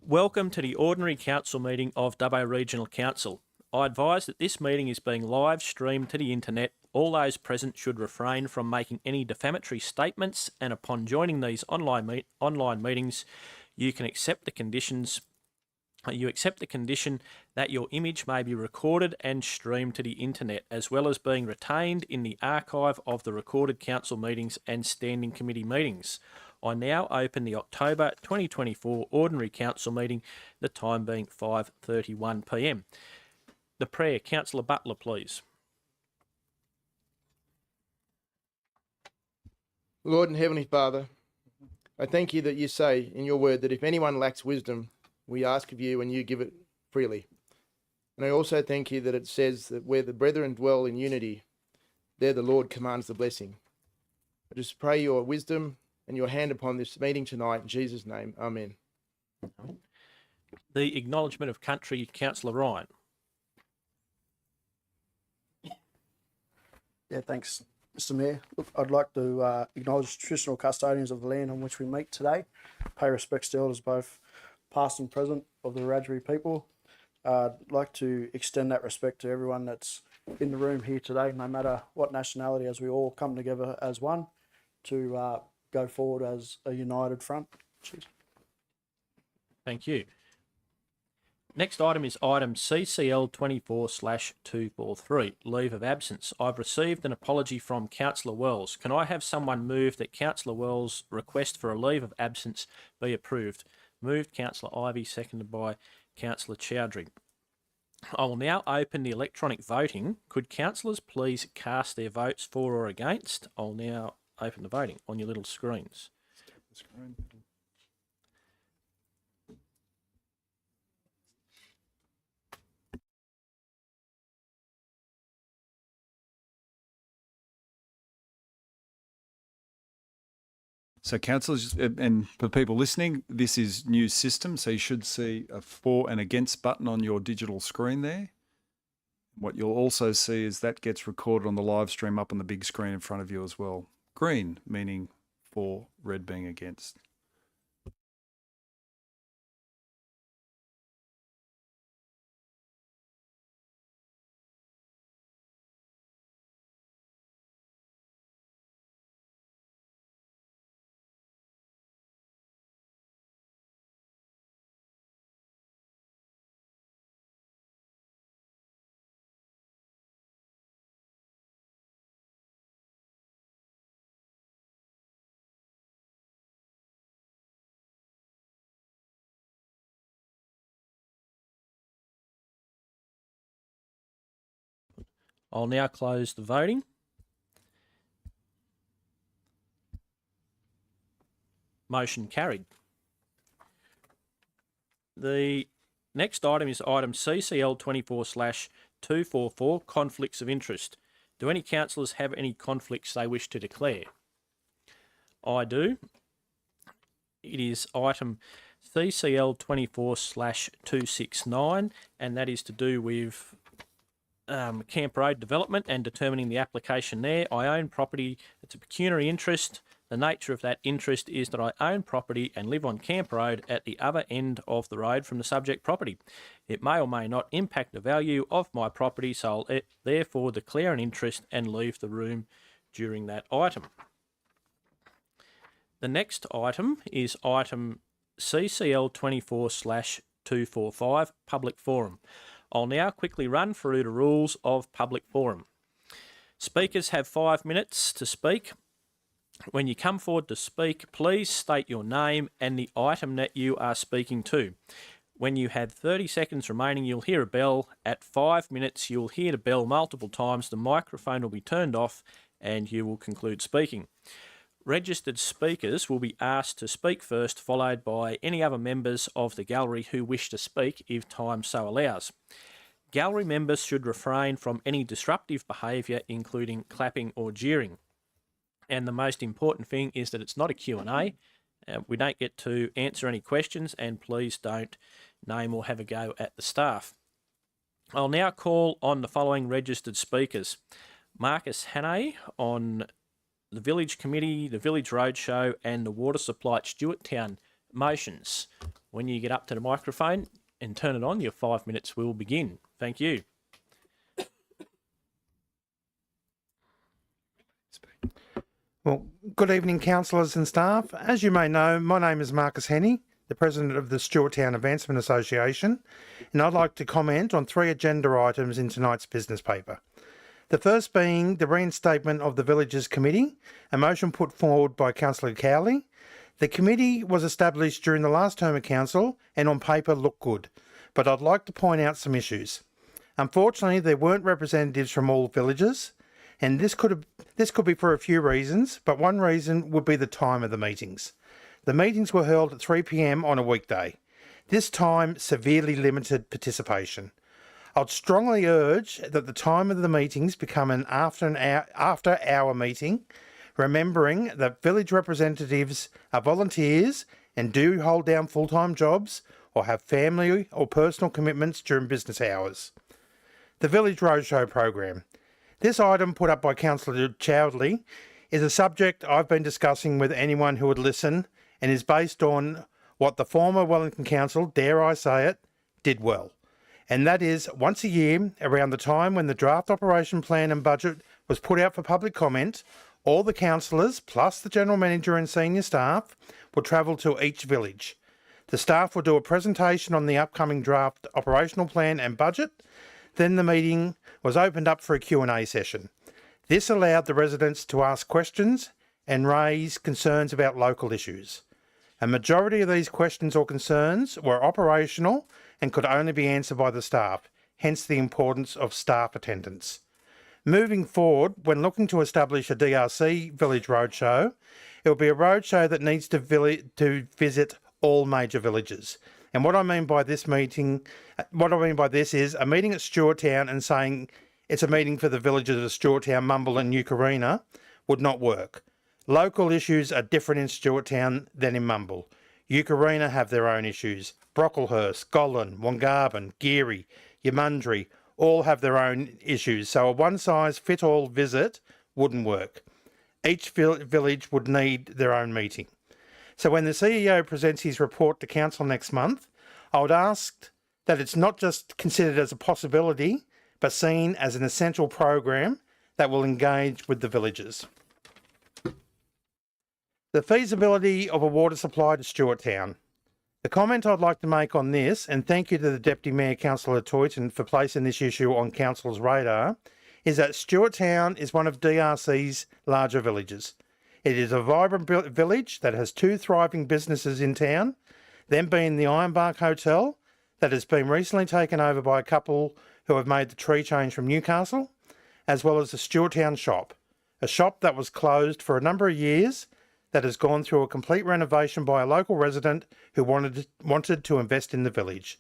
Welcome to the Ordinary Council meeting of Dubbo Regional Council. I advise that this meeting is being live streamed to the internet. All those present should refrain from making any defamatory statements, and upon joining these online meetings, you accept the condition that your image may be recorded and streamed to the internet, as well as being retained in the archive of the recorded council meetings and standing committee meetings. I now open the October 2024 Ordinary Council meeting, the time being 5:31 p.m. The prayer, Councillor Butler, please. Lord and Heavenly Father, I thank you that you say in your word that if anyone lacks wisdom, we ask of you and you give it freely. And I also thank you that it says that where the brethren dwell in unity, there the Lord commands the blessing. I just pray your wisdom and your hand upon this meeting tonight. In Jesus' name, amen. The acknowledgement of country, Councillor Ryan. Yeah, thanks, Mr. Mayor. Look, I'd like to acknowledge the traditional custodians of the land on which we meet today, pay respects to elders both past and present of the Wiradjuri people. I'd like to extend that respect to everyone that's in the room here today, no matter what nationality, as we all come together as one to go forward as a united front. Cheers. Thank you. Next item is item CCL 24/243, leave of absence. I've received an apology from Councillor Wells. Can I have someone move that Councillor Wells' request for a leave of absence be approved? Moved Councillor Ivey, seconded by Councillor Chowdhury. I will now open the electronic voting. Could councillors please cast their votes for or against? I'll now open the voting on your little screens. So councillors, and for people listening, this is new system, so you should see a for and against button on your digital screen there. What you'll also see is that gets recorded on the live stream up on the big screen in front of you as well. Green meaning for, red being against. I'll now close the voting. Motion carried. The next item is item CCL 24/244, conflicts of interest. Do any councillors have any conflicts they wish to declare? I do. It is item CCL 24/269, and that is to do with Camp Road development and determining the application there. I own property. It's a pecuniary interest. The nature of that interest is that I own property and live on Camp Road at the other end of the road from the subject property. It may or may not impact the value of my property, so I'll therefore declare an interest and leave the room during that item. The next item is item CCL 24/245, public forum. I'll now quickly run through the rules of public forum. Speakers have 5 minutes to speak. When you come forward to speak, please state your name and the item that you are speaking to. When you have 30 seconds remaining, you'll hear a bell. At 5 minutes, you'll hear the bell multiple times. The microphone will be turned off and you will conclude speaking. Registered speakers will be asked to speak first, followed by any other members of the gallery who wish to speak if time so allows. Gallery members should refrain from any disruptive behaviour, including clapping or jeering. And the most important thing is that it's not a Q&A. We don't get to answer any questions, and please don't name or have a go at the staff. I'll now call on the following registered speakers. Marcus Hannay on the Village Committee, the Village Roadshow and the Water Supply at Stewarttown motions. When you get up to the microphone and turn it on, your 5 minutes will begin. Thank you. Well, good evening, councillors and staff. As you may know, my name is Marcus Henney, the President of the Stewarttown Advancement Association, and I'd like to comment on 3 agenda items in tonight's business paper. The first being the reinstatement of the Villages Committee, a motion put forward by Councillor Cowley. The committee was established during the last term of council and on paper looked good, but I'd like to point out some issues. Unfortunately, there weren't representatives from all villages, and this could be for a few reasons, but one reason would be the time of the meetings. The meetings were held at 3 p.m. on a weekday. This time severely limited participation. I'd strongly urge that the time of the meetings become an after-hour meeting, remembering that village representatives are volunteers and do hold down full-time jobs or have family or personal commitments during business hours. The Village Roadshow program. This item put up by Councillor Chowdley is a subject I've been discussing with anyone who would listen and is based on what the former Wellington Council, dare I say it, did well. And that is once a year, around the time when the draft operation plan and budget was put out for public comment, all the councillors, plus the general manager and senior staff, would travel to each village. The staff would do a presentation on the upcoming draft operational plan and budget. Then the meeting was opened up for a Q&A session. This allowed the residents to ask questions and raise concerns about local issues. A majority of these questions or concerns were operational and could only be answered by the staff, hence the importance of staff attendance. Moving forward, when looking to establish a DRC Village Roadshow, it will be a roadshow that needs to visit all major villages. And what I mean by this is a meeting at Stewarttown and saying it's a meeting for the villages of Stewarttown, Mumble and Eucarina would not work. Local issues are different in Stewarttown than in Mumble. Eucarina have their own issues. Brocklehurst, Gollan, Wongarbin, Geary, Yamundry all have their own issues, so a one-size-fits-all visit wouldn't work. Each village would need their own meeting. So when the CEO presents his report to council next month, I would ask that it's not just considered as a possibility, but seen as an essential program that will engage with the villages. The feasibility of a water supply to Stewarttown. The comment I'd like to make on this, and thank you to the Deputy Mayor Councillor Toyton for placing this issue on Council's radar, is that Stewarttown is one of DRC's larger villages. It is a vibrant village that has 2 thriving businesses in town, them being the Ironbark Hotel, that has been recently taken over by a couple who have made the tree change from Newcastle, as well as the Stewarttown shop, a shop that was closed for a number of years, that has gone through a complete renovation by a local resident who wanted to invest in the village.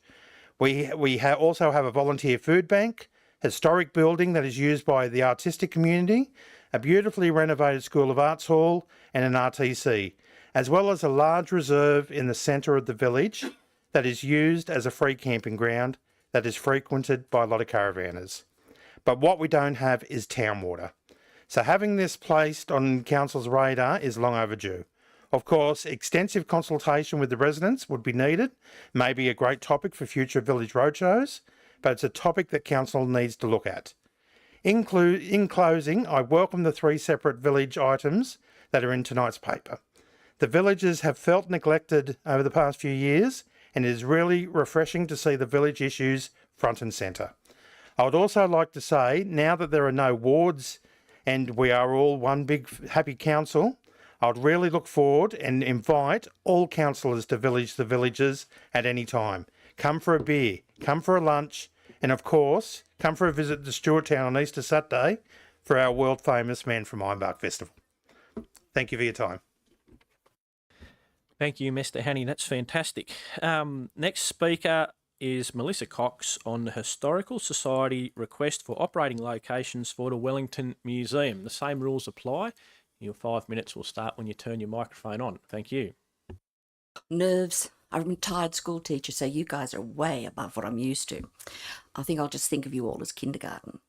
We also have a volunteer food bank, historic building that is used by the artistic community, a beautifully renovated School of Arts hall and an RTC, as well as a large reserve in the centre of the village that is used as a free camping ground that is frequented by a lot of caravanners. But what we don't have is town water. So having this placed on council's radar is long overdue. Of course, extensive consultation with the residents would be needed, may be a great topic for future village roadshows, but it's a topic that council needs to look at. In closing, I welcome the 3 separate village items that are in tonight's paper. The villages have felt neglected over the past few years, and it is really refreshing to see the village issues front and centre. I would also like to say, now that there are no wards and we are all one big happy council, I would really look forward and invite all councillors to the villages at any time. Come for a beer, come for a lunch, and of course, come for a visit to Stewarttown on Easter Saturday for our world famous Man from Ironbark Festival. Thank you for your time. Thank you, Mr. Hanney. That's fantastic. Next speaker is Melissa Cox on the Historical Society request for operating locations for the Wellington Museum. The same rules apply. Your 5 minutes will start when you turn your microphone on. Thank you. Nerves. I'm a retired school teacher, so you guys are way above what I'm used to. I think I'll just think of you all as kindergarten.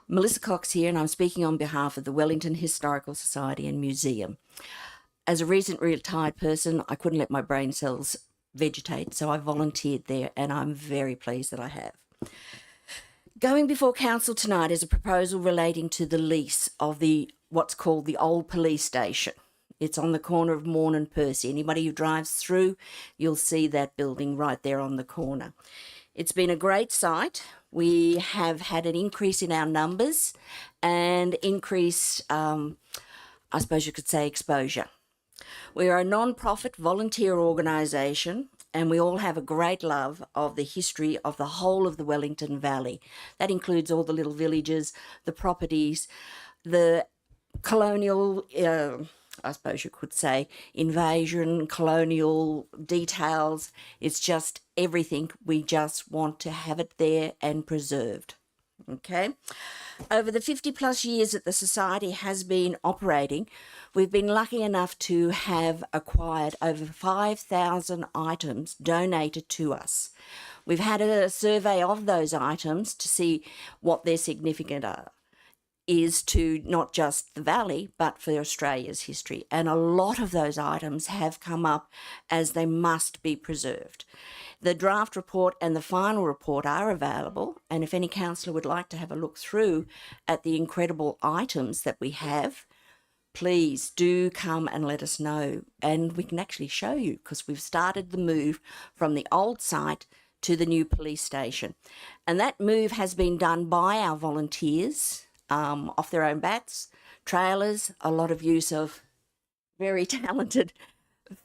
Melissa Cox here, and I'm speaking on behalf of the Wellington Historical Society and Museum. As a recent retired person, I couldn't let my brain cells vegetate, so I volunteered there, and I'm very pleased that I have. Going before council tonight is a proposal relating to the lease of what's called the old police station. It's on the corner of Morn and Percy. Anybody who drives through, you'll see that building right there on the corner. It's been a great site. We have had an increase in our numbers and increased, I suppose you could say, exposure. We are a non-profit volunteer organisation, and we all have a great love of the history of the whole of the Wellington Valley. That includes all the little villages, the properties, the colonial, I suppose you could say, invasion, colonial details. It's just everything. We just want to have it there and preserved. Okay. Over the 50 plus years that the Society has been operating, we've been lucky enough to have acquired over 5,000 items donated to us. We've had a survey of those items to see what their significance is to not just the Valley, but for Australia's history. And a lot of those items have come up as they must be preserved. The draft report and the final report are available, and if any councillor would like to have a look through at the incredible items that we have, please do come and let us know, and we can actually show you, because we've started the move from the old site to the new police station. And that move has been done by our volunteers, off their own bats, trailers, a lot of use of very talented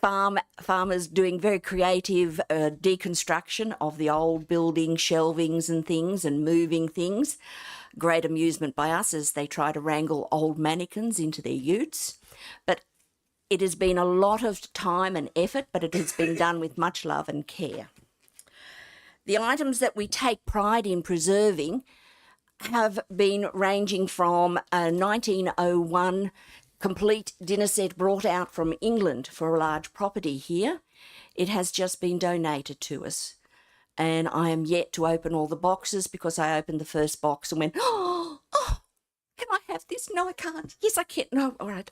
farmers doing very creative deconstruction of the old building shelvings and things and moving things. Great amusement by us as they try to wrangle old mannequins into their utes. But it has been a lot of time and effort, but it has been done with much love and care. The items that we take pride in preserving have been ranging from a 1901 complete dinner set brought out from England for a large property here. It has just been donated to us. And I am yet to open all the boxes, because I opened the first box and went, oh, can I have this? No, I can't. Yes, I can. No, all right.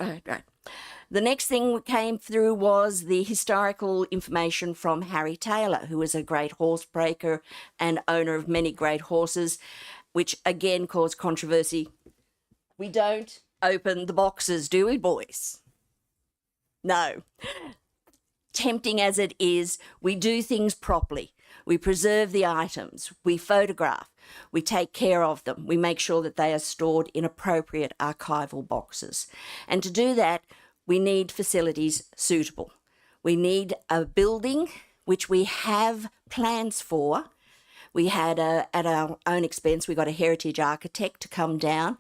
The next thing that came through was the historical information from Harry Taylor, who was a great horse breaker and owner of many great horses, which again caused controversy. We don't open the boxes, do we, boys? No. Tempting as it is, we do things properly. We preserve the items, we photograph, we take care of them, we make sure that they are stored in appropriate archival boxes. And to do that, we need facilities suitable. We need a building, which we have plans for. We had, at our own expense, we got a heritage architect to come down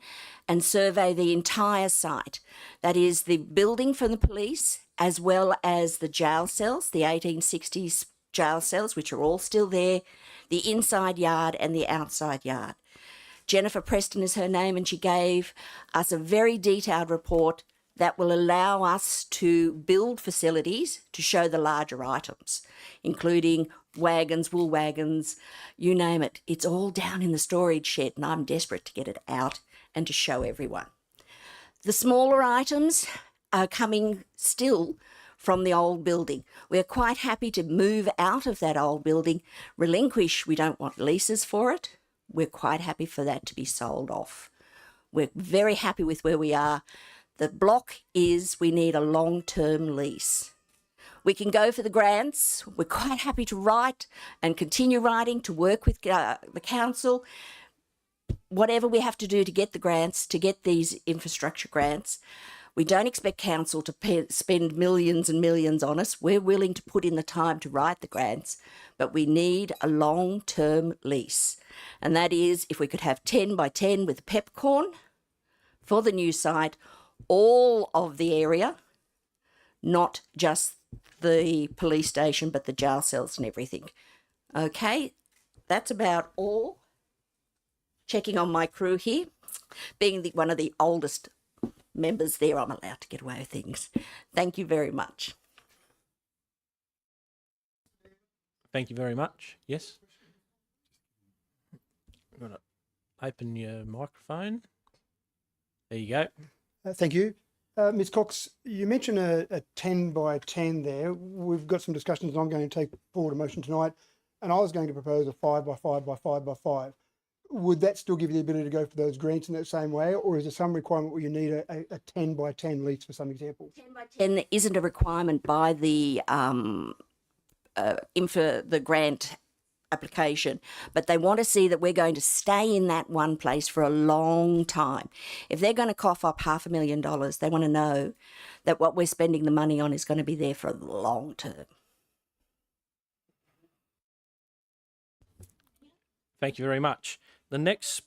and survey the entire site. That is the building for the police, as well as the jail cells, the 1860s jail cells, which are all still there, the inside yard and the outside yard. Jennifer Preston is her name, and she gave us a very detailed report that will allow us to build facilities to show the larger items, including wagons, wool wagons, you name it. It's all down in the storage shed, and I'm desperate to get it out and to show everyone. The smaller items are coming still from the old building. We're quite happy to move out of that old building, relinquish, we don't want leases for it. We're quite happy for that to be sold off. We're very happy with where we are. The block is we need a long-term lease. We can go for the grants. We're quite happy to write and continue writing, to work with the council. Whatever we have to do to get the grants, to get these infrastructure grants. We don't expect council to spend millions and millions on us. We're willing to put in the time to write the grants, but we need a long-term lease. And that is, if we could have 10 by 10 with peppercorn for the new site, all of the area, not just the police station, but the jail cells and everything. Okay, that's about all. Checking on my crew here. Being one of the oldest members there, I'm allowed to get away with things. Thank you very much. Thank you very much. Yes? You've got to open your microphone. There you go. Thank you. Ms Cox, you mentioned a 10 by 10 there. We've got some discussions and I'm going to take forward a motion tonight, and I was going to propose a 5 by 5 by 5 by 5. Would that still give you the ability to go for those grants in that same way, or is there some requirement where you need a 10 by 10 lease for some examples? 10 by 10 isn't a requirement by the the grant application, but they want to see that we're going to stay in that one place for a long time. If they're going to cough up $500,000, they want to know that what we're spending the money on is going to be there for a long term. Thank you very much. The next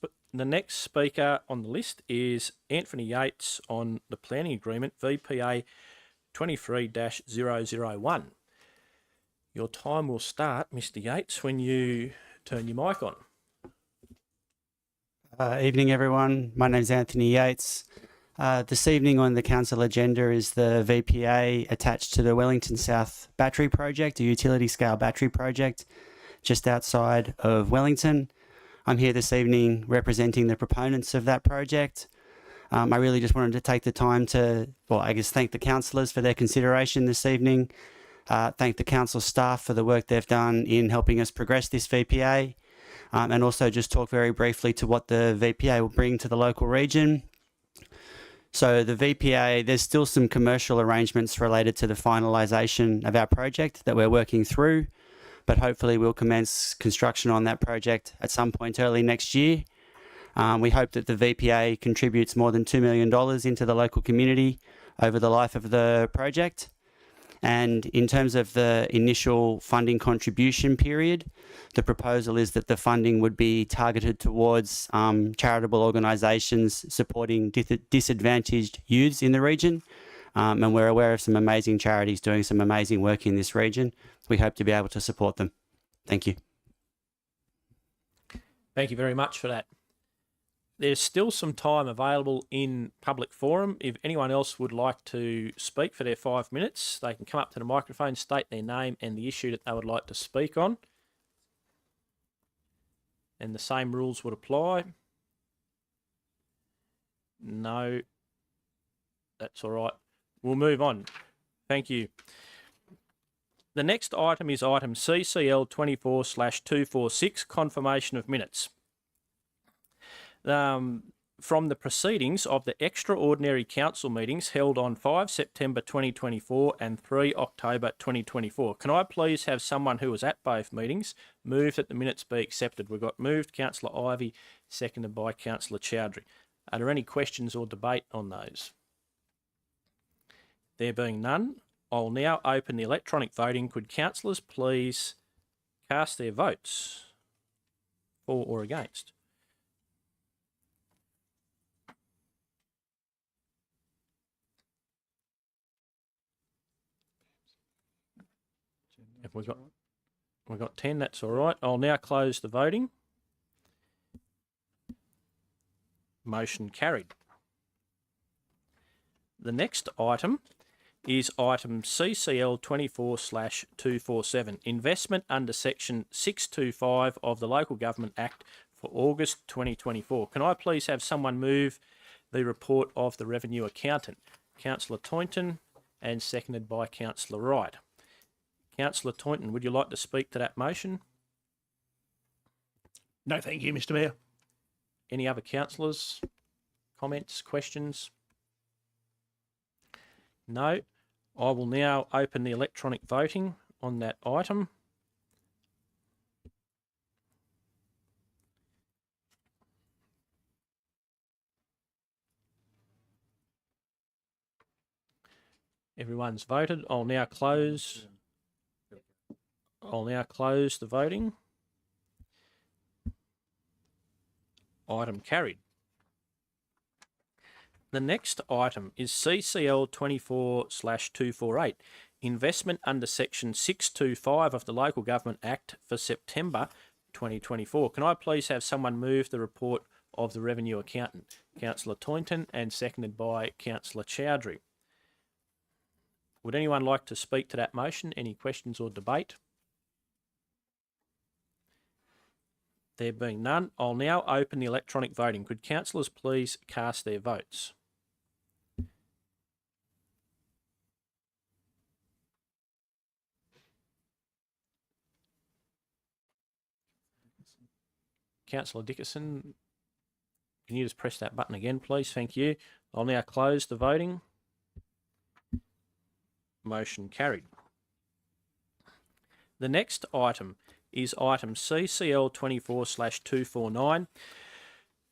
speaker on the list is Anthony Yates on the planning agreement VPA 23-001. Your time will start, Mr. Yates, when you turn your mic on. Evening, everyone. My name is Anthony Yates. This evening on the council agenda is the VPA attached to the Wellington South Battery Project, a utility scale battery project just outside of Wellington. I'm here this evening representing the proponents of that project. I really just wanted to take the time to, thank the councillors for their consideration this evening. Thank the council staff for the work they've done in helping us progress this VPA, and also just talk very briefly to what the VPA will bring to the local region. So the VPA, there's still some commercial arrangements related to the finalisation of our project that we're working through, but hopefully we'll commence construction on that project at some point early next year. We hope that the VPA contributes more than $2 million into the local community over the life of the project. And in terms of the initial funding contribution period, the proposal is that the funding would be targeted towards charitable organisations supporting disadvantaged youths in the region. And we're aware of some amazing charities doing some amazing work in this region. We hope to be able to support them. Thank you. Thank you very much for that. There's still some time available in public forum. If anyone else would like to speak for their 5 minutes, they can come up to the microphone, state their name and the issue that they would like to speak on. And the same rules would apply. No, that's all right. We'll move on. Thank you. The next item is item CCL 24/246, confirmation of minutes. From the proceedings of the extraordinary council meetings held on 5 September 2024 and 3 October 2024. Can I please have someone who was at both meetings move that the minutes be accepted? We've got moved Councillor Ivey, seconded by Councillor Chowdhury. Are there any questions or debate on those? There being none, I'll now open the electronic voting. Could councillors please cast their votes for or against? If we've got 10, that's all right. I'll now close the voting. Motion carried. The next item is item CCL 24/247, investment under section 625 of the Local Government Act for August 2024. Can I please have someone move the report of the Revenue Accountant? Councillor Toynton, and seconded by Councillor Wright. Councillor Toynton, would you like to speak to that motion? No, thank you, Mr. Mayor. Any other councillors? Comments, questions? No. I will now open the electronic voting on that item. Everyone's voted. I'll now close the voting. Item carried. The next item is CCL 24/248, investment under section 625 of the Local Government Act for September 2024. Can I please have someone move the report of the Revenue Accountant? Councillor Toynton, and seconded by Councillor Chowdhury. Would anyone like to speak to that motion? Any questions or debate? There being none, I'll now open the electronic voting. Could councillors please cast their votes? Councillor Dickerson, can you just press that button again, please? Thank you. I'll now close the voting. Motion carried. The next item is item CCL 24/249,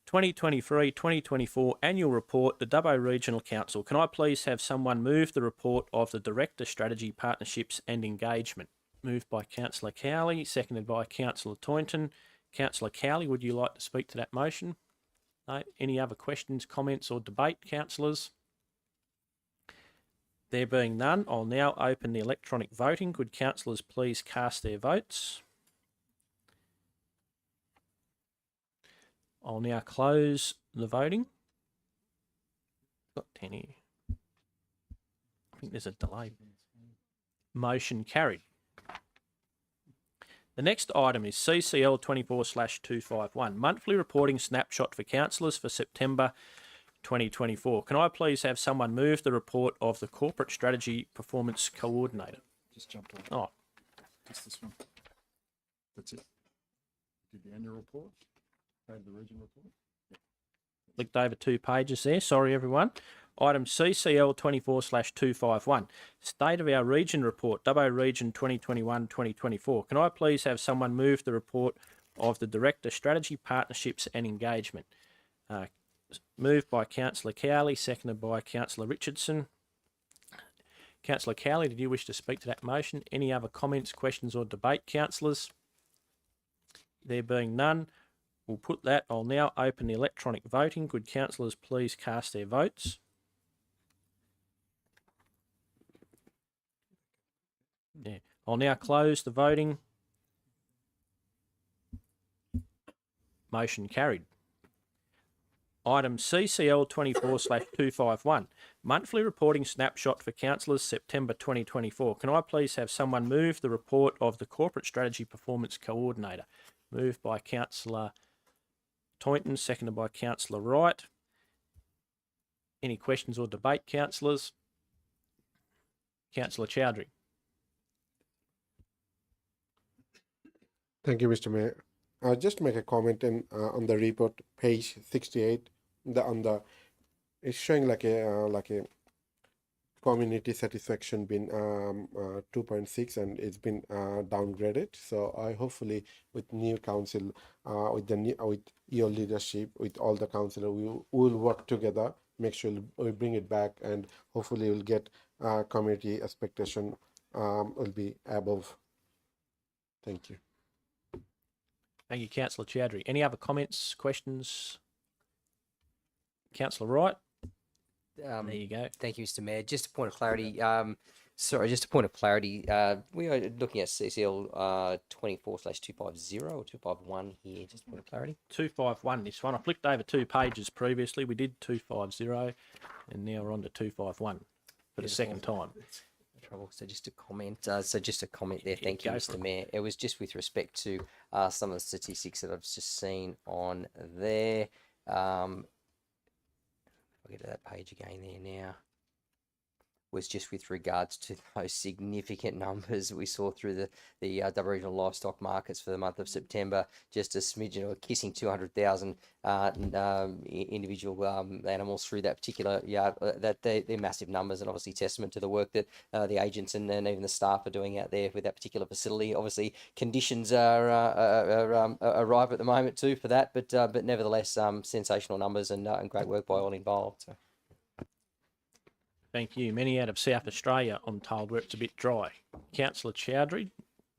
2023-2024 Annual Report, the Dubbo Regional Council. Can I please have someone move the report of the Director, Strategy, Partnerships and Engagement? Moved by Councillor Cowley, seconded by Councillor Toynton. Councillor Cowley, would you like to speak to that motion? No? Any other questions, comments or debate, councillors? There being none, I'll now open the electronic voting. Could councillors please cast their votes? I'll now close the voting. Got 10 here. I think there's a delay. Motion carried. The next item is CCL 24/251, monthly reporting snapshot for councillors for September 2024. Can I please have someone move the report of the Corporate Strategy Performance Coordinator? Just jumped on. Oh, Just this one. That's it. Did the annual report? Had the regional report? clicked over 2 pages there. Sorry, everyone. Item CCL 24/251, State of Our Region Report, Dubbo Region 2021-2024. Can I please have someone move the report of the Director, Strategy, Partnerships and Engagement? Moved by Councillor Cowley, seconded by Councillor Richardson. Councillor Cowley, did you wish to speak to that motion? Any other comments, questions or debate, councillors? There being none, we'll put that. I'll now open the electronic voting. Could councillors please cast their votes? Yeah. I'll now close the voting. Motion carried. Item CCL 24/251, monthly reporting snapshot for councillors September 2024. Can I please have someone move the report of the Corporate Strategy Performance Coordinator? Moved by Councillor Toynton, seconded by Councillor Wright. Any questions or debate, councillors? Councillor Chowdhury. Thank you, Mr. Mayor. I'll just make a comment on the report, page 68. It's showing like a community satisfaction been 2.6 and it's been downgraded. So I hopefully with new council, with your leadership, with all the councillors, we will work together, make sure we bring it back, and hopefully we'll get community expectation will be above. Thank you. Thank you, Councillor Chowdhury. Any other comments, questions? Councillor Wright. There you go. Thank you, Mr. Mayor. Just a point of clarity. Just a point of clarity. We are looking at CCL 24/250 or 251 here. Just a point of clarity. 251, this one. I flicked over 2 pages previously. We did 250, and now we're on to 251 for the second time. Trouble. So just a comment. There. Thank you, Mr. Mayor. It was just with respect to some of the statistics that I've just seen on there. I'll get to that page again there now. Was just with regards to those significant numbers we saw through the Dubbo regional livestock markets for the month of September. Just a smidgen or kissing 200,000 individual animals through that particular yard. They're massive numbers, and obviously testament to the work that the agents and even the staff are doing out there with that particular facility. Obviously conditions are ripe at the moment too for that, but nevertheless sensational numbers and great work by all involved. So. Thank you. Many out of South Australia, I'm told, where it's a bit dry. Councillor Chowdhury,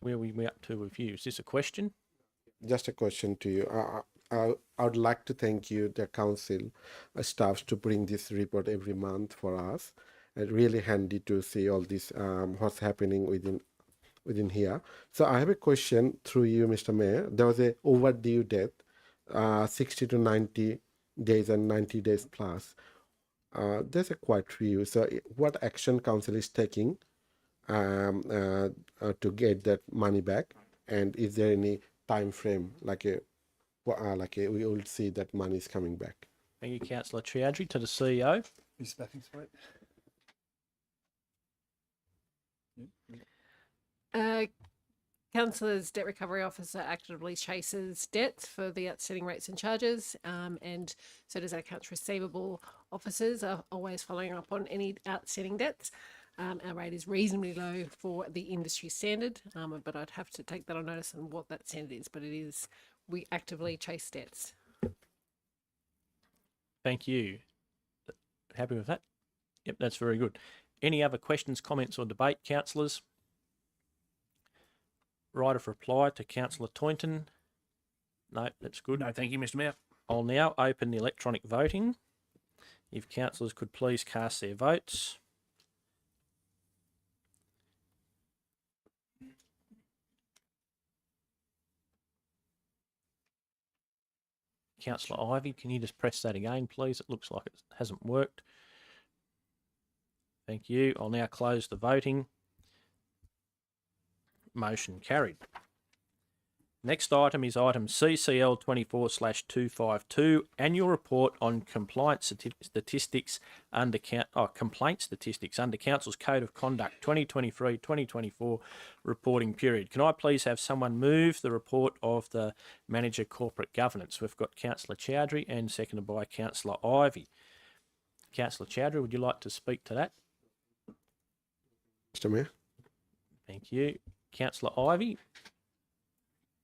where are we up to with you? Is this a question? Just a question to you. I would like to thank you, the council staffs, to bring this report every month for us. It's really handy to see all this, what's happening within here. So I have a question through you, Mr. Mayor. There was a overdue debt, 60 to 90 days and 90 days plus. There's a quite few. So what action council is taking to get that money back, and is there any time frame we will see that money is coming back? Thank you, Councillor Chowdhury. To the CEO. Is Matthew sweet? Councillor's Debt Recovery Officer actively chases debts for the outstanding rates and charges, and so does our accounts receivable officers are always following up on any outstanding debts. Our rate is reasonably low for the industry standard, but I'd have to take that on notice on what that standard is, but it is, we actively chase debts. Thank you. Happy with that? Yep, that's very good. Any other questions, comments or debate, councillors? Right of reply to Councillor Toynton? No, that's good. No, thank you, Mr. Mayor. I'll now open the electronic voting. If councillors could please cast their votes. Councillor Ivey, can you just press that again, please? It looks like it hasn't worked. Thank you. I'll now close the voting. Motion carried. Next item is item CCL 24/252, annual report on compliance statistics under complaint statistics under Council's Code of Conduct 2023-2024 reporting period. Can I please have someone move the report of the Manager Corporate Governance? We've got Councillor Chowdhury and seconded by Councillor Ivey. Councillor Chowdhury, would you like to speak to that? Mr. Mayor. Thank you. Councillor Ivey.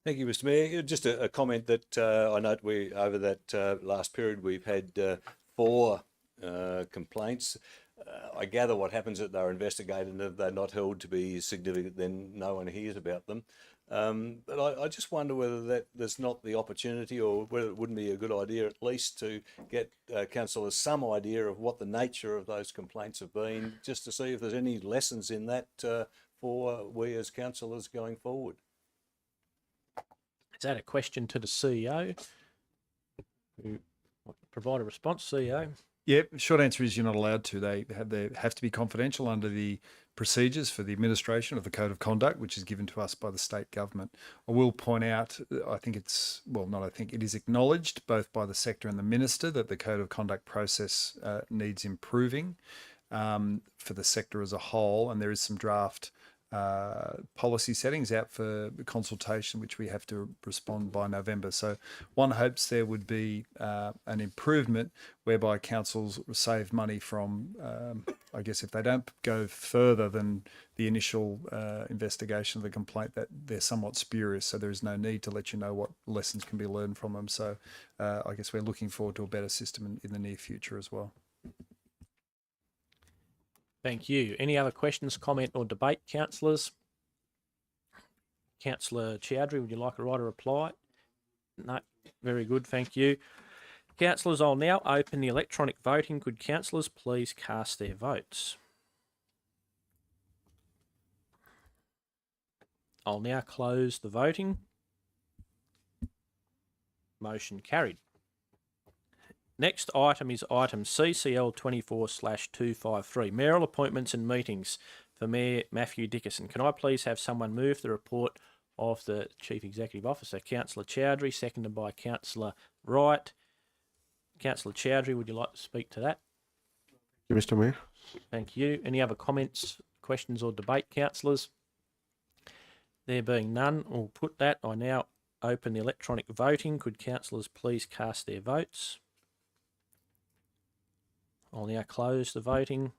Thank you, Mr. Mayor. Just a comment that I note over that last period we've had 4 complaints. I gather what happens is that they're investigated and if they're not held to be significant, then no one hears about them. But I just wonder whether there's not the opportunity, or whether it wouldn't be a good idea at least to get councillors some idea of what the nature of those complaints have been, just to see if there's any lessons in that for we as councillors going forward. Is that a question to the CEO? Who provide a response, CEO? Yep. Short answer is you're not allowed to. They have to be confidential under the procedures for the administration of the Code of Conduct, which is given to us by the state government. I will point out, it is acknowledged both by the sector and the minister that the Code of Conduct process needs improving for the sector as a whole, and there is some draft policy settings out for consultation, which we have to respond by November. So one hopes there would be an improvement whereby councils save money from, I guess, if they don't go further than the initial investigation of the complaint, that they're somewhat spurious. So there is no need to let you know what lessons can be learned from them. So I guess we're looking forward to a better system in the near future as well. Thank you. Any other questions, comment or debate, councillors? Councillor Chowdhury, would you like a right of reply? No. Very good, thank you. Councillors, I'll now open the electronic voting. Could councillors please cast their votes? I'll now close the voting. Motion carried. Next item is item CCL 24/253, mayoral appointments and meetings for Mayor Matthew Dickerson. Can I please have someone move the report of the Chief Executive Officer? Councillor Chowdhury, seconded by Councillor Wright. Councillor Chowdhury, would you like to speak to that? Thank you, Mr. Mayor. Thank you. Any other comments, questions or debate, councillors? There being none, we'll put that. I now open the electronic voting. Could councillors please cast their votes? I'll now close the voting.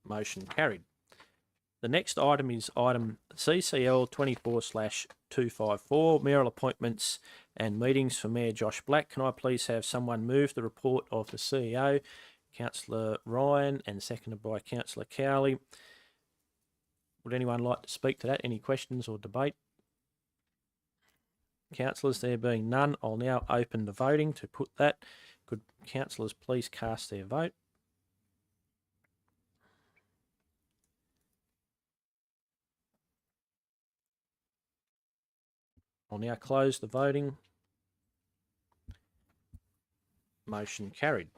Motion carried. The next item is item CCL 24/254, mayoral appointments and meetings for Mayor Josh Black. Can I please have someone move the report of the CEO, Councillor Ryan, and seconded by Councillor Cowley? Would anyone like to speak to that? Any questions or debate? Councillors, there being none, I'll now open the voting to put that. Could councillors please cast their vote? I'll now close the voting. Motion carried.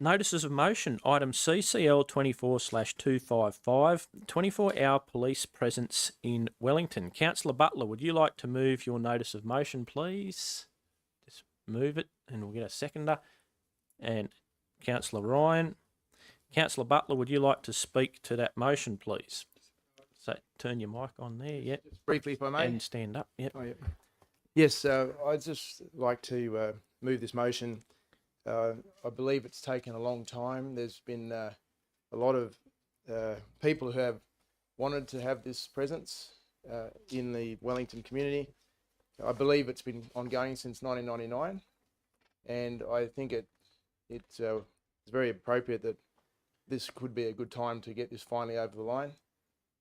Notices of motion. Item CCL 24/255, 24-hour police presence in Wellington. Councillor Butler, would you like to move your notice of motion, please? Just move it and we'll get a seconder. And Councillor Ryan. Councillor Butler, would you like to speak to that motion, please? So turn your mic on there, yep, Just briefly, if I may. and stand up, yep. Oh, yeah. Yes, I'd just like to move this motion. I believe it's taken a long time. There's been a lot of people who have wanted to have this presence in the Wellington community. I believe it's been ongoing since 1999, and I think it's very appropriate that this could be a good time to get this finally over the line.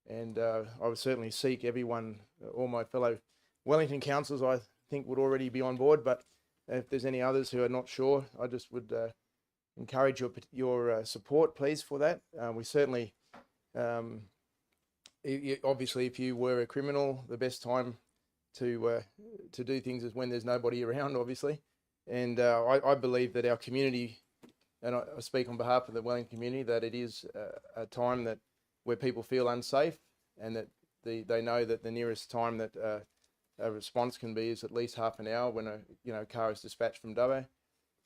And I would certainly seek everyone, all my fellow Wellington councillors, I think would already be on board, but if there's any others who are not sure, I just would encourage your support, please, for that. We certainly, obviously, if you were a criminal, the best time to do things is when there's nobody around, obviously. And I believe that our community, and I speak on behalf of the Wellington community, that it is a time that where people feel unsafe, and that they know that the nearest time that a response can be is at least half an hour when a car is dispatched from Dubbo.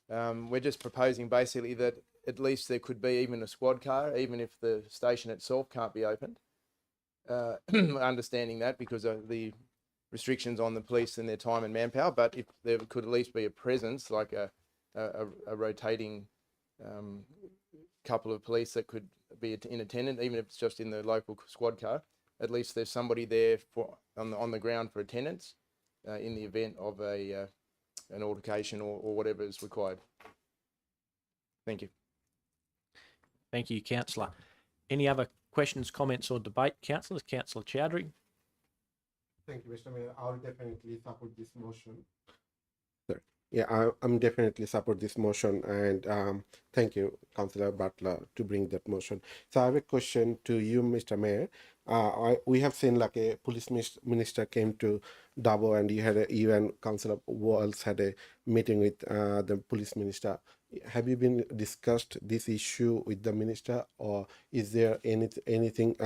We're just proposing basically that at least there could be even a squad car, even if the station itself can't be opened. Understanding that because of the restrictions on the police and their time and manpower, but if there could at least be a presence, like a rotating couple of police that could be in attendance, even if it's just in the local squad car, at least there's somebody there on the ground for attendance in the event of an altercation or whatever is required. Thank you. Thank you, Councillor. Any other questions, comments or debate, councillors? Councillor Chowdhury. Thank you, Mr. Mayor. I'll definitely support this motion. Yeah, I'm definitely support this motion, and thank you, Councillor Butler, to bring that motion. So I have a question to you, Mr. Mayor. We have seen like a police minister came to Dubbo, and you and Councillor Walls had a meeting with the police minister. Have you been discussed this issue with the minister, or is there anything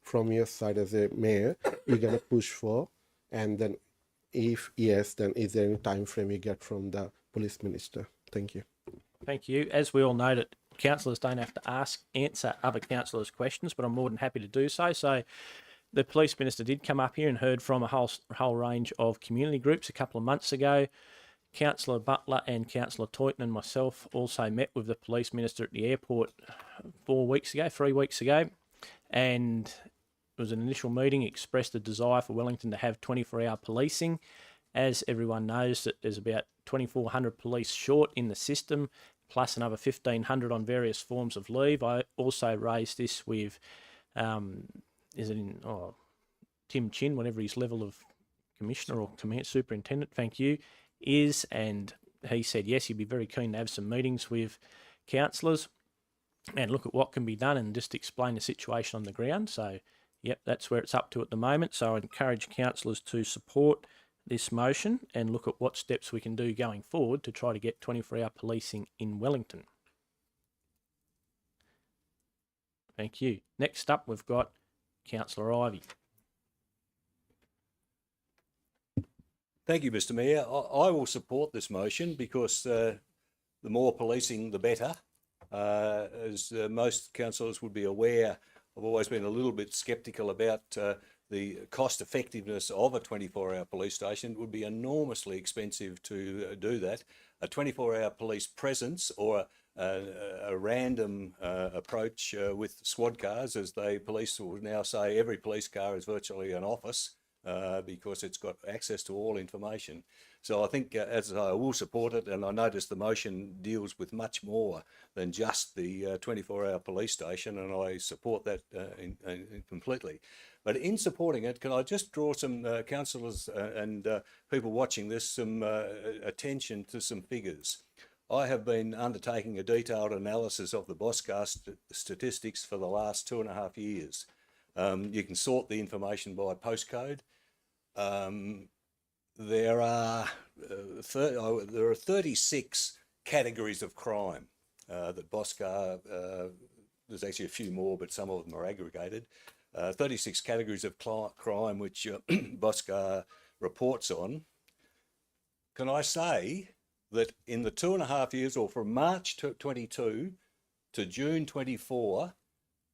from your side as a mayor you're gonna push for, and then? If yes, then is there any time frame you get from the police minister? Thank you. Thank you. As we all know, that councillors don't have to answer other councillors' questions, but I'm more than happy to do so. So the police minister did come up here and heard from a whole range of community groups a couple of months ago. Councillor Butler and Councillor Toyton and myself also met with the police minister at the airport 3 weeks ago, and it was an initial meeting, expressed a desire for Wellington to have 24-hour policing. As everyone knows, that there's about 2,400 police short in the system, plus another 1,500 on various forms of leave. I also raised this with, Tim Chin, whatever his level of commissioner or superintendent, thank you, is, and he said yes, he'd be very keen to have some meetings with councillors and look at what can be done and just explain the situation on the ground. So yep, that's where it's up to at the moment. So I encourage councillors to support this motion and look at what steps we can do going forward to try to get 24-hour policing in Wellington. Thank you. Next up, we've got Councillor Ivey. Thank you, Mr. Mayor. I will support this motion because the more policing, the better. As most councillors would be aware, I've always been a little bit sceptical about the cost effectiveness of a 24-hour police station. It would be enormously expensive to do that. A 24-hour police presence or a random approach with squad cars, as police will now say, every police car is virtually an office because it's got access to all information. So I think, as I will support it, and I notice the motion deals with much more than just the 24-hour police station, and I support that completely. But in supporting it, can I just draw some councillors and people watching this some attention to some figures? I have been undertaking a detailed analysis of the BOSCAR statistics for the last 2.5 years. You can sort the information by postcode. There are 36 categories of crime that BOSCAR, there's actually a few more, but some of them are aggregated. 36 categories of crime which BOSCAR reports on. Can I say that in the 2.5 years, or from March 22 to June 24,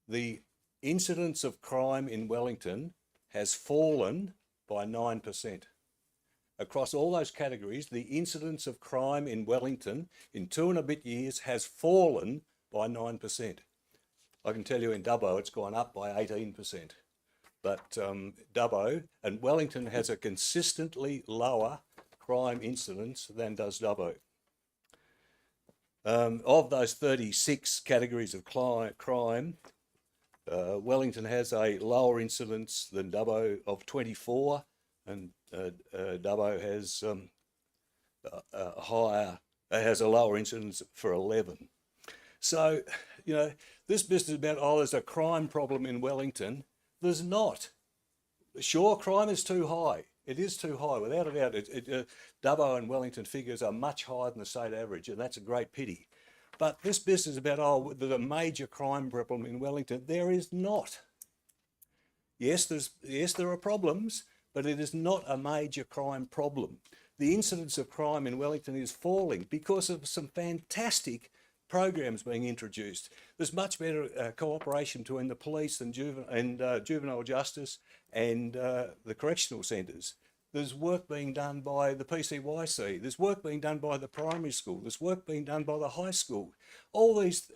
the incidence of crime in Wellington has fallen by 9%. Across all those categories, the incidence of crime in Wellington in 2 and a bit years has fallen by 9%. I can tell you in Dubbo it's gone up by 18%. But Dubbo and Wellington has a consistently lower crime incidence than does Dubbo. Of those 36 categories of crime, Wellington has a lower incidence than Dubbo of 24, and Dubbo has has a lower incidence for 11. So, you know, this business about, oh, there's a crime problem in Wellington. There's not. Sure, crime is too high. It is too high, without a doubt. Dubbo and Wellington figures are much higher than the state average, and that's a great pity. But this business about, oh, there's a major crime problem in Wellington, there is not. Yes, there are problems, but it is not a major crime problem. The incidence of crime in Wellington is falling because of some fantastic programs being introduced. There's much better cooperation between the police and juvenile justice and the correctional centres. There's work being done by the PCYC. There's work being done by the primary school. There's work being done by the high school. All these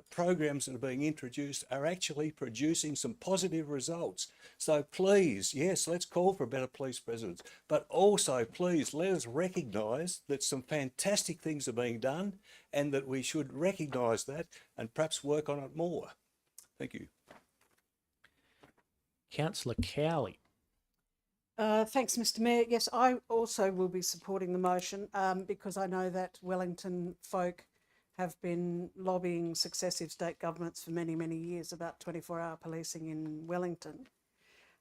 programs that are being introduced are actually producing some positive results. So please, yes, let's call for better police presence, but also please let us recognise that some fantastic things are being done and that we should recognise that and perhaps work on it more. Thank you. Councillor Cowley. Thanks, Mr. Mayor. Yes, I also will be supporting the motion because I know that Wellington folk have been lobbying successive state governments for many, many years about 24-hour policing in Wellington.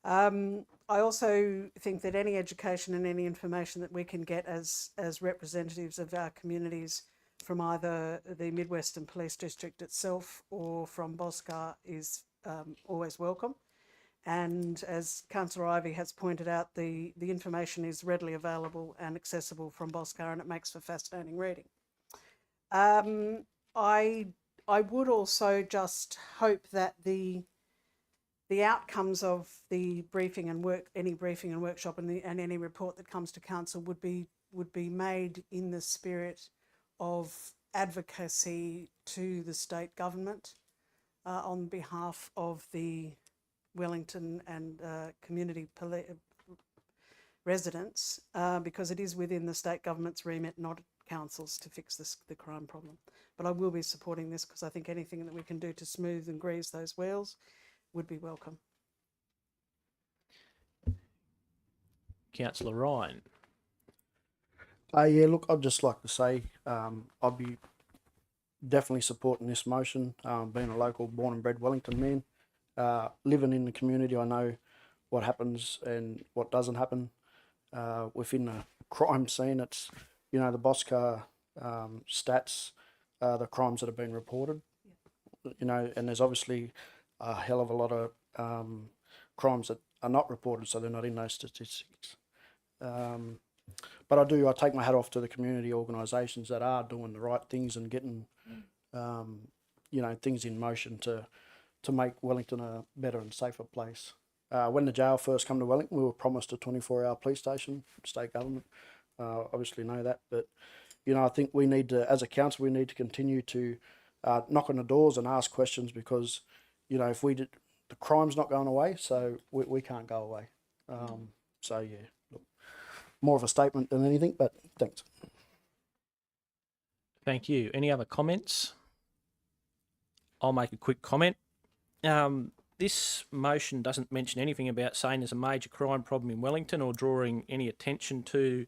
I also think that any education and any information that we can get as representatives of our communities from either the Mid-Western Police District itself or from Boscar is always welcome. And as Councillor Ivey has pointed out, the information is readily available and accessible from Boscar, and it makes for fascinating reading. I would also just hope that the outcomes of the briefing and any briefing and workshop and any report that comes to council would be made in the spirit of advocacy to the state government on behalf of the Wellington and community residents, because it is within the state government's remit, not councils, to fix the crime problem. But I will be supporting this because I think anything that we can do to smooth and grease those wheels would be welcome. Councillor Ryan. Yeah, look, I'd just like to say I'd be definitely supporting this motion, being a local born and bred Wellington man. Living in the community, I know what happens and what doesn't happen within the crime scene. It's, you know, the Boscar stats, the crimes that have been reported, you know, and there's obviously a hell of a lot of crimes that are not reported, so they're not in those statistics. But I take my hat off to the community organisations that are doing the right things and getting, you know, things in motion to make Wellington a better and safer place. When the jail first came to Wellington, we were promised a 24-hour police station, state government. Obviously know that, but, you know, I think we need to, as a council, we need to continue to knock on the doors and ask questions because, you know, if we did, the crime's not going away, so we can't go away. So, yeah, look, more of a statement than anything, but thanks. Thank you. Any other comments? I'll make a quick comment. This motion doesn't mention anything about saying there's a major crime problem in Wellington or drawing any attention to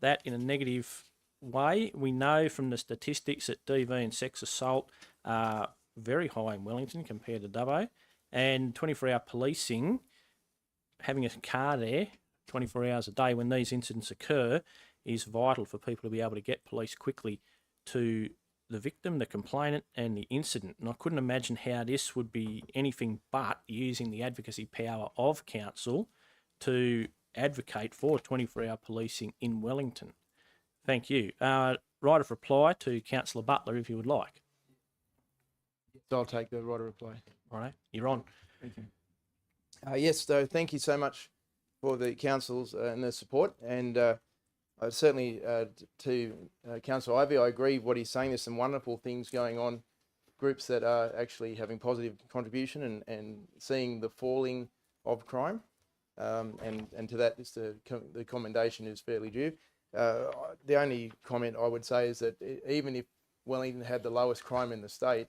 that in a negative way. We know from the statistics that DV and sex assault are very high in Wellington compared to Dubbo, and 24-hour policing, having a car there 24 hours a day when these incidents occur, is vital for people to be able to get police quickly to the victim, the complainant, and the incident. And I couldn't imagine how this would be anything but using the advocacy power of council to advocate for 24-hour policing in Wellington. Thank you. Right of reply to Councillor Butler, if you would like. So I'll take the right of reply. All right, you're on. Yes, so thank you so much for the councils and the support. And certainly to Councillor Ivey, I agree with what he's saying. There's some wonderful things going on, groups that are actually having positive contribution and seeing the falling of crime. And to that, the commendation is fairly due. The only comment I would say is that even if Wellington had the lowest crime in the state,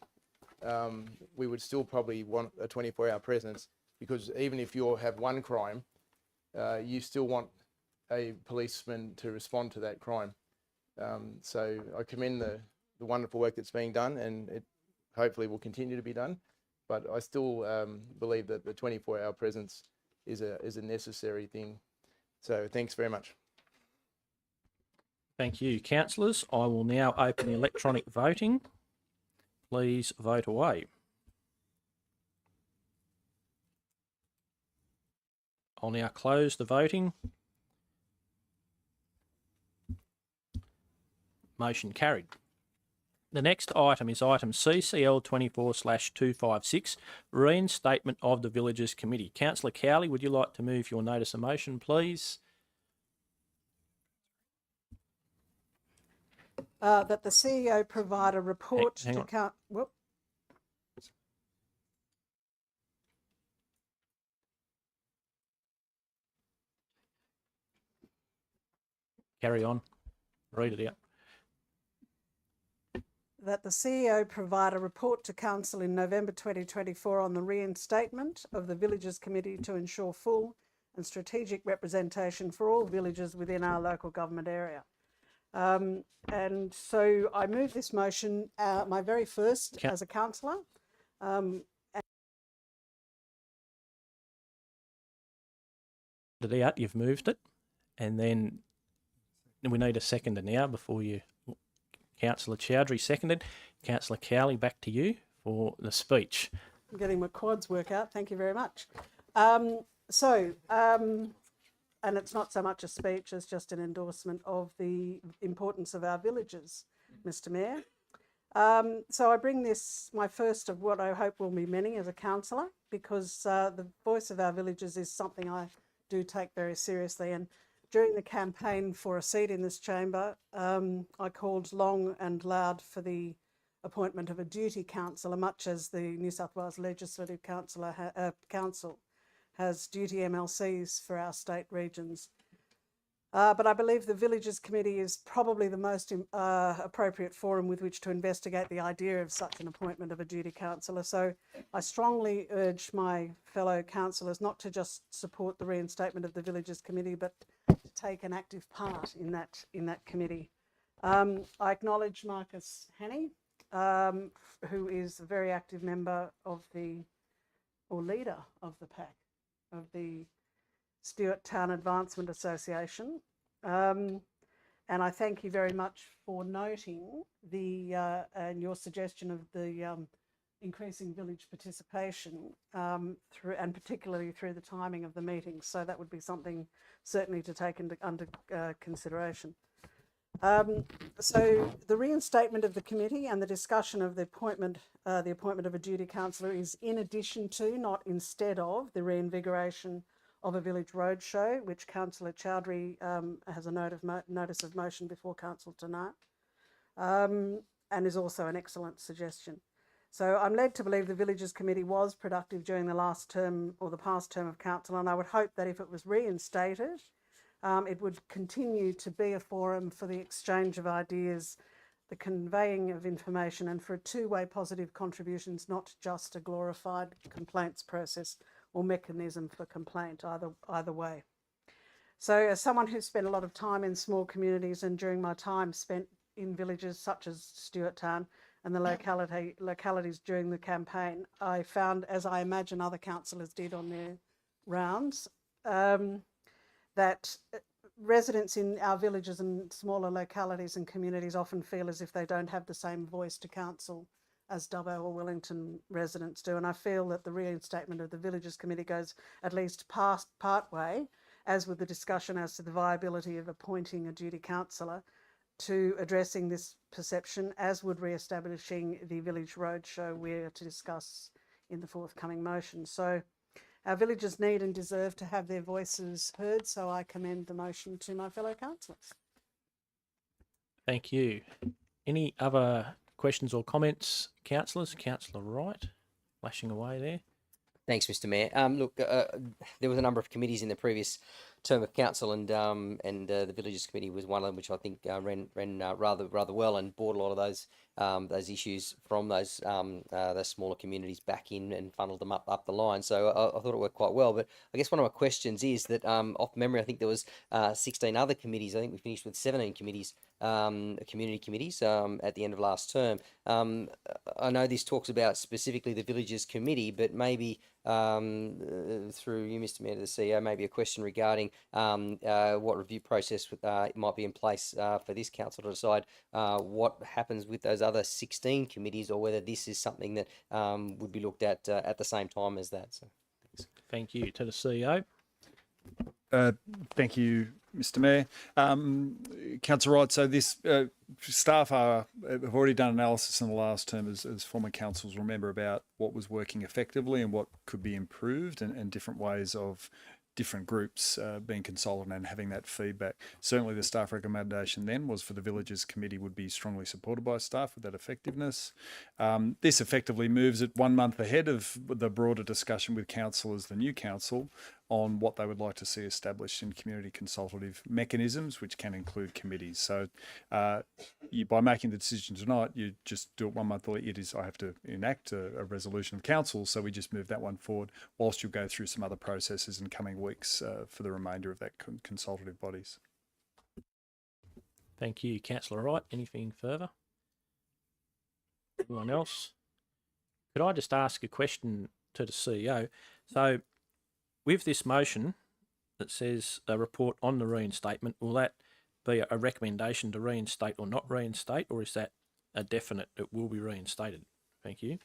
we would still probably want a 24-hour presence, because even if you have one crime, you still want a policeman to respond to that crime. So I commend the wonderful work that's being done, and it hopefully will continue to be done. But I still believe that the 24-hour presence is a necessary thing. So thanks very much. Thank you, councillors. I will now open the electronic voting. Please vote away. I'll now close the voting. Motion carried. The next item is item CCL 24/256, reinstatement of the Villagers Committee. Councillor Cowley, would you like to move your notice of motion, please? That the CEO provide a report Hang on. Whoop. Carry on. Read it out. That the CEO provide a report to Council in November 2024 on the reinstatement of the Villagers Committee to ensure full and strategic representation for all villages within our local government area. And so I move this motion, my very first as a councillor. You've moved it, and then we need a seconder now before you. Councillor Chowdhury seconded. Councillor Cowley, back to you for the speech. I'm getting my quads work out. Thank you very much. And it's not so much a speech as just an endorsement of the importance of our villages, Mr. Mayor. So I bring this, my first of what I hope will be many as a councillor, because the voice of our villages is something I do take very seriously. And during the campaign for a seat in this chamber, I called long and loud for the appointment of a duty councillor, much as the New South Wales Legislative Council has duty MLCs for our state regions. But I believe the Villagers Committee is probably the most appropriate forum with which to investigate the idea of such an appointment of a duty councillor. So I strongly urge my fellow councillors not to just support the reinstatement of the Villagers Committee, but to take an active part in that committee. I acknowledge Marcus Hannay, who is a very active member of leader of the PAC, of the Stuart Town Advancement Association. And I thank you very much for noting and your suggestion of the increasing village participation and particularly through the timing of the meetings. So that would be something certainly to take under consideration. So the reinstatement of the committee and the discussion of the appointment of a duty councillor is in addition to, not instead of, the reinvigoration of a village roadshow, which Councillor Chowdhury has a notice of motion before Council tonight, and is also an excellent suggestion. So I'm led to believe the Villagers Committee was productive during the last term or the past term of Council, and I would hope that if it was reinstated, it would continue to be a forum for the exchange of ideas, the conveying of information, and for two-way positive contributions, not just a glorified complaints process or mechanism for complaint, either way. So as someone who's spent a lot of time in small communities, and during my time spent in villages such as Stuart Town and the localities during the campaign, I found, as I imagine other councillors did on their rounds, that residents in our villages and smaller localities and communities often feel as if they don't have the same voice to council as Dubbo or Wellington residents do. And I feel that the reinstatement of the Villagers Committee goes at least part way, as with the discussion as to the viability of appointing a duty councillor, to addressing this perception, as would re-establishing the village roadshow we're to discuss in the forthcoming motion. So our villagers need and deserve to have their voices heard, so I commend the motion to my fellow councillors. Thank you. Any other questions or comments, councillors? Councillor Wright, flashing away there. Thanks, Mr. Mayor. Look, there was a number of committees in the previous term of council, and the Villages Committee was one of them, which I think ran rather well and brought a lot of those issues from those smaller communities back in and funneled them up the line. So I thought it worked quite well. But I guess one of my questions is that off memory, I think there was 16 other committees. I think we finished with 17 committees, community committees at the end of last term. I know this talks about specifically the Villages Committee, but maybe through you, Mr. Mayor, to the CEO, maybe a question regarding what review process might be in place for this council to decide what happens with those other 16 committees, or whether this is something that would be looked at the same time as that. So, thanks. Thank you. To the CEO. Thank you, Mr. Mayor. Councillor Wright, so this staff have already done analysis in the last term, as former councils remember, about what was working effectively and what could be improved, and different ways of different groups being consulted and having that feedback. Certainly the staff recommendation then was for the Villages Committee would be strongly supported by staff with that effectiveness. This effectively moves it 1 month ahead of the broader discussion with council as the new council on what they would like to see established in community consultative mechanisms, which can include committees. So by making the decision tonight, you just do it 1 month later. I have to enact a resolution of council, so we just move that one forward whilst you'll go through some other processes in coming weeks for the remainder of that consultative bodies. Thank you. Councillor Wright, anything further? Anyone else? Could I just ask a question to the CEO? So, with this motion that says a report on the reinstatement, will that be a recommendation to reinstate or not reinstate, or is that a definite it will be reinstated? Thank you.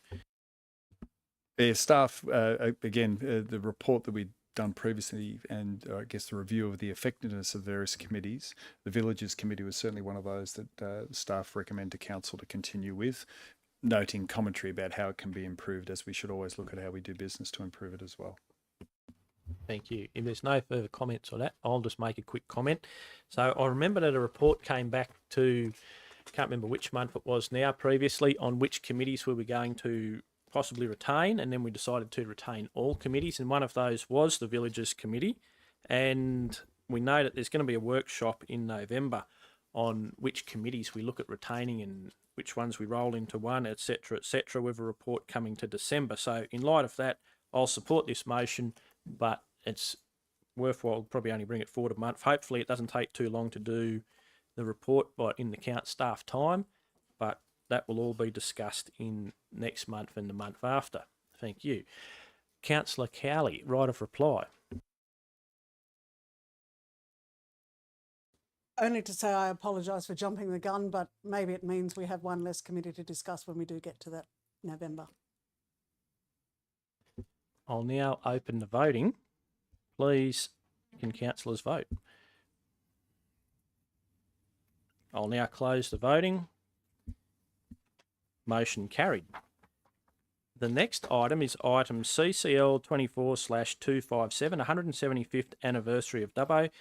Yeah, staff, again, the report that we'd done previously, and I guess the review of the effectiveness of various committees, the Villages Committee was certainly one of those that staff recommend to council to continue with, noting commentary about how it can be improved, as we should always look at how we do business to improve it as well. Thank you. If there's no further comments on that, I'll just make a quick comment. So I remember that a report came back to, can't remember which month it was now, previously, on which committees we were going to possibly retain, and then we decided to retain all committees, and one of those was the Villages Committee. And we know that there's going to be a workshop in November on which committees we look at retaining and which ones we roll into one, etc., with a report coming to December. So in light of that, I'll support this motion, but it's worthwhile probably only bring it forward a month. Hopefully it doesn't take too long to do the report in the count staff time, but that will all be discussed in next month and the month after. Thank you. Councillor Cowley, right of reply. Only to say I apologise for jumping the gun, but maybe it means we have one less committee to discuss when we do get to that November. I'll now open the voting. Please, can councillors vote? I'll now close the voting. Motion carried. The next item is item CCL 24/257, 175th anniversary of Dubbo.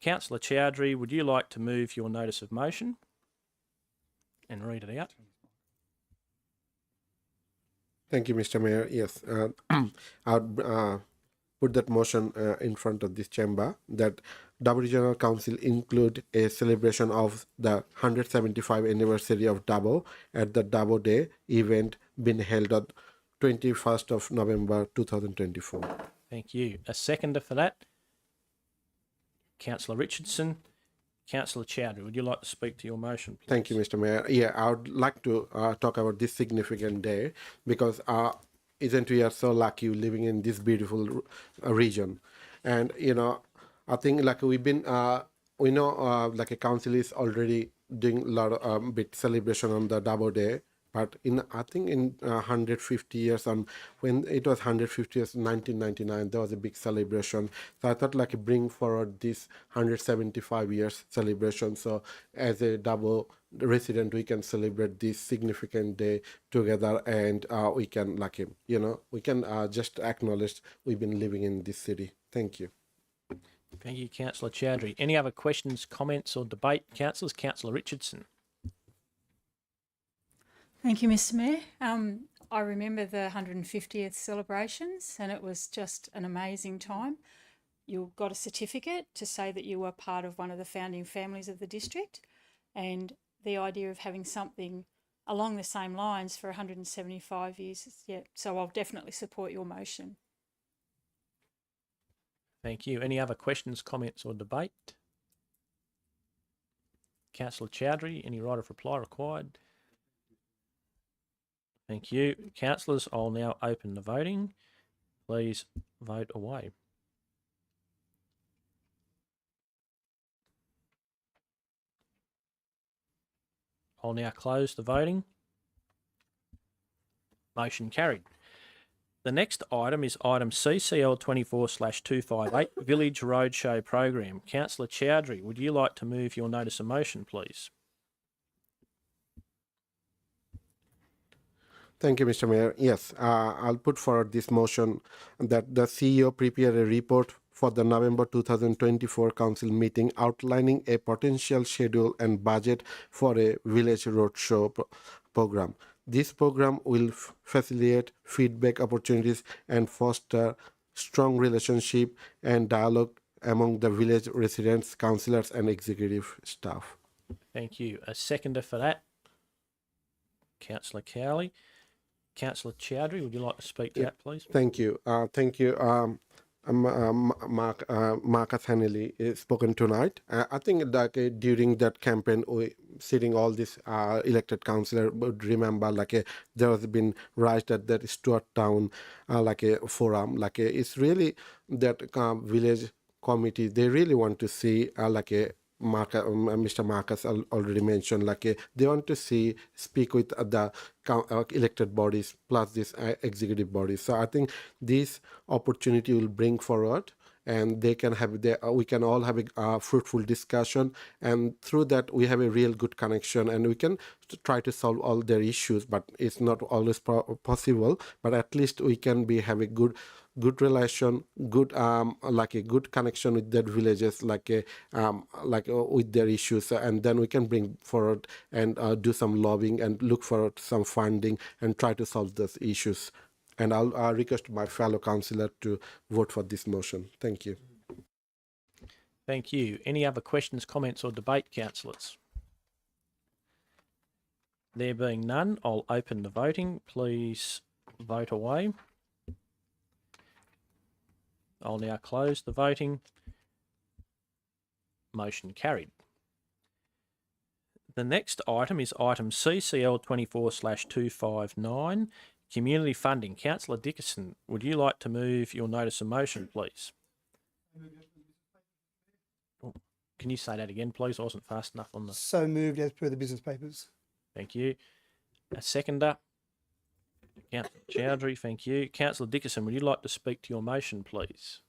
Councillor Chowdhury, would you like to move your notice of motion and read it out? Thank you, Mr. Mayor. Yes, I would put that motion in front of this chamber that Dubbo Regional Council include a celebration of the 175th anniversary of Dubbo at the Dubbo Day event being held on 21st of November 2024. Thank you. A seconder for that? Councillor Richardson. Councillor Chowdhury, would you like to speak to your motion, please? Thank you, Mr. Mayor. Yeah, I would like to talk about this significant day because isn't we are so lucky living in this beautiful region. And, you know, I think like we've been, we know like a council is already doing a lot of bit celebration on the Dubbo Day But I think in 150 years, when it was 150 years, 1999, there was a big celebration. So I thought like bring forward this 175 years celebration. So as a Dubbo resident, we can celebrate this significant day together, and we can we can just acknowledge we've been living in this city. Thank you. Thank you, Councillor Chowdhury. Any other questions, comments or debate? Councillors, Councillor Richardson. Thank you, Mr. Mayor. I remember the 150th celebrations, and it was just an amazing time. You got a certificate to say that you were part of one of the founding families of the district, and the idea of having something along the same lines for 175 years, so I'll definitely support your motion. Thank you. Any other questions, comments or debate? Councillor Chowdhury, any right of reply required? Thank you. Councillors, I'll now open the voting. Please vote away. I'll now close the voting. Motion carried. The next item is item CCL 24/258, Village Roadshow Program. Councillor Chowdhury, would you like to move your notice of motion, please? Thank you, Mr. Mayor. Yes, I'll put forward this motion that the CEO prepare a report for the November 2024 Council meeting outlining a potential schedule and budget for a village roadshow program. This program will facilitate feedback opportunities and foster strong relationship and dialogue among the village residents, councillors and executive staff. Thank you. A seconder for that? Councillor Cowley. Councillor Chowdhury, would you like to speak to that, please? Thank you. Thank you. Marcus Hannelly is spoken tonight. I think that during that campaign, we sitting all these elected councillors would remember there has been raised at that Stuart Town a forum. It's really that village committee. They really want to see Mr. Marcus already mentioned, they want to speak with the elected bodies plus this executive bodies. So I think this opportunity will bring forward, and they can have we can all have a fruitful discussion, and through that we have a real good connection, and we can try to solve all their issues. But it's not always possible. But at least we can have a good relation, good a good connection with their villages, with their issues, and then we can bring forward and do some lobbying and look for some funding and try to solve those issues. And I'll request my fellow councillor to vote for this motion. Thank you. Thank you. Any other questions, comments or debate, councillors? There being none, I'll open the voting. Please vote away. I'll now close the voting. Motion carried. The next item is item CCL 24/259, Community Funding. Councillor Dickinson, would you like to move your notice of motion, please? Oh, can you say that again, please? I wasn't fast enough on the... So moved as per the business papers. Thank you. A seconder? Councillor Chowdhury, thank you. Councillor Dickinson, would you like to speak to your motion, please?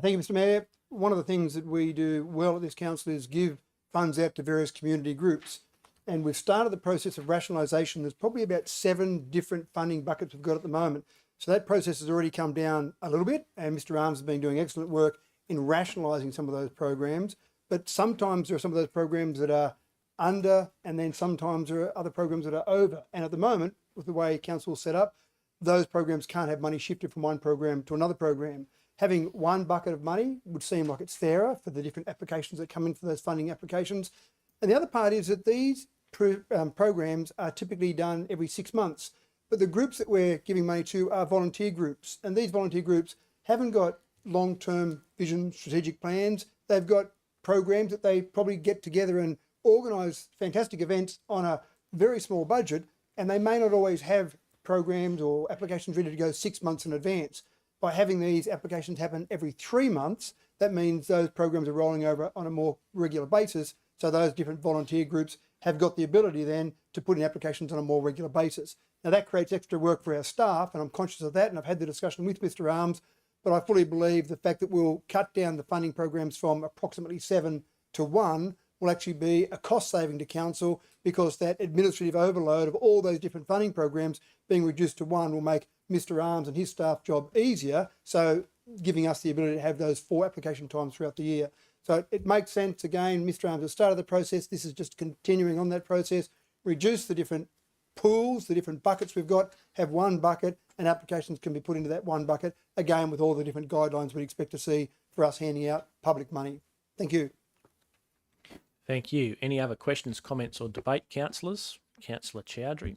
Thank you, Mr. Mayor. One of the things that we do well at this council is give funds out to various community groups. And we've started the process of rationalisation. There's probably about 7 different funding buckets we've got at the moment. So that process has already come down a little bit, and Mr. Arms has been doing excellent work in rationalising some of those programs. But sometimes there are some of those programs that are under, and then sometimes there are other programs that are over. And at the moment, with the way council is set up, those programs can't have money shifted from one program to another program. Having one bucket of money would seem like it's fairer for the different applications that come in for those funding applications. And the other part is that these programs are typically done every 6 months. But the groups that we're giving money to are volunteer groups. And these volunteer groups haven't got long-term vision, strategic plans. They've got programs that they probably get together and organise fantastic events on a very small budget, and they may not always have programs or applications ready to go 6 months in advance. By having these applications happen every 3 months, that means those programs are rolling over on a more regular basis. So those different volunteer groups have got the ability then to put in applications on a more regular basis. Now that creates extra work for our staff, and I'm conscious of that, and I've had the discussion with Mr. Arms, but I fully believe the fact that we'll cut down the funding programs from approximately 7 to 1 will actually be a cost saving to council, because that administrative overload of all those different funding programs being reduced to 1 will make Mr. Arms and his staff job easier, so giving us the ability to have those 4 application times throughout the year. So it makes sense, again, Mr. Arms has started the process, this is just continuing on that process, reduce the different pools, the different buckets we've got, have 1 bucket, and applications can be put into that 1 bucket, again with all the different guidelines we'd expect to see for us handing out public money. Thank you. Thank you. Any other questions, comments or debate, councillors? Councillor Chowdhury.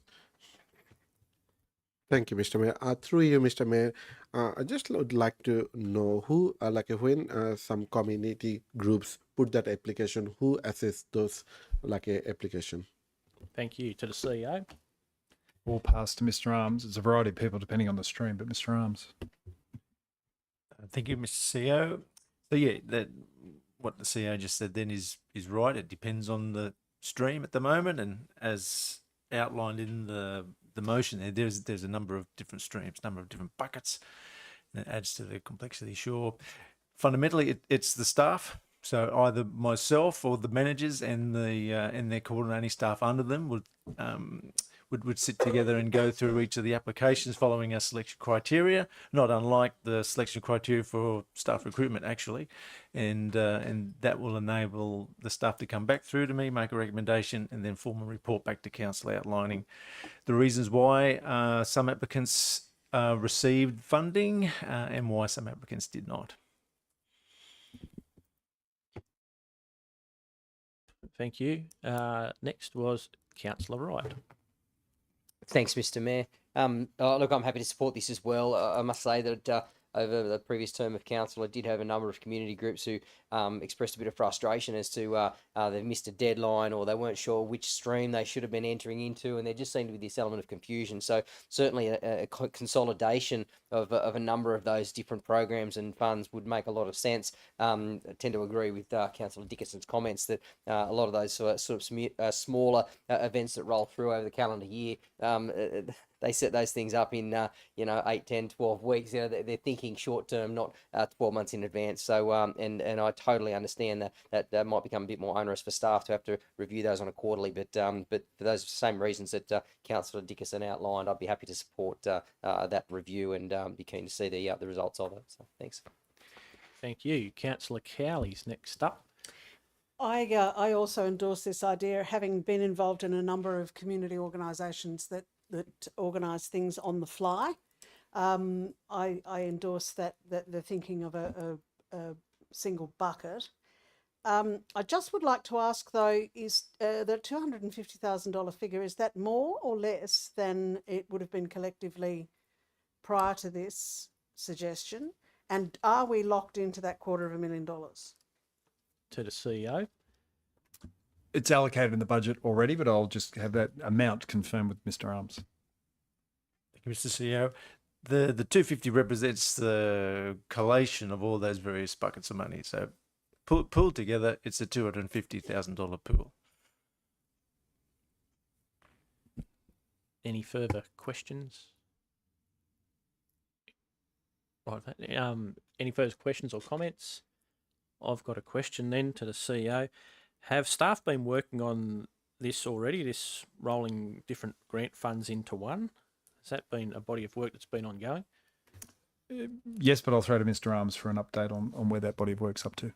Thank you, Mr. Mayor. Through you, Mr. Mayor, I just would like to know who, when some community groups put that application, who assess those application? Thank you. To the CEO. All pass to Mr. Arms. It's a variety of people depending on the stream, but Mr. Arms. Thank you, Mr. CEO. So yeah, what the CEO just said then is right. It depends on the stream at the moment, and as outlined in the motion there's a number of different streams, number of different buckets, and it adds to the complexity. Sure, fundamentally it's the staff. So either myself or the managers and their coordinating staff under them would sit together and go through each of the applications following our selection criteria, not unlike the selection criteria for staff recruitment actually, and that will enable the staff to come back through to me, make a recommendation, and then form a report back to council outlining the reasons why some applicants received funding and why some applicants did not. Thank you. Next was Councillor Wright. Thanks, Mr. Mayor. Look, I'm happy to support this as well. I must say that over the previous term of council, I did have a number of community groups who expressed a bit of frustration as to they've missed a deadline, or they weren't sure which stream they should have been entering into, and there just seemed to be this element of confusion. So certainly a consolidation of a number of those different programs and funds would make a lot of sense. I tend to agree with Councillor Dickinson's comments that a lot of those sort of smaller events that roll through over the calendar year, they set those things up in 8, 10, 12 weeks. They're thinking short term, not 12 months in advance. So and I totally understand that might become a bit more onerous for staff to have to review those on a quarterly. But for those same reasons that Councillor Dickinson outlined, I'd be happy to support that review and be keen to see the results of it. So thanks. Thank you. Councillor Cowley's next up. I also endorse this idea, having been involved in a number of community organisations that organise things on the fly. I endorse that the thinking of a single bucket. I just would like to ask though, is the $250,000 figure, is that more or less than it would have been collectively prior to this suggestion? And are we locked into that $250,000? To the CEO. It's allocated in the budget already, but I'll just have that amount confirmed with Mr. Arms. Thank you, Mr. CEO. The 250 represents the collation of all those various buckets of money. So pulled together, it's a $250,000 pool. Any further questions? Any further questions or comments? I've got a question then to the CEO. Have staff been working on this already, this rolling different grant funds into one? Has that been a body of work that's been ongoing? Yes, but I'll throw to Mr. Arms for an update on where that body of work's up to.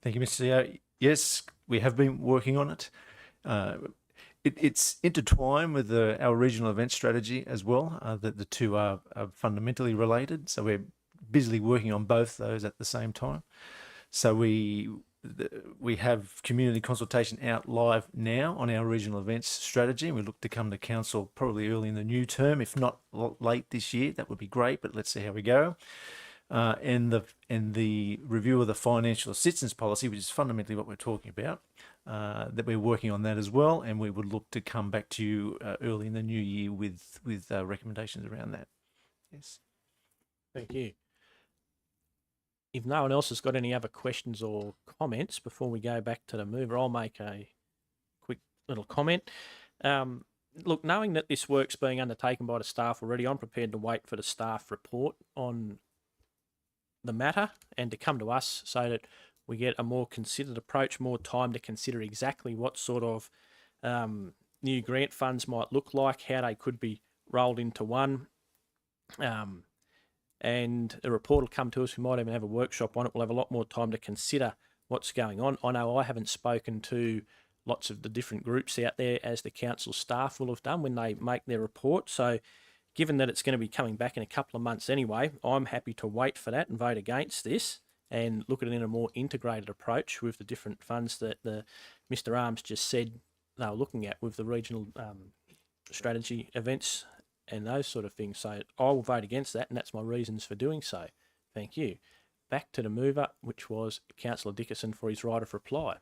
Thank you, Mr. CEO. Yes, we have been working on it. It's intertwined with our regional event strategy as well. The two are fundamentally related, so we're busily working on both those at the same time. So we have community consultation out live now on our regional events strategy, and we look to come to council probably early in the new term, if not late this year. That would be great, but let's see how we go. And the review of the financial assistance policy, which is fundamentally what we're talking about, that we're working on that as well, and we would look to come back to you early in the new year with recommendations around that. Yes. Thank you. If no one else has got any other questions or comments before we go back to the mover, I'll make a little comment. Look, knowing that this work's being undertaken by the staff already, I'm prepared to wait for the staff report on the matter and to come to us so that we get a more considered approach, more time to consider exactly what sort of new grant funds might look like, how they could be rolled into one. And a report will come to us. We might even have a workshop on it. We'll have a lot more time to consider what's going on. I know I haven't spoken to lots of the different groups out there as the council staff will have done when they make their report. So given that it's going to be coming back in a couple of months anyway, I'm happy to wait for that and vote against this and look at it in a more integrated approach with the different funds that Mr. Arms just said they were looking at with the regional strategy events and those sort of things. So I will vote against that, and that's my reasons for doing so. Thank you. Back to the mover, which was Councillor Dickerson for his right of reply.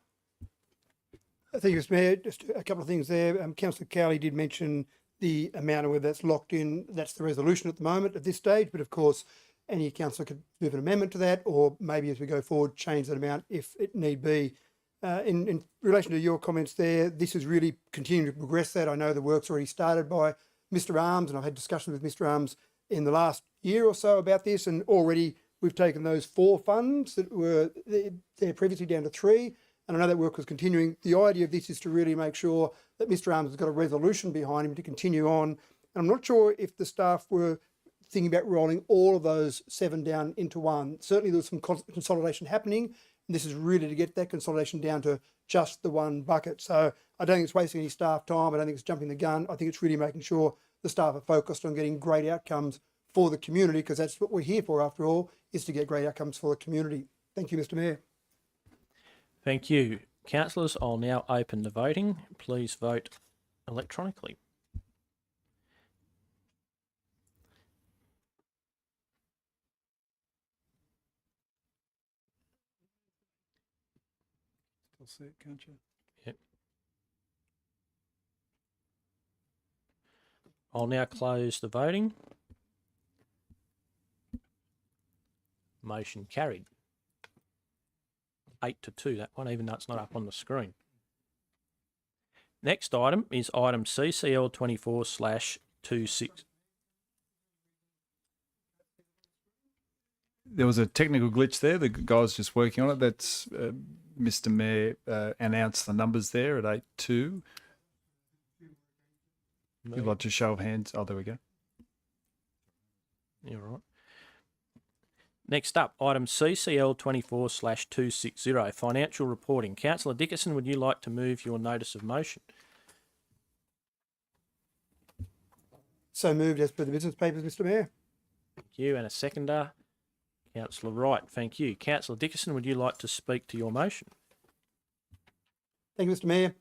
Thank you, Mr Mayor. Just a couple of things there. Councillor Cowley did mention the amount of whether that's locked in. That's the resolution at the moment at this stage, but of course any councillor could move an amendment to that, or maybe as we go forward change that amount if it need be. In relation to your comments there, this is really continuing to progress that. I know the work's already started by Mr Arms, and I've had discussions with Mr Arms in the last year or so about this, and already we've taken those 4 funds that were there previously down to 3. And I know that work was continuing. The idea of this is to really make sure that Mr Arms has got a resolution behind him to continue on. And I'm not sure if the staff were thinking about rolling all of those 7 down into one. Certainly there was some consolidation happening, and this is really to get that consolidation down to just the one bucket. So I don't think it's wasting any staff time. I don't think it's jumping the gun. I think it's really making sure the staff are focused on getting great outcomes for the community, because that's what we're here for, after all, is to get great outcomes for the community. Thank you, Mr Mayor. Thank you. Councillors, I'll now open the voting. Please vote electronically. Still see it, can't you? Yep. I'll now close the voting. Motion carried. 8-2, that one, even though it's not up on the screen. Next item is item CCL 24/26. There was a technical glitch there. The guy's just working on it. That's Mr Mayor announced the numbers there at 8-2. If you'd like to show of hands. Oh, there we go. You're right. Next up, item CCL 24/260, financial reporting. Councillor Dickerson, would you like to move your notice of motion? So moved as per the business papers, Mr Mayor. Thank you. And a seconder, Councillor Wright. Thank you. Councillor Dickerson, would you like to speak to your motion? Thank you, Mr Mayor.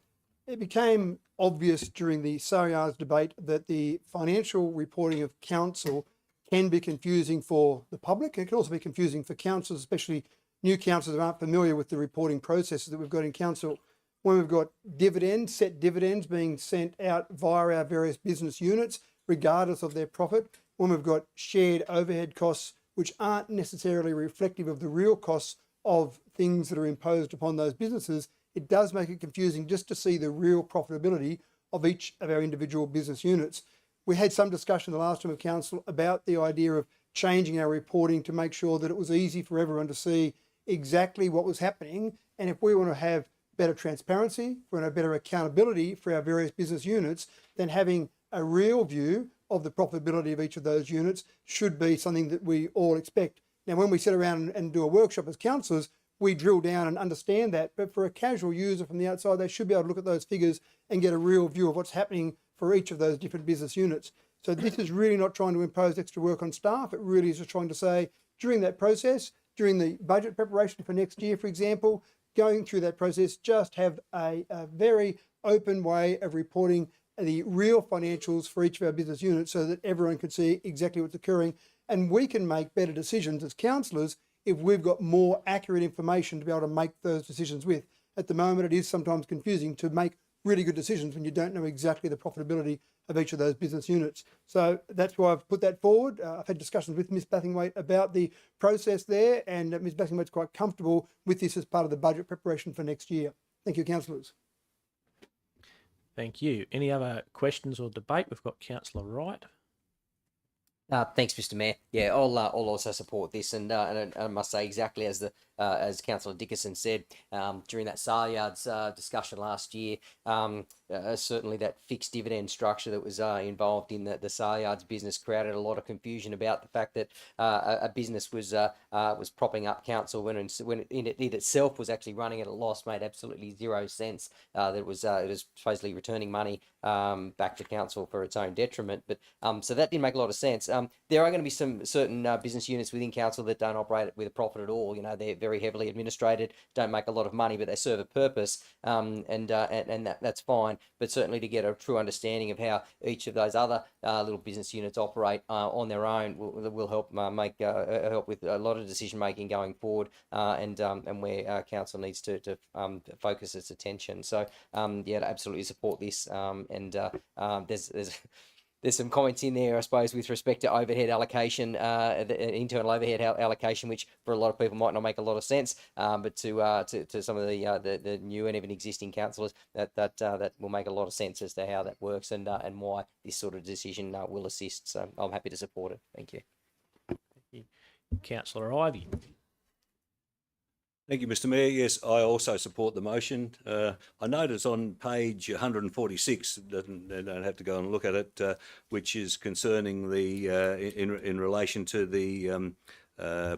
It became obvious during the SARIA's debate that the financial reporting of council can be confusing for the public. It can also be confusing for councillors, especially new councillors who aren't familiar with the reporting processes that we've got in council. When we've got dividends, set dividends being sent out via our various business units, regardless of their profit. When we've got shared overhead costs, which aren't necessarily reflective of the real costs of things that are imposed upon those businesses, it does make it confusing just to see the real profitability of each of our individual business units. We had some discussion the last time of council about the idea of changing our reporting to make sure that it was easy for everyone to see exactly what was happening. And if we want to have better transparency, if we want to have better accountability for our various business units, then having a real view of the profitability of each of those units should be something that we all expect. Now, when we sit around and do a workshop as councillors, we drill down and understand that. But for a casual user from the outside, they should be able to look at those figures and get a real view of what's happening for each of those different business units. So this is really not trying to impose extra work on staff. It really is just trying to say, during that process, during the budget preparation for next year, for example, going through that process, just have a very open way of reporting the real financials for each of our business units so that everyone can see exactly what's occurring. And we can make better decisions as councillors if we've got more accurate information to be able to make those decisions with. At the moment, it is sometimes confusing to make really good decisions when you don't know exactly the profitability of each of those business units. So that's why I've put that forward. I've had discussions with Ms Bathingwaite about the process there, and Ms Bathingwaite's quite comfortable with this as part of the budget preparation for next year. Thank you, councillors. Thank you. Any other questions or debate? We've got Councillor Wright. Thanks, Mr. Mayor. Yeah, I'll also support this, and I must say exactly as Councillor Dickinson said during that sale yards discussion last year. Certainly, that fixed dividend structure that was involved in the sale yards business created a lot of confusion about the fact that a business was propping up council when it itself was actually running at a loss, made absolutely 0 sense. That it was supposedly returning money back to council for its own detriment. But so that didn't make a lot of sense. There are going to be some certain business units within council that don't operate with a profit at all. You know, they're very heavily administrated, don't make a lot of money, but they serve a purpose, and that's fine. But certainly to get a true understanding of how each of those other little business units operate on their own will help help with a lot of decision making going forward, and where council needs to focus its attention. So yeah, to absolutely support this. There's some comments in there, I suppose, with respect to overhead allocation, the internal overhead allocation, which for a lot of people might not make a lot of sense, but to some of the new and even existing councillors, that will make a lot of sense as to how that works and why this sort of decision will assist. So I'm happy to support it. Thank you. Thank you. Councillor Ivey. Thank you, Mr. Mayor. Yes, I also support the motion. I notice on page 146, they don't have to go and look at it, which is concerning the in relation to the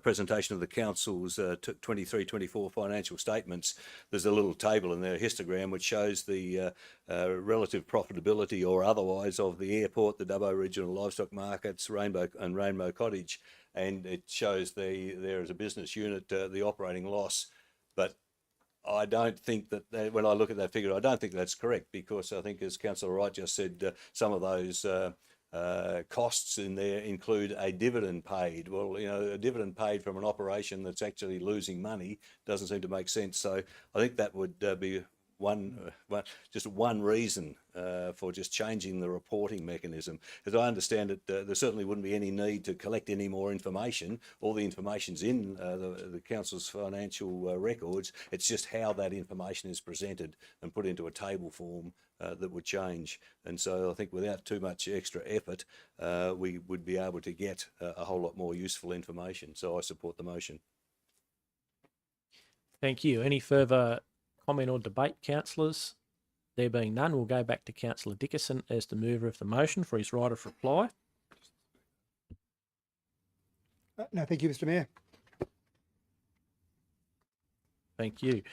presentation of the council's 23-24 financial statements. There's a little table in there, a histogram, which shows the relative profitability or otherwise of the airport, the Dubbo regional livestock markets, Rainbow Cottage. And it shows there as a business unit the operating loss, but I don't think that when I look at that figure, I don't think that's correct, because I think, as Councillor Wright just said, some of those costs in there include a dividend paid. Well, you know, a dividend paid from an operation that's actually losing money doesn't seem to make sense. So I think that would be just one reason for just changing the reporting mechanism. As I understand it, there certainly wouldn't be any need to collect any more information. All the information's in the council's financial records. It's just how that information is presented and put into a table form that would change. And so I think without too much extra effort, we would be able to get a whole lot more useful information. So I support the motion. Thank you. Any further comment or debate, councillors? There being none, we'll go back to Councillor Dickinson as the mover of the motion for his right of reply. No, thank you, Mr. Mayor. Thank you.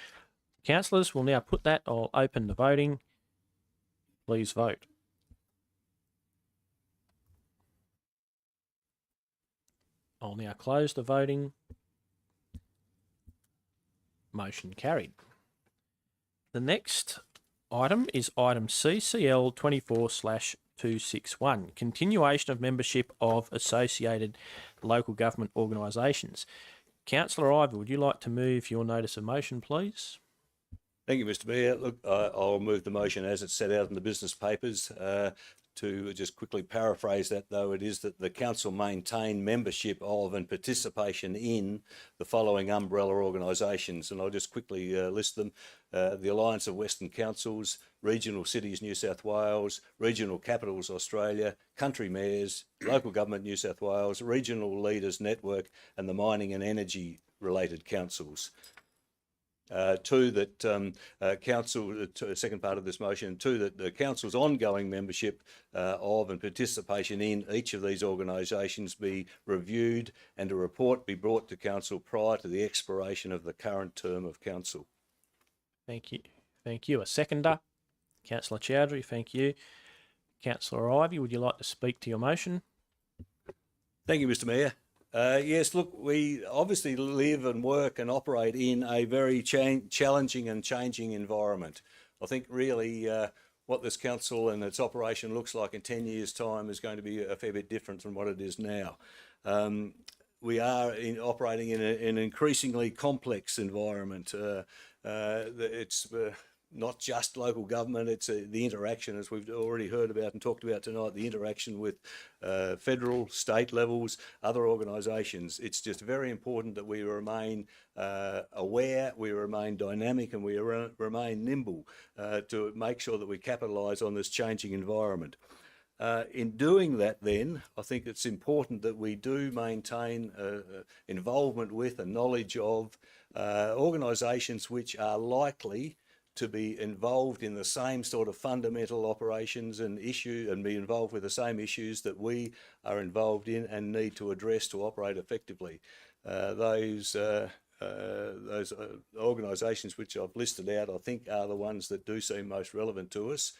Councillors, we'll now put that. I'll open the voting. Please vote. I'll now close the voting. Motion carried. The next item is item CCL 24/261, continuation of membership of associated local government organisations. Councillor Ivor, would you like to move your notice of motion, please? Thank you, Mr. Mayor. Look, I'll move the motion as it's set out in the business papers. To just quickly paraphrase that, though, it is that the council maintain membership of and participation in the following umbrella organisations, and I'll just quickly list them: the Alliance of Western Councils, Regional Cities New South Wales, Regional Capitals Australia, Country Mayors, Local Government New South Wales, Regional Leaders Network, and the Mining and Energy related councils. Two, that council, second part of this motion, two, that the council's ongoing membership of and participation in each of these organisations be reviewed and a report be brought to council prior to the expiration of the current term of council. Thank you. Thank you. A seconder? Councillor Chowdhury, thank you. Councillor Ivey, would you like to speak to your motion? Thank you, Mr. Mayor. Yes, look, we obviously live and work and operate in a very challenging and changing environment. I think really what this council and its operation looks like in 10 years' time is going to be a fair bit different from what it is now. We are operating in an increasingly complex environment. It's not just local government, it's the interaction, as we've already heard about and talked about tonight, the interaction with federal, state levels, other organisations. It's just very important that we remain aware, we remain dynamic, and we remain nimble to make sure that we capitalise on this changing environment. In doing that, then, I think it's important that we do maintain involvement with and knowledge of organisations which are likely to be involved in the same sort of fundamental operations and be involved with the same issues that we are involved in and need to address to operate effectively. Those organisations which I've listed out, I think, are the ones that do seem most relevant to us.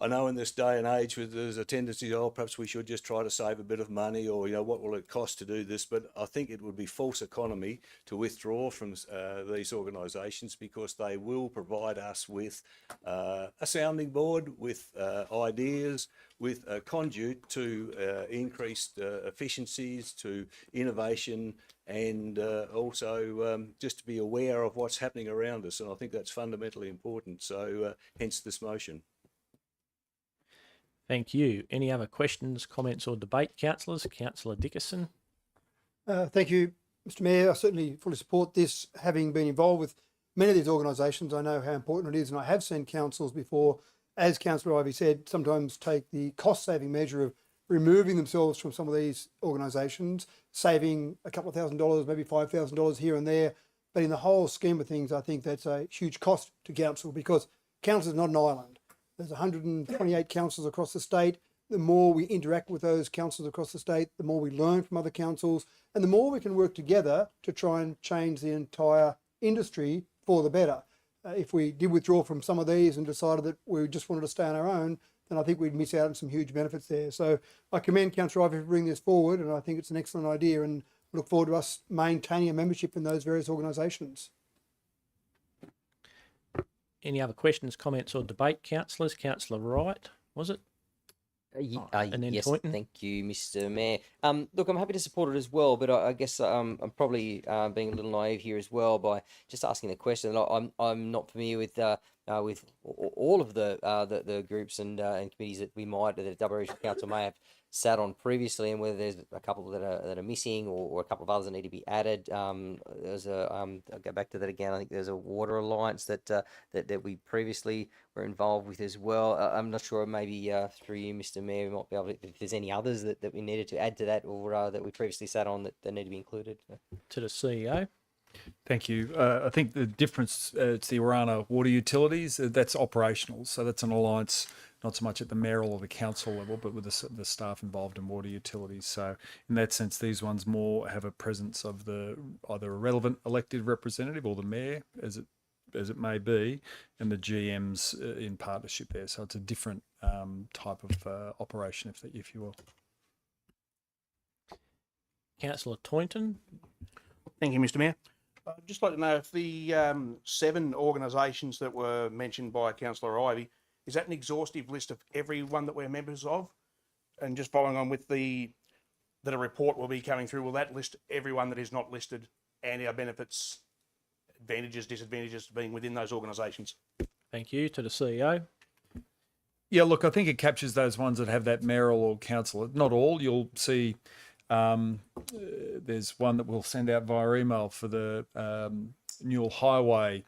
I know in this day and age there's a tendency, perhaps we should just try to save a bit of money, or, what will it cost to do this? But I think it would be false economy to withdraw from these organisations, because they will provide us with a sounding board, with ideas, with a conduit to increased efficiencies, to innovation, and also just to be aware of what's happening around us. And I think that's fundamentally important. So hence this motion. Thank you. Any other questions, comments or debate, councillors? Councillor Dickerson. Thank you, Mr Mayor. I certainly fully support this. Having been involved with many of these organisations, I know how important it is, and I have seen councils before, as Councillor Ivey said, sometimes take the cost-saving measure of removing themselves from some of these organisations, saving a couple of $1,000, maybe $5,000 here and there. But in the whole scheme of things, I think that's a huge cost to council, because council is not an island. There's 128 councils across the state. The more we interact with those councils across the state, the more we learn from other councils, and the more we can work together to try and change the entire industry for the better. If we did withdraw from some of these and decided that we just wanted to stay on our own, then I think we'd miss out on some huge benefits there. So I commend Councillor Ivey for bringing this forward, and I think it's an excellent idea, and look forward to us maintaining a membership in those various organisations. Any other questions, comments or debate, councillors? Councillor Wright, was it? And then yes, Toynton. thank you, Mr Mayor. Look, I'm happy to support it as well, but I guess I'm probably being a little naive here as well by just asking the question. I'm not familiar with all of the groups and committees that the Dubbo Regional Council may have sat on previously, and whether there's a couple that are missing, or a couple of others that need to be added. There's I'll go back to that again. I think there's a water alliance that we previously were involved with as well. I'm not sure, maybe through you, Mr Mayor, we might be able to, if there's any others that we needed to add to that, or that we previously sat on that need to be included. To the CEO. Thank you. I think the difference, it's the Orana Water Utilities, that's operational. So that's an alliance, not so much at the mayoral or the council level, but with the staff involved in water utilities. So in that sense, these ones more have a presence of either a relevant elected representative or the mayor, as it may be, and the GMs in partnership there. So it's a different type of operation, if you will. Councillor Toynton. Thank you, Mr Mayor. I'd just like to know if the 7 organisations that were mentioned by Councillor Ivey, is that an exhaustive list of every one that we're members of? And just following on with that a report will be coming through, will that list everyone that is not listed and our benefits, advantages, disadvantages being within those organisations? Thank you. To the CEO. Yeah, look, I think it captures those ones that have that mayoral or council. Not all. You'll see there's one that we'll send out via email for the Newell Highway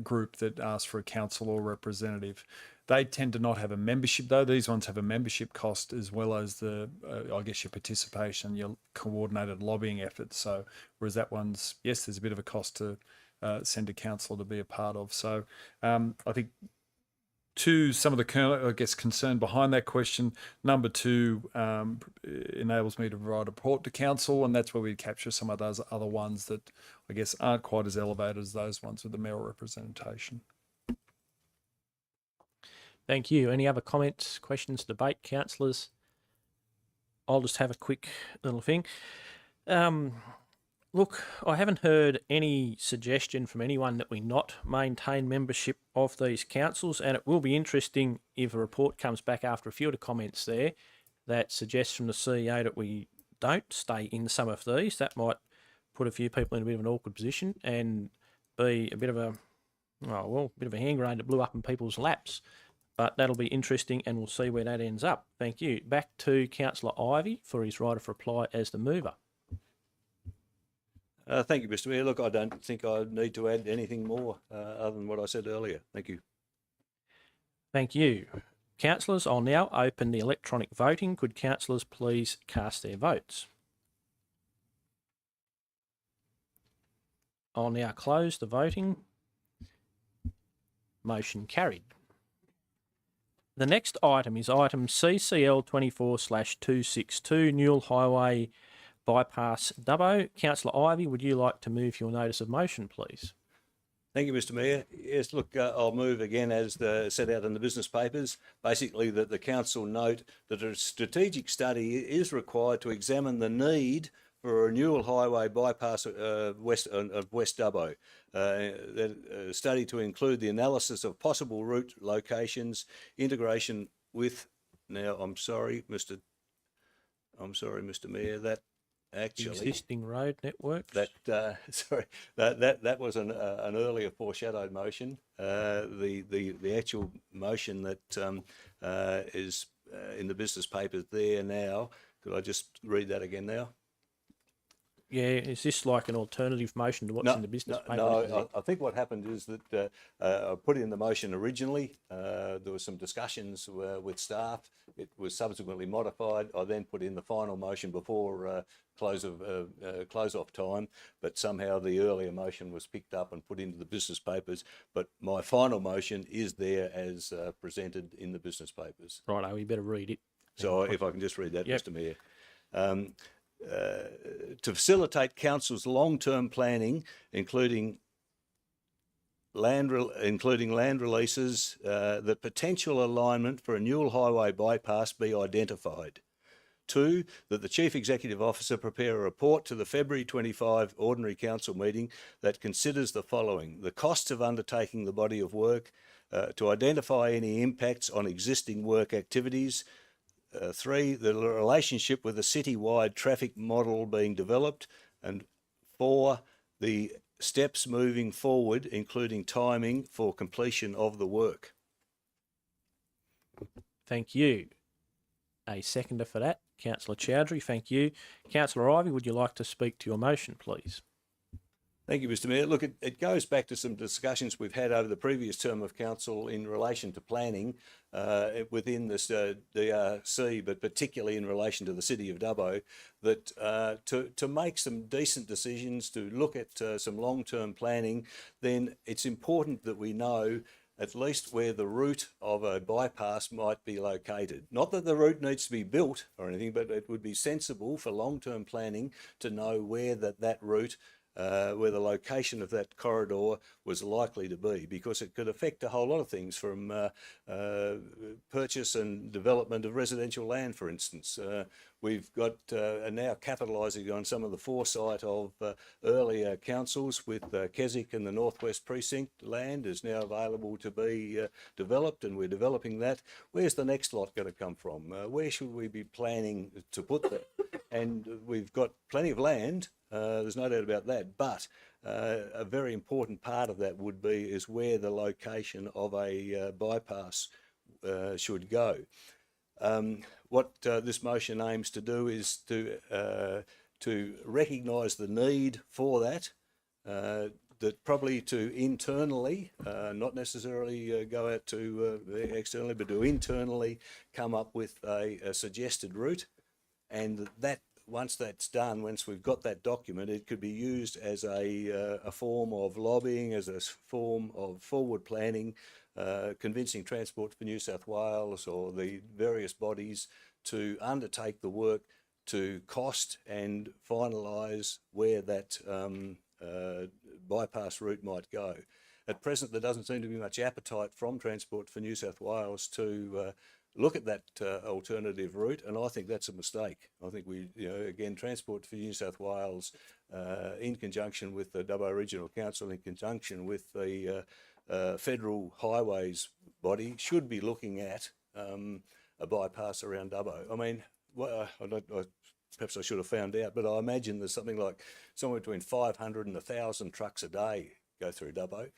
group that asks for a council or representative. They tend to not have a membership, though. These ones have a membership cost, as well as I guess, your participation, your coordinated lobbying efforts. So whereas that one's, yes, there's a bit of a cost to send a council to be a part of. So I think some of the, I guess, concern behind that question. Number 2 enables me to provide a report to council, and that's where we capture some of those other ones that I guess aren't quite as elevated as those ones with the mayoral representation. Thank you. Any other comments, questions, debate, councillors? I'll just have a quick little thing. Look, I haven't heard any suggestion from anyone that we not maintain membership of these councils, and it will be interesting if a report comes back after a few of the comments there that suggests from the CEO that we don't stay in some of these. That might put a few people in a bit of an awkward position and be a bit of a Oh, well, bit of a hand grenade that blew up in people's laps. But that'll be interesting, and we'll see where that ends up. Thank you. Back to Councillor Ivey for his right of reply as the mover. Thank you, Mr. Mayor. Look, I don't think I need to add anything more other than what I said earlier. Thank you. Thank you. Councillors, I'll now open the electronic voting. Could councillors please cast their votes? I'll now close the voting. Motion carried. The next item is item CCL 24/262, Newell Highway Bypass Dubbo. Councillor Ivey, would you like to move your notice of motion, please? Thank you, Mr. Mayor. Yes, look, I'll move again as set out in the business papers, basically that the council note that a strategic study is required to examine the need for a Newell Highway bypass west of West Dubbo. A study to include the analysis of possible route locations, integration with. Now, I'm sorry, Mr. Mayor. That actually existing road networks. That was an earlier foreshadowed motion. The actual motion that is in the business papers there now. Could I just read that again now? Yeah, is this like an alternative motion to what's in the business paper? No, I think what happened is that I put in the motion originally. There was some discussions with staff. It was subsequently modified. I then put in the final motion before close off time, but somehow the earlier motion was picked up and put into the business papers. But my final motion is there as presented in the business papers. Right, we better read it. So if I can just read that, Mr. Mayor. To facilitate council's long-term planning, including land releases, the potential alignment for a Newell Highway bypass be identified. 2, that the Chief Executive Officer prepare a report to the February 25 Ordinary Council meeting that considers the following: the costs of undertaking the body of work, to identify any impacts on existing work activities. 3, the relationship with the citywide traffic model being developed, and 4, the steps moving forward, including timing for completion of the work. Thank you. A seconder for that, Councillor Chowdhury. Thank you. Councillor Ivey, would you like to speak to your motion, please? Thank you, Mr. Mayor. Look, it goes back to some discussions we've had over the previous term of council in relation to planning within this DRC, but particularly in relation to the city of Dubbo, that to make some decent decisions, to look at some long-term planning, then it's important that we know at least where the route of a bypass might be located. Not that the route needs to be built or anything, but it would be sensible for long-term planning to know where that route where the location of that corridor was likely to be, because it could affect a whole lot of things, from purchase and development of residential land, for instance. We've got are now capitalising on some of the foresight of earlier councils with Keswick and the Northwest Precinct land is now available to be developed, and we're developing that. Where's the next lot going to come from? Where should we be planning to put that? And we've got plenty of land. There's no doubt about that, but a very important part of that would be is where the location of a bypass should go. What this motion aims to do is to recognise the need for that, that probably to internally, not necessarily go out to externally, but to internally come up with a suggested route, and that once that's done, once we've got that document, it could be used as a form of lobbying, as a form of forward planning, convincing Transport for New South Wales or the various bodies to undertake the work to cost and finalise where that bypass route might go. At present, there doesn't seem to be much appetite from Transport for New South Wales to look at that alternative route, and I think that's a mistake. I think we, again, Transport for New South Wales, in conjunction with the Dubbo Regional Council, in conjunction with the Federal Highways body, should be looking at a bypass around Dubbo. I mean, perhaps I should have found out, but I imagine there's something like somewhere between 500 and 1,000 trucks a day go through Dubbo.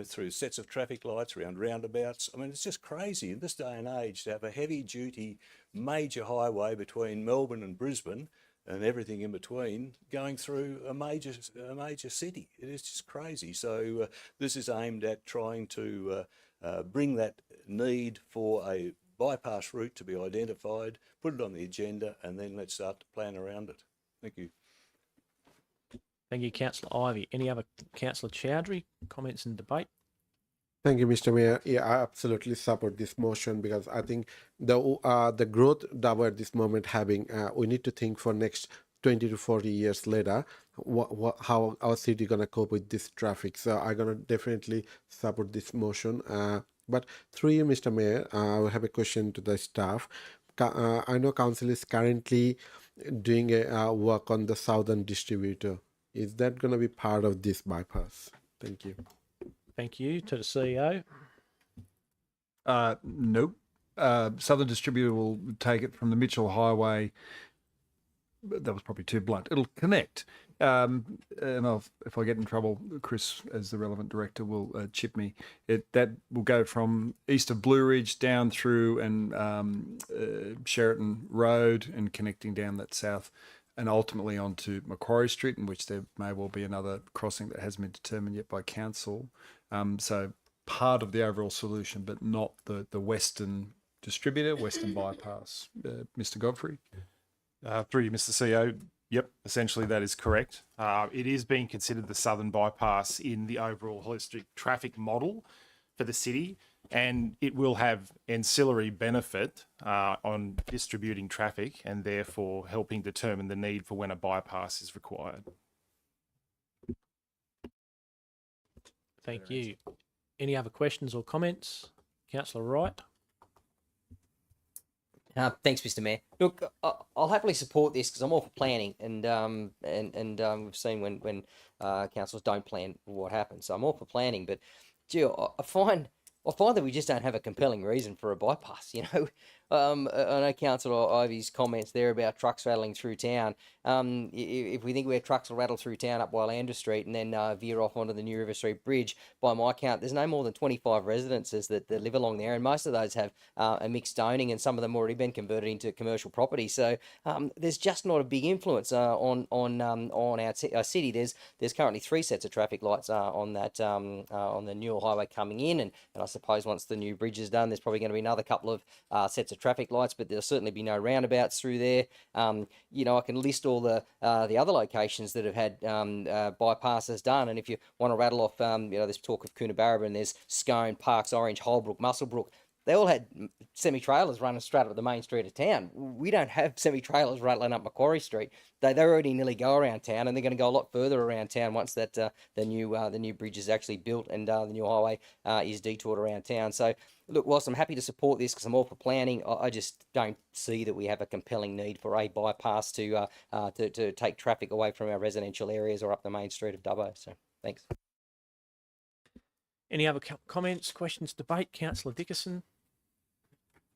through sets of traffic lights, around roundabouts. I mean, it's just crazy in this day and age to have a heavy duty major highway between Melbourne and Brisbane and everything in between going through a major city. It is just crazy. So this is aimed at trying to bring that need for a bypass route to be identified, put it on the agenda, and then let's start to plan around it. Thank you. Thank you, Councillor Ivey. Any other Councillor Chowdhury comments in debate? Thank you, Mr. Mayor. Yeah, I absolutely support this motion because I think the growth Dubbo at this moment having, we need to think for next 20 to 40 years later, how our city gonna cope with this traffic. So I'm gonna definitely support this motion. But through you, Mr. Mayor, I have a question to the staff. I know council is currently doing a work on the southern distributor. Is that going to be part of this bypass? Thank you. Thank you to the CEO. Nope. Southern Distributor will take it from the Mitchell Highway. That was probably too blunt. It'll connect. And if I get in trouble, Chris, as the relevant director, will chip me. That will go from east of Blue Ridge down through and Sheraton Road and connecting down that south and ultimately onto Macquarie Street, in which there may well be another crossing that hasn't been determined yet by council. So part of the overall solution, but not the western distributor, western bypass. Mr. Godfrey? Through you, Mr. CEO. Yep, essentially that is correct. It is being considered the southern bypass in the overall holistic traffic model for the city, and it will have ancillary benefit on distributing traffic and therefore helping determine the need for when a bypass is required. Thank you. Any other questions or comments? Councillor Wright? Thanks, Mr. Mayor. Look, I'll happily support this because I'm all for planning, and we've seen when councils don't plan what happens. So I'm all for planning, but gee, I find that we just don't have a compelling reason for a bypass. I know Councillor Ivey's comments there about trucks rattling through town. If we think where trucks will rattle through town up Wylander Street and then veer off onto the New River Street Bridge, by my count, there's no more than 25 residences that live along there, and most of those have a mixed zoning, and some of them already been converted into commercial property. So there's just not a big influence on our city. There's currently 3 sets of traffic lights on that on the Newell Highway coming in, and I suppose once the new bridge is done, there's probably going to be another couple of sets of traffic lights, but there'll certainly be no roundabouts through there. I can list all the other locations that have had bypasses done, and if you want to rattle off, there's talk of Coonabarabran, and there's Scone, Parks, Orange, Holbrook, Muswellbrook. They all had semi-trailers running straight up the main street of town. We don't have semi-trailers rattling up Macquarie Street. They already nearly go around town, and they're going to go a lot further around town once that the new bridge is actually built and the new highway is detoured around town. So, look, whilst I'm happy to support this because I'm all for planning, I just don't see that we have a compelling need for a bypass to take traffic away from our residential areas or up the main street of Dubbo. So, thanks. Any other comments, questions, debate? Councillor Dickerson?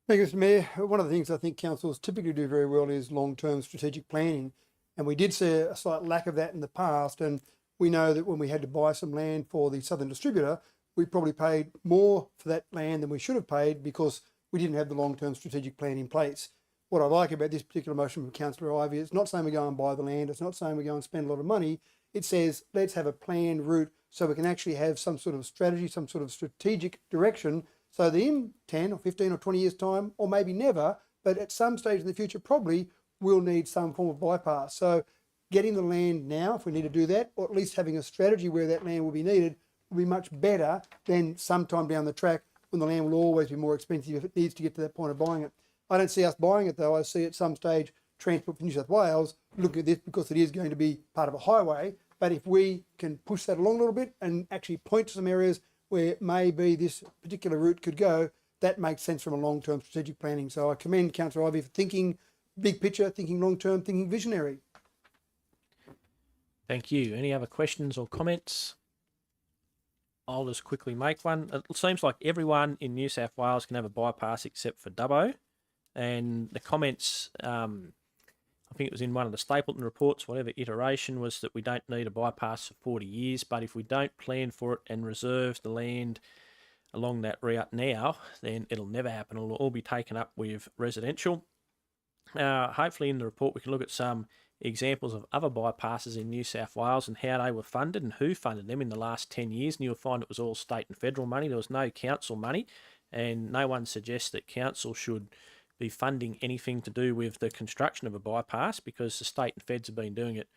Thank you, Mr. Mayor. One of the things I think councils typically do very well is long-term strategic planning. And we did see a slight lack of that in the past. And we know that when we had to buy some land for the southern distributor, we probably paid more for that land than we should have paid because we didn't have the long-term strategic plan in place. What I like about this particular motion from Councillor Ivey, it's not saying we go and buy the land. It's not saying we go and spend a lot of money. It says, let's have a planned route so we can actually have some sort of strategy, some sort of strategic direction, so that in 10 or 15 or 20 years' time, or maybe never, but at some stage in the future, probably we'll need some form of bypass. So getting the land now, if we need to do that, or at least having a strategy where that land will be needed, will be much better than sometime down the track when the land will always be more expensive if it needs to get to that point of buying it. I don't see us buying it though. I see at some stage Transport for New South Wales looking at this because it is going to be part of a highway. But if we can push that along a little bit and actually point to some areas where maybe this particular route could go, that makes sense from a long-term strategic planning. So I commend Councillor Ivey for thinking big picture, thinking long-term, thinking visionary. Thank you. Any other questions or comments? I'll just quickly make one. It seems like everyone in New South Wales can have a bypass except for Dubbo. And the comments, I I think it was in one of the Stapleton reports, whatever iteration, was that we don't need a bypass for 40 years, but if we don't plan for it and reserve the land along that route now, then it'll never happen. It'll all be taken up with residential. Hopefully in the report we can look at some examples of other bypasses in New South Wales and how they were funded and who funded them in the last 10 years, and you'll find it was all state and federal money. There was no council money, and no one suggests that council should be funding anything to do with the construction of a bypass, because the state and feds have been doing it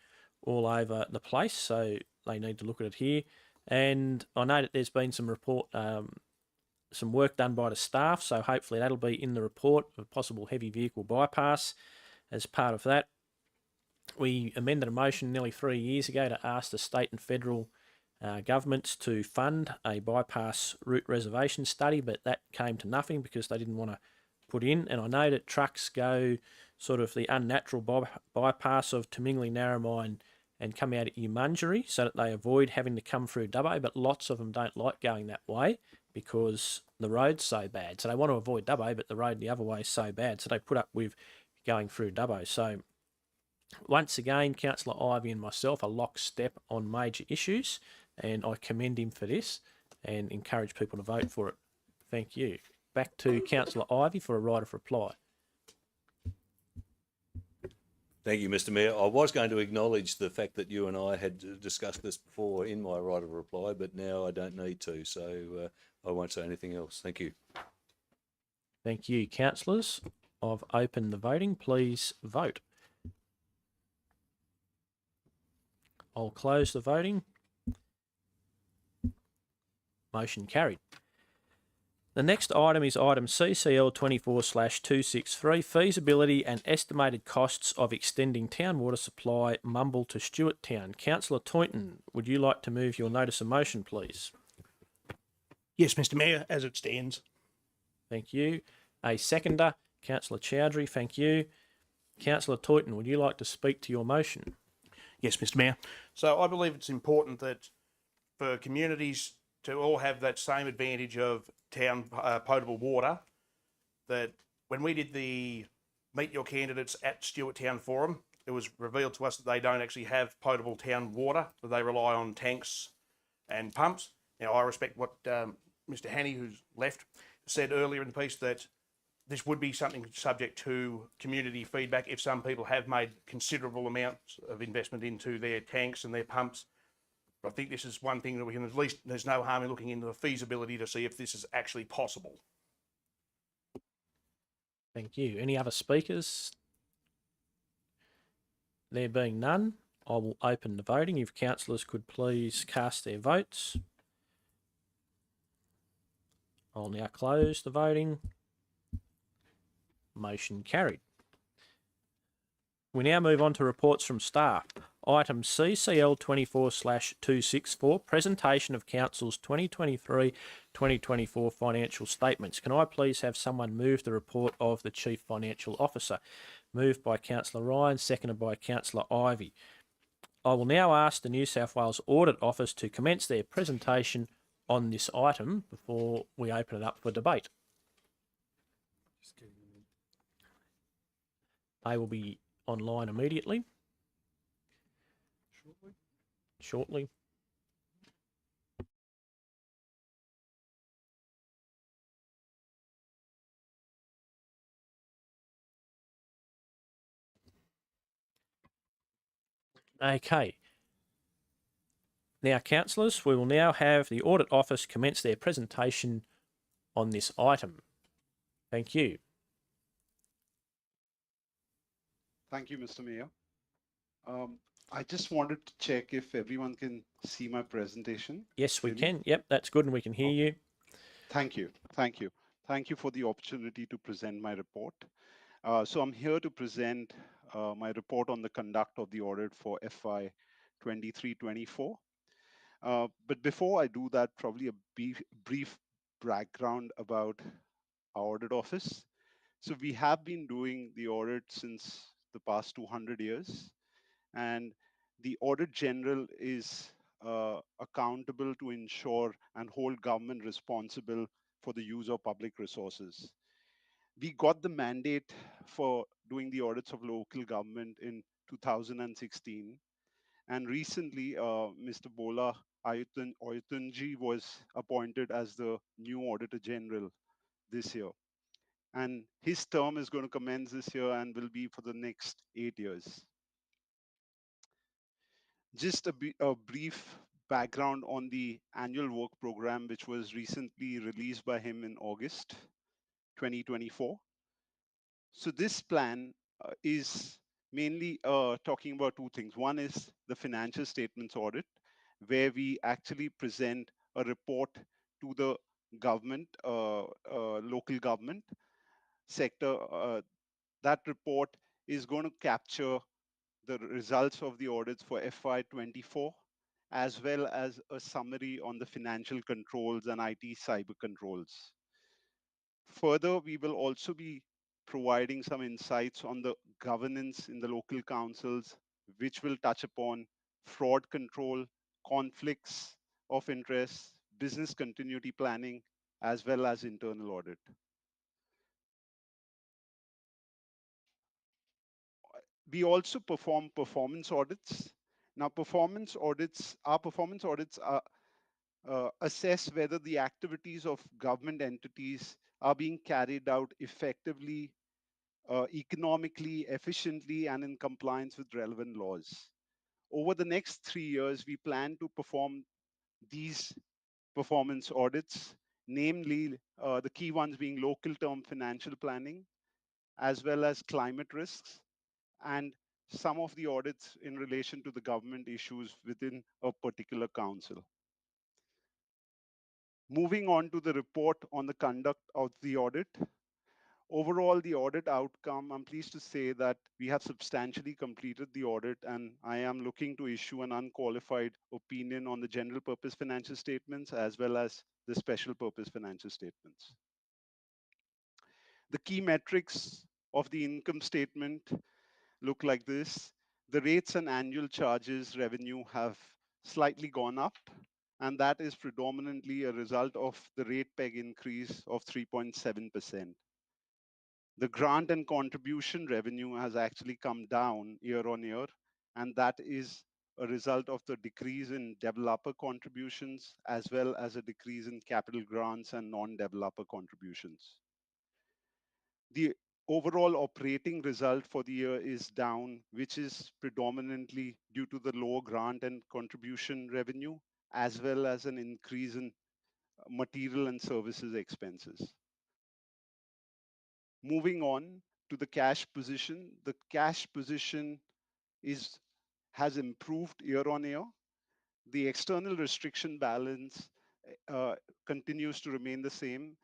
all over the place, so they need to look at it here. And I know that there's been some some work done by the staff, so hopefully that'll be in the report of a possible heavy vehicle bypass. As part of that, we amended a motion nearly 3 years ago to ask the state and federal governments to fund a bypass route reservation study, but that came to nothing because they didn't want to put in. And I know that trucks go sort of the unnatural bypass of Tamingli, Narromine and come out at Umunjeri so that they avoid having to come through Dubbo, but lots of them don't like going that way because the road's so bad. So they want to avoid Dubbo, but the road the other way is so bad, so they put up with going through Dubbo. So once again, Councillor Ivey and myself are lockstep on major issues, and I commend him for this and encourage people to vote for it. Thank you. Back to Councillor Ivey for a right of reply. Thank you, Mr. Mayor. I was going to acknowledge the fact that you and I had discussed this before in my right of reply, but now I don't need to, so I won't say anything else. Thank you. Thank you, councillors. I've opened the voting. Please vote. I'll close the voting. Motion carried. The next item is item CCL 24/263, feasibility and estimated costs of extending town water supply Mumble to Stewart Town. Councillor Toynton, would you like to move your notice of motion, please? Yes, Mr. Mayor, as it stands. Thank you. A seconder, Councillor Chowdhury, thank you. Councillor Toynton, would you like to speak to your motion? Yes, Mr. Mayor. So I believe it's important that for communities to all have that same advantage of town potable water, that when we did the Meet Your Candidates at Stewart Town Forum, it was revealed to us that they don't actually have potable town water, that they rely on tanks and pumps. Now, I respect what Mr. Hanny, who's left, said earlier in the piece, that this would be something subject to community feedback if some people have made considerable amounts of investment into their tanks and their pumps. But I think this is one thing that we can, at least there's no harm in looking into the feasibility to see if this is actually possible. Thank you. Any other speakers? There being none, I will open the voting. If councillors could please cast their votes. I'll now close the voting. Motion carried. We now move on to reports from staff. Item CCL 24/264, presentation of Council's 2023-2024 financial statements. Can I please have someone move the report of the Chief Financial Officer? Moved by Councillor Ryan, seconded by Councillor Ivey. I will now ask the New South Wales Audit Office to commence their presentation on this item before we open it up for debate. They will be online immediately. Shortly. Okay. Now, councillors, we will now have the Audit Office commence their presentation on this item. Thank you. Thank you, Mr. Mayor. I just wanted to check if everyone can see my presentation. Yes, we can. Yep, that's good, and we can hear you. Thank you. Thank you. Thank you for the opportunity to present my report. So I'm here to present my report on the conduct of the audit for FY 23-24. But before I do that, probably a brief background about our audit office. So we have been doing the audit since the past 200 years. And the Audit General is accountable to ensure and hold government responsible for the use of public resources. We got the mandate for doing the audits of local government in 2016. And recently, Mr. Bola Oyutunji was appointed as the new Auditor General this year. And his term is going to commence this year and will be for the next 8 years. Just a brief background on the annual work program, which was recently released by him in August 2024. So this plan is mainly talking about two things. One is the financial statements audit, where we actually present a report to the government, local government sector. That report is going to capture the results of the audits for FY24, as well as a summary on the financial controls and IT cyber controls. Further, we will also be providing some insights on the governance in the local councils, which will touch upon fraud control, conflicts of interest, business continuity planning, as well as internal audit. We also perform performance audits. Now, our performance audits are assess whether the activities of government entities are being carried out effectively, economically, efficiently, and in compliance with relevant laws. Over the next 3 years, we plan to perform these performance audits, namely the key ones being local term financial planning, as well as climate risks, and some of the audits in relation to the government issues within a particular council. Moving on to the report on the conduct of the audit. Overall, the audit outcome, I'm pleased to say that we have substantially completed the audit, and I am looking to issue an unqualified opinion on the general purpose financial statements as well as the special purpose financial statements. The key metrics of the income statement look like this. The rates and annual charges revenue have slightly gone up, and that is predominantly a result of the rate peg increase of 3.7%. The grant and contribution revenue has actually come down year on year, and that is a result of the decrease in developer contributions as well as a decrease in capital grants and non-developer contributions. The overall operating result for the year is down, which is predominantly due to the lower grant and contribution revenue, as well as an increase in material and services expenses. Moving on to the cash position, the cash position has improved year on year. The external restriction balance continues to remain the same.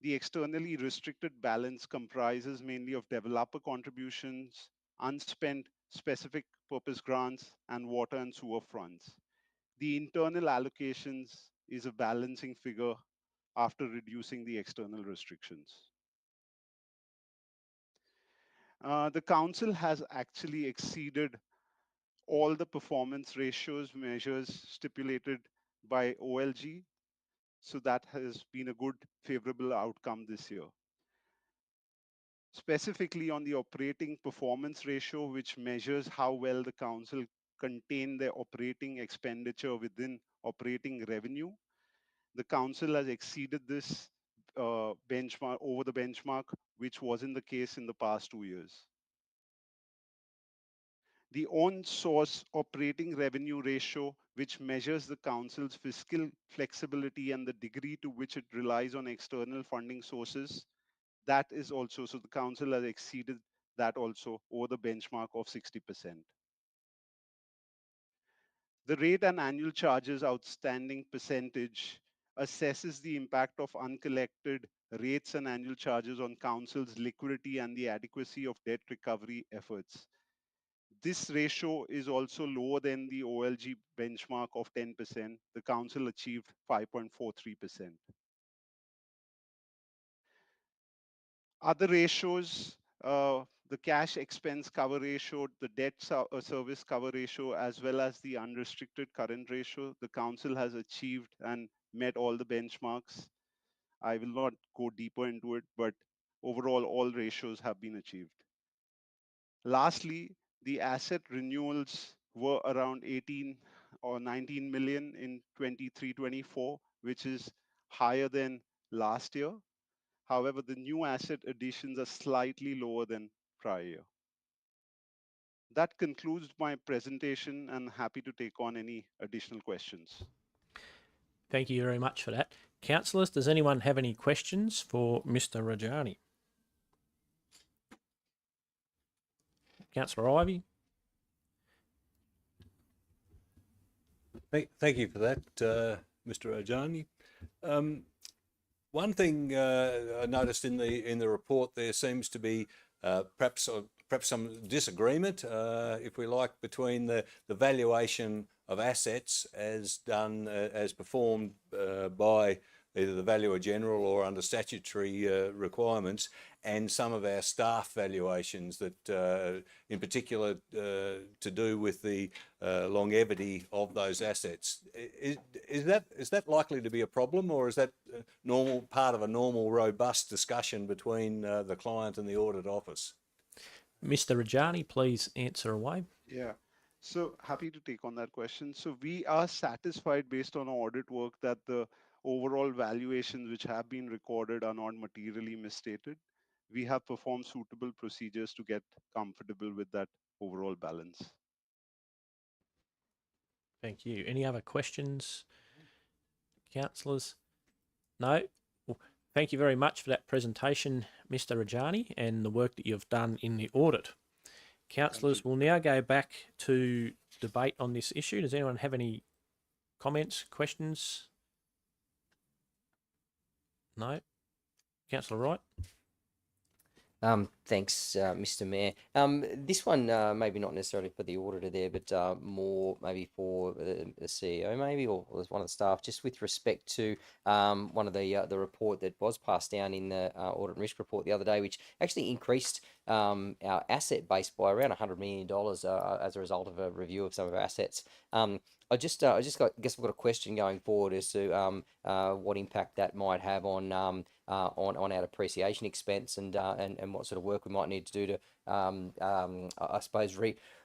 The externally restricted balance comprises mainly of developer contributions, unspent specific purpose grants, and water and sewer funds. The internal allocations is a balancing figure after reducing the external restrictions. The council has actually exceeded all the performance ratios measures stipulated by OLG. So that has been a good favorable outcome this year. Specifically on the operating performance ratio, which measures how well the council contain their operating expenditure within operating revenue, the council has exceeded this benchmark over the benchmark, which wasn't the case in the past 2 years. The own source operating revenue ratio, which measures the council's fiscal flexibility and the degree to which it relies on external funding sources, that is also, so the council has exceeded that also over the benchmark of 60%. The rate and annual charges outstanding percentage assesses the impact of uncollected rates and annual charges on council's liquidity and the adequacy of debt recovery efforts. This ratio is also lower than the OLG benchmark of 10%. The council achieved 5.43%. Other ratios, the cash expense cover ratio, the debt service cover ratio, as well as the unrestricted current ratio, the council has achieved and met all the benchmarks. I will not go deeper into it, but overall, all ratios have been achieved. Lastly, the asset renewals were around 18 or 19 million in 23-24, which is higher than last year. However, the new asset additions are slightly lower than prior year. That concludes my presentation, and happy to take on any additional questions. Thank you very much for that. Councillors, does anyone have any questions for Mr. Rajani? Councillor Ivey? Thank you for that, Mr. Rajani. One thing I noticed in the report, there seems to be perhaps some disagreement, if we like, between the valuation of assets as done as performed by either the Valuer General or under statutory requirements, and some of our staff valuations that, in particular, to do with the longevity of those assets. Is that likely to be a problem, or is that normal part of a normal, robust discussion between the client and the audit office? Mr. Rajani, please answer away. Yeah. So happy to take on that question. So we are satisfied based on our audit work that the overall valuations which have been recorded are not materially misstated. We have performed suitable procedures to get comfortable with that overall balance. Thank you. Any other questions, councillors? No? Well, thank you very much for that presentation, Mr. Rajani, and the work that you've done in the audit. Councillors, we'll now go back to debate on this issue. Does anyone have any comments, questions? No? Councillor Wright? Thanks, Mr. Mayor. This one maybe not necessarily for the auditor there, but more maybe for the CEO maybe, or one of the staff, just with respect to one of the report that was passed down in the audit and risk report the other day, which actually increased our asset base by around $100 million as a result of a review of some of our assets. I guess I've got a question going forward as to what impact that might have on our depreciation expense and what sort of work we might need to do to I suppose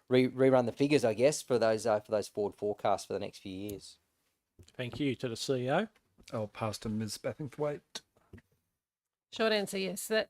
rerun the figures, I guess, for those forward forecasts for the next few years. Thank you. To the CEO. I'll pass to Ms. Bathingthwaite. Short answer, yes. That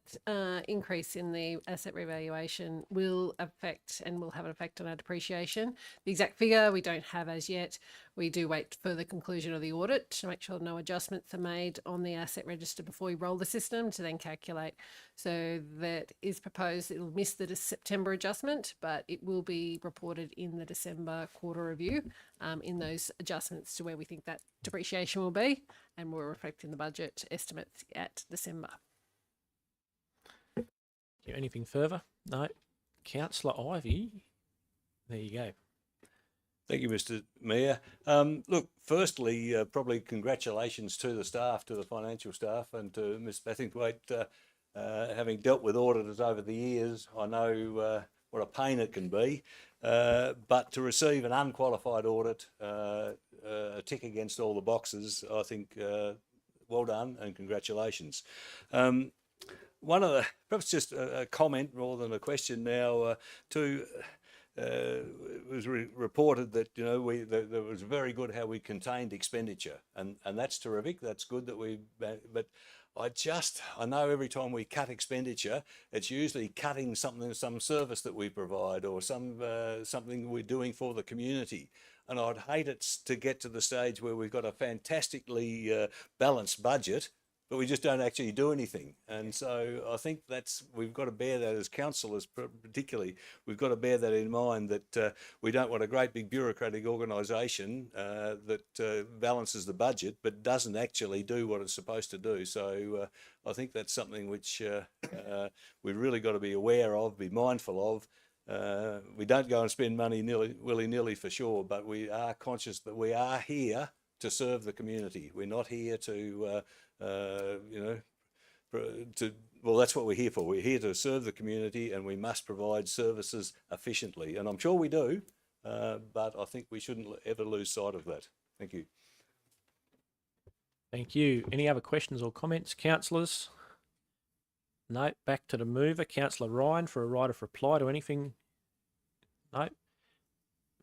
increase in the asset revaluation will affect and will have an effect on our depreciation. The exact figure we don't have as yet. We do wait for the conclusion of the audit to make sure no adjustments are made on the asset register before we roll the system to then calculate. So that is proposed. It'll miss the September adjustment, but it will be reported in the December quarter review in those adjustments to where we think that depreciation will be, and will reflect in the budget estimates at December. Anything further? No. Councillor Ivey, there you go. Thank you, Mr. Mayor. Look, firstly, probably congratulations to the staff, to the financial staff, and to Ms. Bathingthwaite. Having dealt with auditors over the years, I know what a pain it can be. But to receive an unqualified audit, a tick against all the boxes, I think well done and congratulations. One of the, perhaps just a comment more than a question now, it was reported that, you know, that was very good how we contained expenditure, and that's terrific. That's good that but I know every time we cut expenditure, it's usually cutting some service that we provide or something we're doing for the community. And I'd hate it to get to the stage where we've got a fantastically balanced budget, but we just don't actually do anything. And so I think we've got to bear that as councillors, particularly, we've got to bear that in mind, that we don't want a great big bureaucratic organisation that balances the budget but doesn't actually do what it's supposed to do. So I think that's something which we've really got to be aware of, be mindful of. We don't go and spend money willy-nilly for sure, but we are conscious that we are here to serve the community. We're not here to well, that's what we're here for. We're here to serve the community, and we must provide services efficiently. And I'm sure we do, but I think we shouldn't ever lose sight of that. Thank you. Thank you. Any other questions or comments, councillors? No. Back to the mover, Councillor Ryan, for a right of reply to anything No.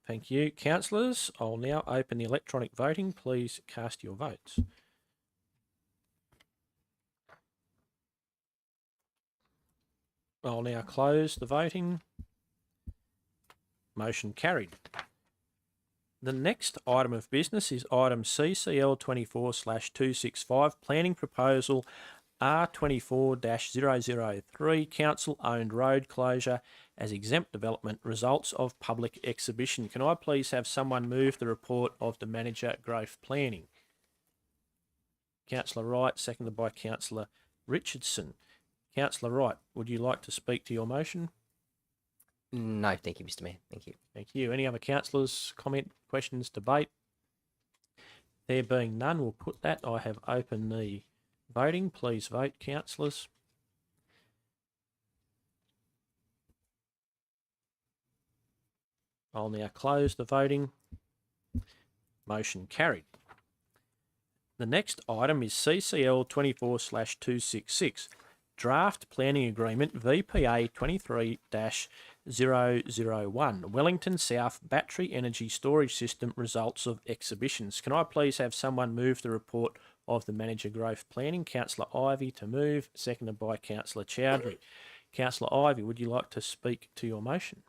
Thank you. Councillors, I'll now open the electronic voting. Please cast your votes. I'll now close the voting. Motion carried. The next item of business is item CCL 24/265, planning proposal R24-003, council owned road closure as exempt development, results of public exhibition. Can I please have someone move the report of the manager growth planning? Councillor Wright, seconded by Councillor Richardson. Councillor Wright, would you like to speak to your motion? No, thank you, Mr. Mayor. Thank you. Thank you. Any other councillors, comment, questions, debate? There being none, we'll put that. I have opened the voting. Please vote, councillors. I'll now close the voting. Motion carried. The next item is CCL 24/266, Draft Planning Agreement VPA 23-001, Wellington South Battery Energy Storage System results of exhibitions. Can I please have someone move the report of the Manager Growth Planning? Councillor Ivey to move, seconded by Councillor Chowdhury. Councillor Ivey, would you like to speak to your motion?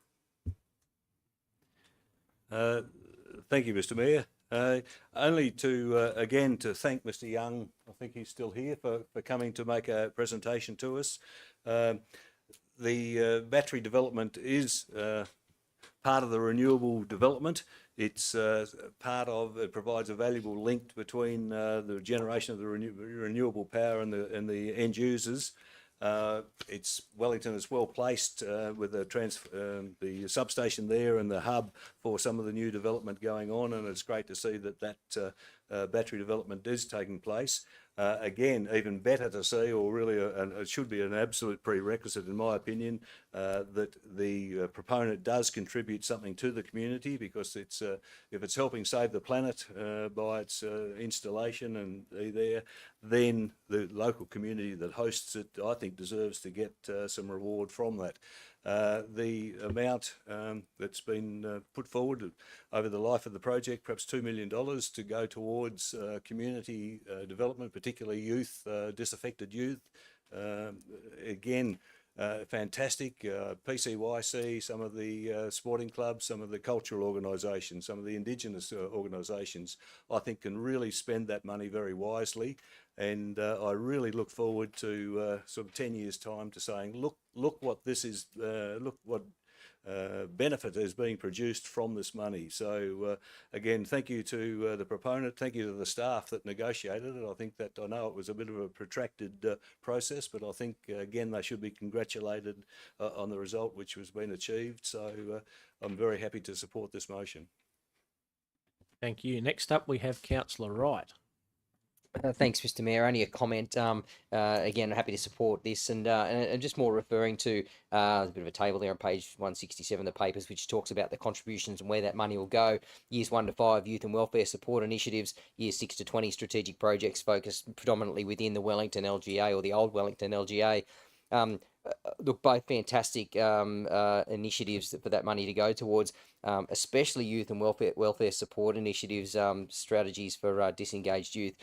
Thank you, Mr. Mayor. Only to, again, to thank Mr. Young, I think he's still here, for coming to make a presentation to us. The battery development is part of the renewable development. It's part of, it provides a valuable link between the generation of the renewable power and the end users. It's Wellington is well placed with the substation there and the hub for some of the new development going on, and it's great to see that battery development is taking place. Again, even better to see, or really it should be an absolute prerequisite in my opinion, that the proponent does contribute something to the community, because it's if it's helping save the planet by its installation and there, then the local community that hosts it, I think, deserves to get some reward from that. The amount that's been put forward over the life of the project, perhaps $2 million to go towards community development, particularly youth, disaffected youth. Again, fantastic. PCYC, some of the sporting clubs, some of the cultural organisations, some of the Indigenous organisations, I think can really spend that money very wisely. And I really look forward to sort of 10 years' time to saying, look what this is, look what benefit is being produced from this money. So again, thank you to the proponent, thank you to the staff that negotiated it. I think that, I know it was a bit of a protracted process, but I think again they should be congratulated on the result which was been achieved. So I'm very happy to support this motion. Thank you. Next up we have Councillor Wright. Thanks, Mr. Mayor. Only a comment. Again, happy to support this, and just more referring to there's a bit of a table there on page 167 of the papers, which talks about the contributions and where that money will go. Years 1 to 5, youth and welfare support initiatives. Years 6 to 20, strategic projects focused predominantly within the Wellington LGA or the old Wellington LGA. Look, both fantastic initiatives for that money to go towards, especially youth and welfare support initiatives, strategies for disengaged youth.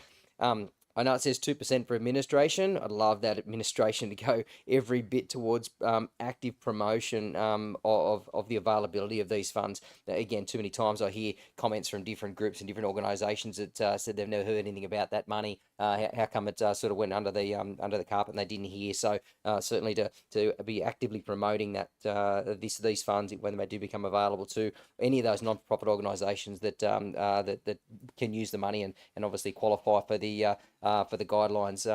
I know it says 2% for administration. I'd love that administration to go every bit towards active promotion of the availability of these funds. Again, too many times I hear comments from different groups and different organisations that said they've never heard anything about that money. How come it sort of went under the carpet and they didn't hear? So certainly to be actively promoting that these funds when they do become available to any of those non-profit organisations that that can use the money and obviously qualify for the guidelines.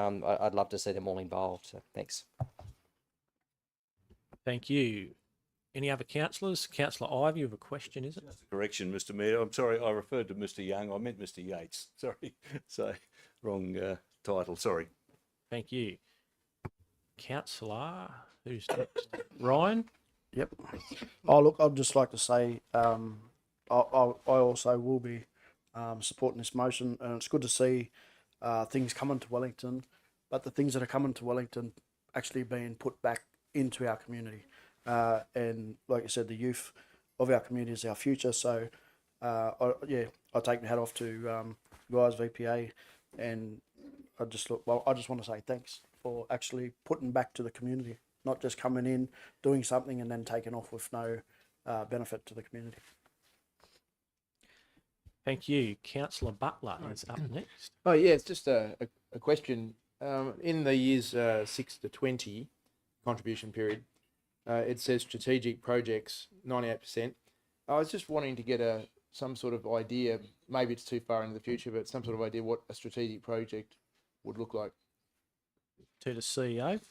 I'd love to see them all involved. So thanks. Thank you. Any other councillors? Councillor Ivey, you have a question, is it? Just a correction, Mr. Mayor. I'm sorry, I referred to Mr. Young. I meant Mr. Yates. Sorry. So, wrong title. Sorry. Thank you. Councillor, who's next? Ryan? Yep. Oh, look, I'd just like to say I also will be supporting this motion, and it's good to see things coming to Wellington, but the things that are coming to Wellington actually being put back into our community. And like I said, the youth of our community is our future. So, I take my hat off to you guys, VPA, and I just want to say thanks for actually putting back to the community, not just coming in, doing something, and then taking off with no benefit to the community. Thank you. Councillor Butler is up next. Oh yeah, it's just a question. In the years 6 to 20 contribution period, it says strategic projects 98%. I was just wanting to get some sort of idea. Maybe it's too far into the future, but some sort of idea what a strategic project would look like. To the CEO.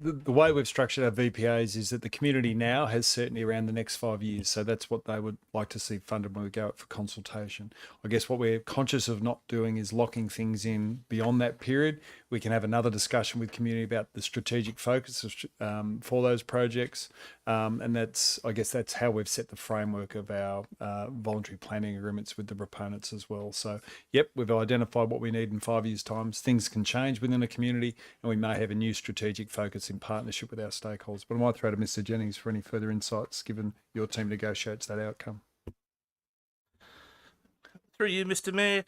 The way we've structured our VPAs is that the community now has certainty around the next 5 years. So that's what they would like to see funded when we go out for consultation. I guess what we're conscious of not doing is locking things in beyond that period. We can have another discussion with community about the strategic focus for those projects. And that's how we've set the framework of our voluntary planning agreements with the proponents as well. So, yep, we've identified what we need in 5 years' time. Things can change within a community, and we may have a new strategic focus in partnership with our stakeholders. But I might throw to Mr. Jennings for any further insights, given your team negotiates that outcome. Through you, Mr. Mayor.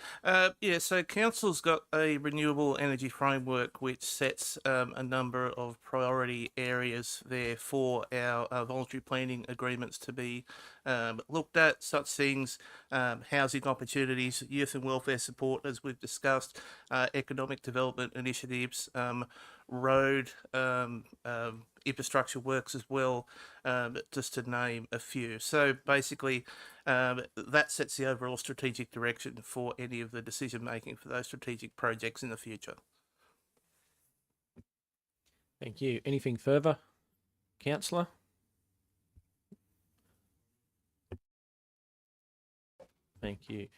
So Council's got a renewable energy framework which sets a number of priority areas there for our voluntary planning agreements to be looked at, such things, housing opportunities, youth and welfare support, as we've discussed, economic development initiatives, road infrastructure works as well, just to name a few. So basically, that sets the overall strategic direction for any of the decision making for those strategic projects in the future. Thank you. Anything further, Councillor? Thank you.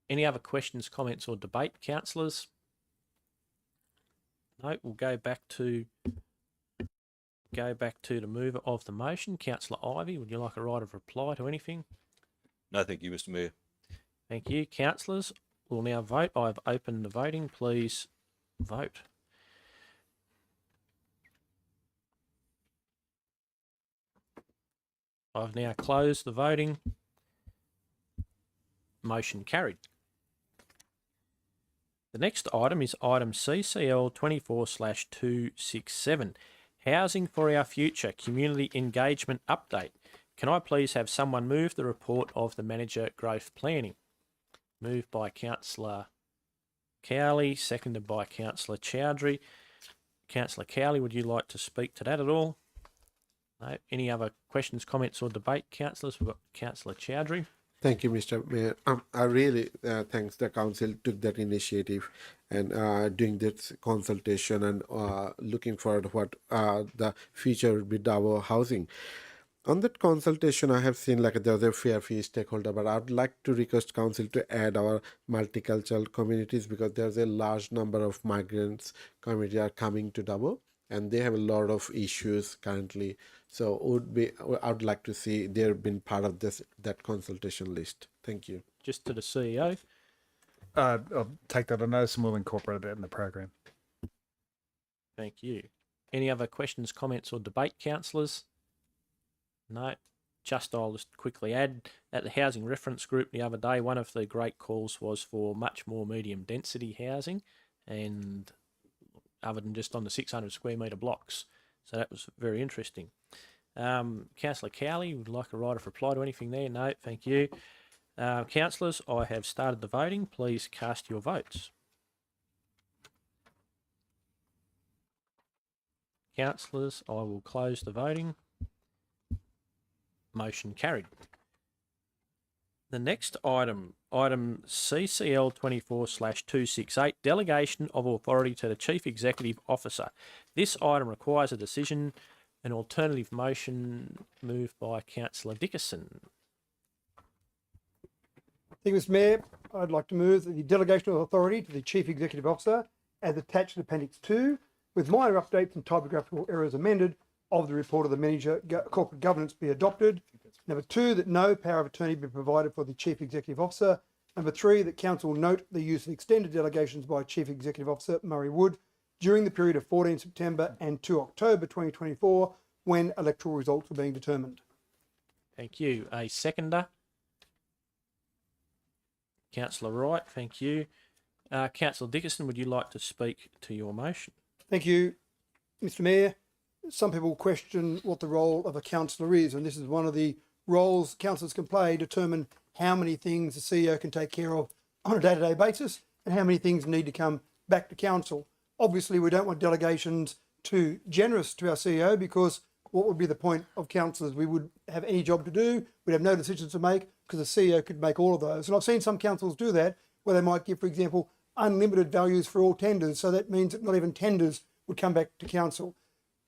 Any other questions, comments or debate, councillors? No, we'll go back to the mover of the motion. Councillor Ivey, would you like a right of reply to anything? No, thank you, Mr. Mayor. Thank you. Councillors, we'll now vote. I've opened the voting. Please vote. I've now closed the voting. Motion carried. The next item is item CCL 24/267, Housing for Our Future Community Engagement Update. Can I please have someone move the report of the Manager Growth Planning? Moved by Councillor Cowley, seconded by Councillor Chowdhury. Councillor Cowley, would you like to speak to that at all? No. Any other questions, comments or debate, councillors? We've got Councillor Chowdhury. Thank you, Mr. Mayor. I really thanks the council took that initiative and doing this consultation and looking forward what the future will be Dubbo housing. On that consultation, I have seen like the other fair fee stakeholder, but I'd like to request council to add our multicultural communities because there's a large number of migrants community are coming to Dubbo and they have a lot of issues currently. So I'd like to see they've been part of that consultation list. Thank you. Just to the CEO. I'll take that on notice and we'll incorporate that in the program. Thank you. Any other questions, comments or debate, councillors? No. I'll just quickly add, at the Housing Reference Group the other day, one of the great calls was for much more medium density housing, and other than just on the 600 square metre blocks. So that was very interesting. Councillor Cowley, would like a right of reply to anything there? No, thank you. Councillors, I have started the voting. Please cast your votes. Councillors, I will close the voting. Motion carried. The next item, item CCL 24/268, Delegation of Authority to the Chief Executive Officer. This item requires a decision. An alternative motion moved by Councillor Dickerson. Thank you, Mr. Mayor. I'd like to move that the delegation of authority to the Chief Executive Officer, as attached to Appendix 2, with minor updates and typographical errors amended, of the report of the Manager Corporate Governance be adopted. Number 2, that no power of attorney be provided for the Chief Executive Officer. Number 3, that Council note the use of extended delegations by Chief Executive Officer Murray Wood during the period of 14 September and 2 October 2024 when electoral results are being determined. Thank you. A seconder? Councillor Wright, thank you. Councillor Dickinson, would you like to speak to your motion? Thank you, Mr. Mayor. Some people question what the role of a councillor is, and this is one of the roles councillors can play, determine how many things the CEO can take care of on a day-to-day basis and how many things need to come back to council. Obviously, we don't want delegations too generous to our CEO, because what would be the point of councillors? We would have any job to do, we'd have no decisions to make, because the CEO could make all of those. And I've seen some councils do that, where they might give, for example, unlimited values for all tenders. So that means that not even tenders would come back to council.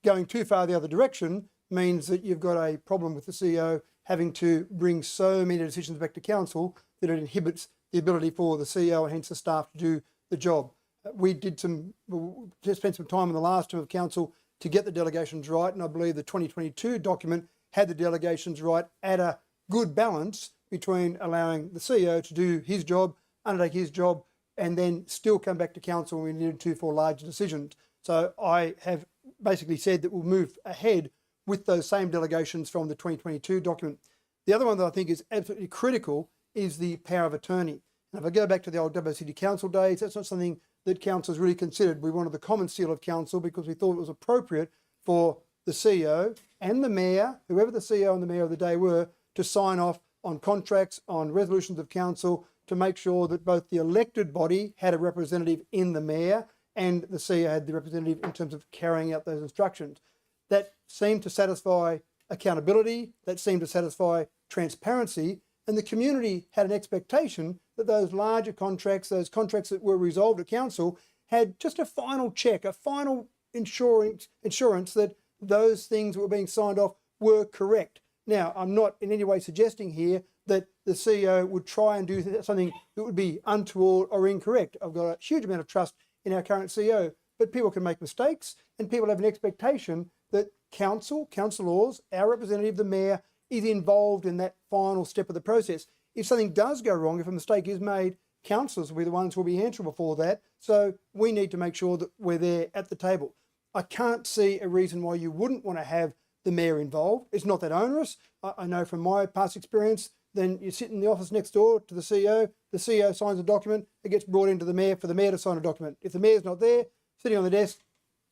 Going too far the other direction means that you've got a problem with the CEO having to bring so many decisions back to council that it inhibits the ability for the CEO and hence the staff to do the job. We spent some time in the last term of council to get the delegations right, and I believe the 2022 document had the delegations right at a good balance between allowing the CEO to do his job, undertake his job, and then still come back to council when we needed to for larger decisions. So I have basically said that we'll move ahead with those same delegations from the 2022 document. The other one that I think is absolutely critical is the power of attorney. And if I go back to the old Dubbo City Council days, that's not something that council has really considered. We wanted the common seal of council because we thought it was appropriate for the CEO and the mayor, whoever the CEO and the mayor of the day were, to sign off on contracts, on resolutions of council, to make sure that both the elected body had a representative in the mayor and the CEO had the representative in terms of carrying out those instructions. That seemed to satisfy accountability, that seemed to satisfy transparency, and the community had an expectation that those larger contracts, those contracts that were resolved at council, had just a final check, a final insurance that those things that were being signed off were correct. Now, I'm not in any way suggesting here that the CEO would try and do something that would be untoward or incorrect. I've got a huge amount of trust in our current CEO, but people can make mistakes, and people have an expectation that councillors, our representative, the mayor, is involved in that final step of the process. If something does go wrong, if a mistake is made, councillors will be the ones who will be answerable for that. So we need to make sure that we're there at the table. I can't see a reason why you wouldn't want to have the mayor involved. It's not that onerous. I know from my past experience, then you sit in the office next door to the CEO signs a document, it gets brought into the mayor for the mayor to sign a document. If the mayor's not there, sitting on the desk,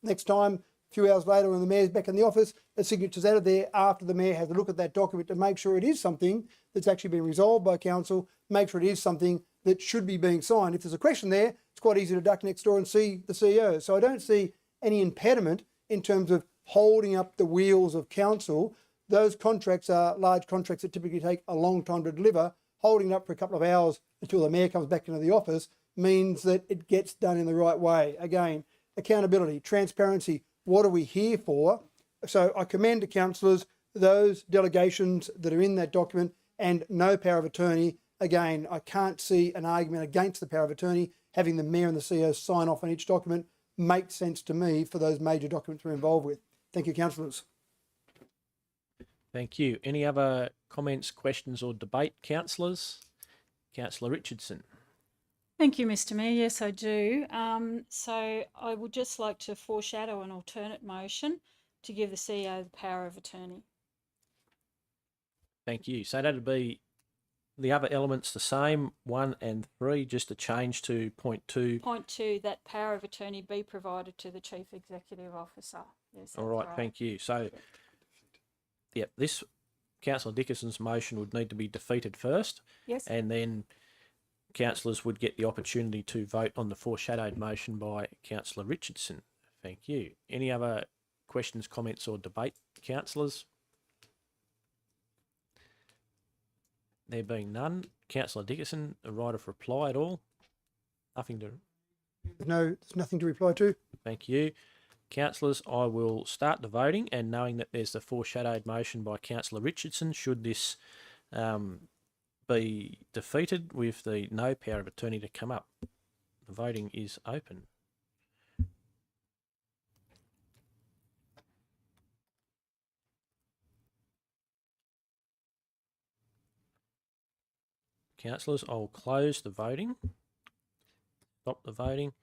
next time, a few hours later when the mayor's back in the office, a signature's added there after the mayor has a look at that document to make sure it is something that's actually been resolved by council, make sure it is something that should be being signed. If there's a question there, it's quite easy to duck next door and see the CEO. So I don't see any impediment in terms of holding up the wheels of council. Those contracts are large contracts that typically take a long time to deliver. Holding it up for a couple of hours until the mayor comes back into the office means that it gets done in the right way. Again, accountability, transparency, what are we here for? So I commend to councillors those delegations that are in that document and no power of attorney. Again, I can't see an argument against the power of attorney. Having the mayor and the CEO sign off on each document makes sense to me for those major documents we're involved with. Thank you, councillors. Thank you. Any other comments, questions or debate, councillors? Councillor Richardson. Thank you, Mr. Mayor. Yes, I do. So I would just like to foreshadow an alternate motion to give the CEO the power of attorney. Thank you. So that'd be the other elements the same, 1 and 3, just a change to point 2. Point 2, that power of attorney be provided to the Chief Executive Officer. Yes, All right, thank you. So, yep, this Councillor Dickinson's motion would need to be defeated first. Yes. And then councillors would get the opportunity to vote on the foreshadowed motion by Councillor Richardson. Thank you. Any other questions, comments or debate, councillors? There being none, Councillor Dickinson, a right of reply at all? Nothing to... There's nothing to reply to. Thank you. Councillors, I will start the voting, and knowing that there's the foreshadowed motion by Councillor Richardson, should this be defeated with the no power of attorney to come up. The voting is open. Councillors, I'll close the voting. Stop the voting.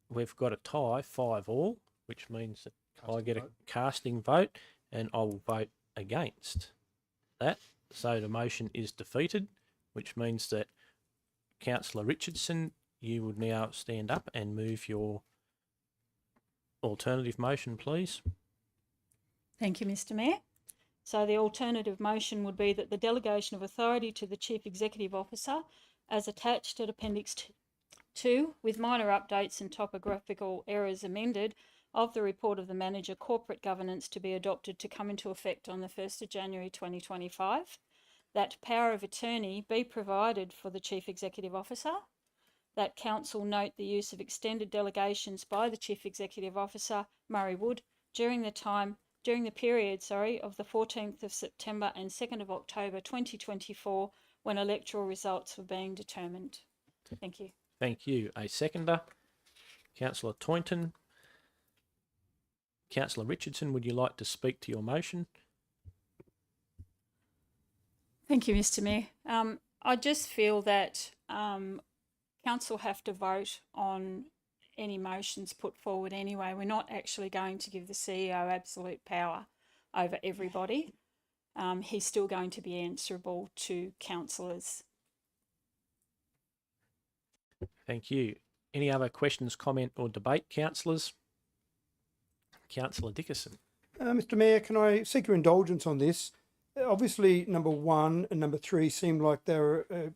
We've got a tie, 5-all. which means that I get a casting vote and I will vote against that. So the motion is defeated, which means that Councillor Richardson, you would now stand up and move your alternative motion, please. Thank you, Mr. Mayor. So the alternative motion would be that the delegation of authority to the Chief Executive Officer, as attached at Appendix 2, with minor updates and topographical errors amended, of the report of the manager corporate governance to be adopted to come into effect on the 1st of January 2025. That power of attorney be provided for the Chief Executive Officer. That Council note the use of extended delegations by the Chief Executive Officer, Murray Wood, during the period of the 14th of September and 2nd of October 2024, when electoral results were being determined. Thank you. Thank you. A seconder, Councillor Toynton. Councillor Richardson, would you like to speak to your motion? Thank you, Mr. Mayor. I just feel that Council have to vote on any motions put forward anyway. We're not actually going to give the CEO absolute power over everybody. He's still going to be answerable to councillors. Thank you. Any other questions, comment or debate, councillors? Councillor Dickerson. Mr. Mayor, can I seek your indulgence on this? Obviously, number 1 and number 3 seemed like they were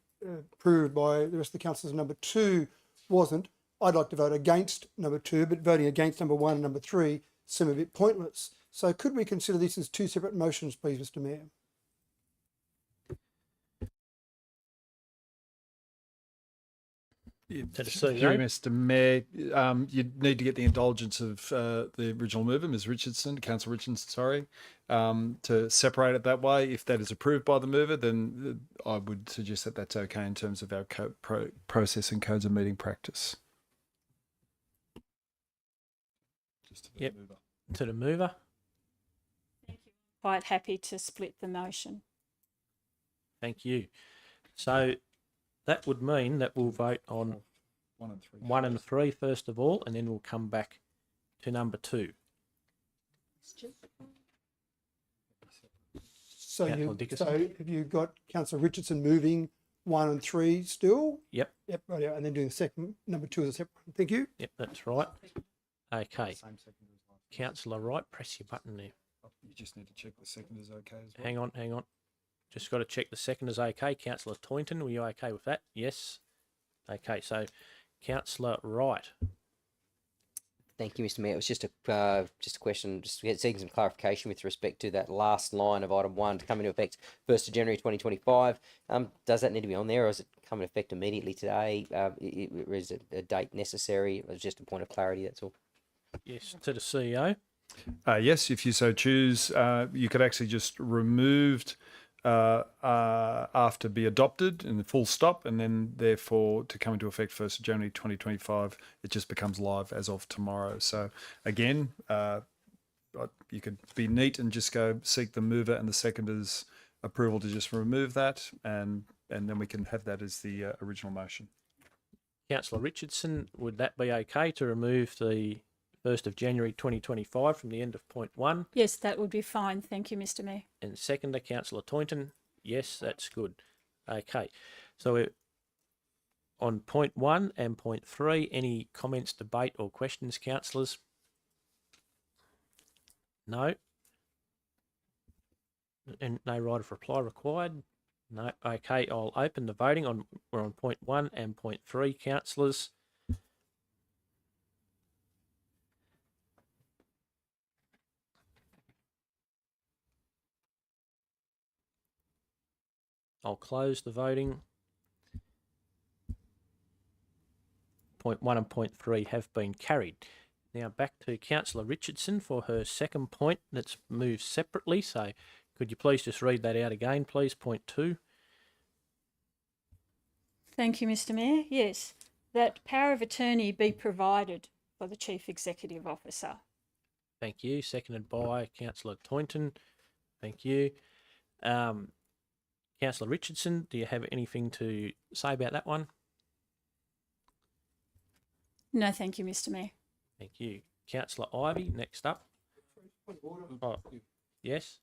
approved by the rest of the councillors. Number 2 wasn't. I'd like to vote against number 2, but voting against number 1 and number 3 seem a bit pointless. So could we consider this as 2 separate motions, please, Mr. Mayor? Thank you, Mr. Mayor. You need to get the indulgence of the original mover, Ms. Richardson, Councillor Richardson, to separate it that way. If that is approved by the mover, then I would suggest that that's okay in terms of our process and codes of meeting practice. Yep. To the mover. Quite happy to split the motion. Thank you. So that would mean that we'll vote on 1 and 3 first of all, and then we'll come back to number 2. So have you got Councillor Richardson moving 1 and 3 still? Yep. Yep, right. And then doing the second, number 2 as a separate. Thank you. Yep, that's right. Okay. Councillor Wright, press your button there. You just need to check the second is okay as well. Hang on. Just got to check the second is okay. Councillor Toynton, were you okay with that? Yes. Okay, so Councillor Wright. Thank you, Mr. Mayor. It was just a question, just seeking some clarification with respect to that last line of item 1 to come into effect 1st of January 2025. Does that need to be on there, or is it come into effect immediately today? Is a date necessary? It was just a point of clarity, that's all. Yes, to the CEO. Yes, if you so choose, you could actually just remove after be adopted and the full stop, and then therefore to come into effect 1st of January 2025, it just becomes live as of tomorrow. So again, you could be neat and just go seek the mover and the seconder's approval to just remove that, and then we can have that as the original motion. Councillor Richardson, would that be okay to remove the 1st of January 2025 from the end of point 1? Yes, that would be fine. Thank you, Mr. Mayor. And seconder, Councillor Toynton. Yes, that's good. Okay, so we're on point 1 and point 3. Any comments, debate or questions, councillors? No? And no right of reply required? No. Okay, I'll open the voting. We're on point 1 and point 3, councillors. I'll close the voting. Point 1 and point 3 have been carried. Now back to Councillor Richardson for her second point that's moved separately. So could you please just read that out again, please? Point 2. Thank you, Mr. Mayor. Yes, that power of attorney be provided for the Chief Executive Officer. Thank you. Seconded by Councillor Toynton. Thank you. Councillor Richardson, do you have anything to say about that one? No, thank you, Mr. Mayor. Thank you. Councillor Ivey, next up. Oh, yes.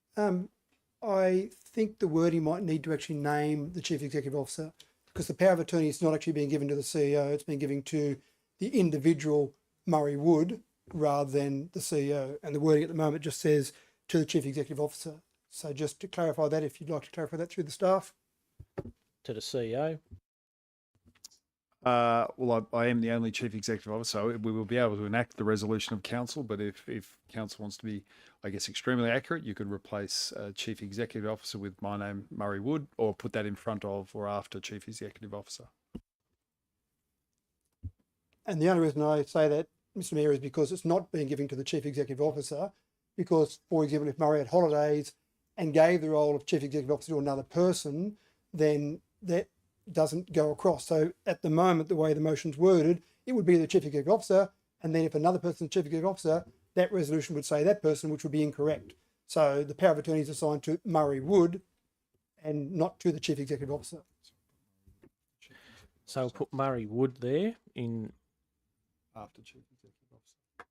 I think the wording might need to actually name the Chief Executive Officer, because the power of attorney is not actually being given to the CEO, it's being given to the individual Murray Wood rather than the CEO. And the wording at the moment just says to the Chief Executive Officer. So just to clarify that, if you'd like to clarify that through the staff. To the CEO. Well, I am the only Chief Executive Officer, so we will be able to enact the resolution of Council, but if Council wants to be, I guess, extremely accurate, you could replace Chief Executive Officer with my name, Murray Wood, or put that in front of or after Chief Executive Officer. And the only reason I say that, Mr Mayor, is because it's not being given to the Chief Executive Officer, because, for example, if Murray had holidays and gave the role of Chief Executive Officer to another person, then that doesn't go across. So at the moment, the way the motion's worded, it would be the Chief Executive Officer, and then if another person's Chief Executive Officer, that resolution would say that person, which would be incorrect. So the power of attorney is assigned to Murray Wood and not to the Chief Executive Officer. So we'll put Murray Wood there in after Chief Executive Officer.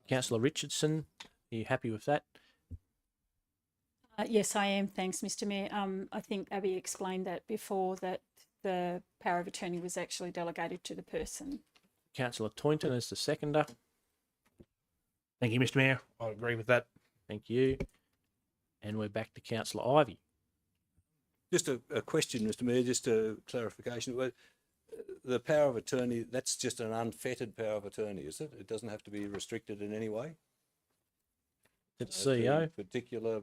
Councillor Richardson, are you happy with that? Yes, I am. Thanks, Mr Mayor. I think Abby explained that before, that the power of attorney was actually delegated to the person. Councillor Toynton as the seconder. Thank you, Mr Mayor. I agree with that. Thank you. And we're back to Councillor Ivey. Just a question, Mr Mayor, just a clarification. The power of attorney, that's just an unfettered power of attorney, is it? It doesn't have to be restricted in any way? It's CEO. To particular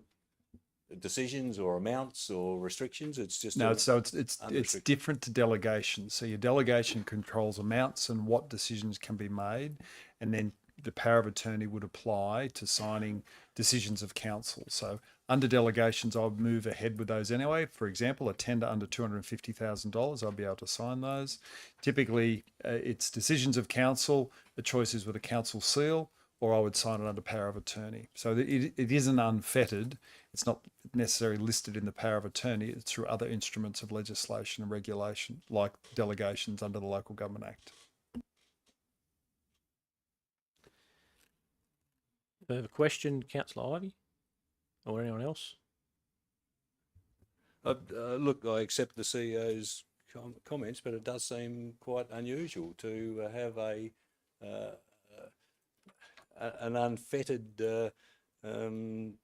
decisions or amounts or restrictions? It's just no. So it's different to delegation. So your delegation controls amounts and what decisions can be made, and then the power of attorney would apply to signing decisions of council. So under delegations, I would move ahead with those anyway. For example, a tender under $250,000, I'll be able to sign those. Typically, it's decisions of council. The choice is with a council seal, or I would sign it under power of attorney. So it isn't unfettered. It's not necessarily listed in the power of attorney. It's through other instruments of legislation and regulation, like delegations under the Local Government Act. Further question, Councillor Ivey, or anyone else? Look, I accept the CEO's comments, but it does seem quite unusual to have an unfettered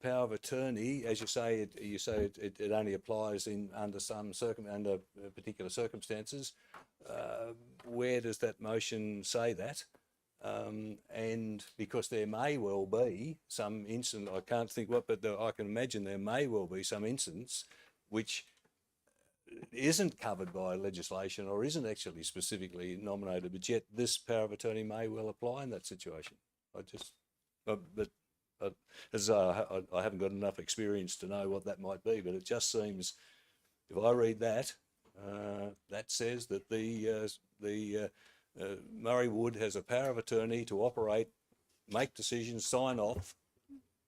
power of attorney. As you say, it only applies under particular circumstances. Where does that motion say that? And because there may well be some instance, I can't think what, but I can imagine there may well be some instance which isn't covered by legislation or isn't actually specifically nominated, but yet this power of attorney may well apply in that situation. As I haven't got enough experience to know what that might be, but it just seems, if I read that, that says that the Murray Wood has a power of attorney to operate, make decisions, sign off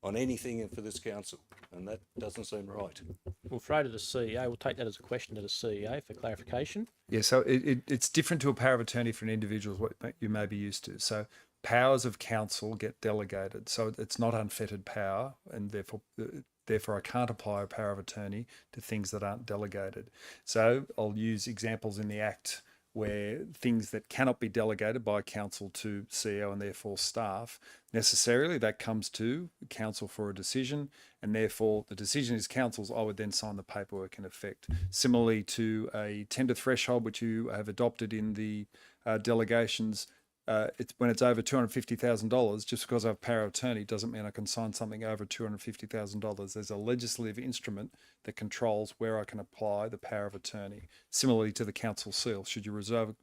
on anything for this council, and that doesn't seem right. We'll throw to the CEO. We'll take that as a question to the CEO for clarification. Yeah, so it's different to a power of attorney for an individual, what you may be used to. So powers of council get delegated, so it's not unfettered power, and therefore I can't apply a power of attorney to things that aren't delegated. So I'll use examples in the Act where things that cannot be delegated by council to CEO and therefore staff, necessarily that comes to council for a decision, and therefore the decision is council's. I would then sign the paperwork in effect. Similarly to a tender threshold, which you have adopted in the delegations, when it's over $250,000, just because I have power of attorney doesn't mean I can sign something over $250,000. There's a legislative instrument that controls where I can apply the power of attorney. Similarly to the council seal, should you resolve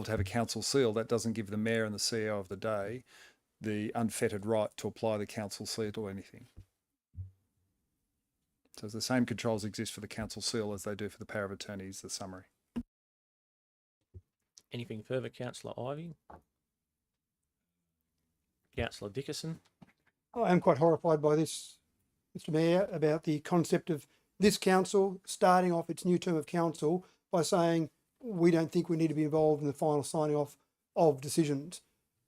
to have a council seal, that doesn't give the mayor and the CEO of the day the unfettered right to apply the council seal to anything. So the same controls exist for the council seal as they do for the power of attorney, is the summary. Anything further, Councillor Ivey? Councillor Dickerson? I am quite horrified by this, Mr Mayor, about the concept of this council starting off its new term of council by saying we don't think we need to be involved in the final signing off of decisions.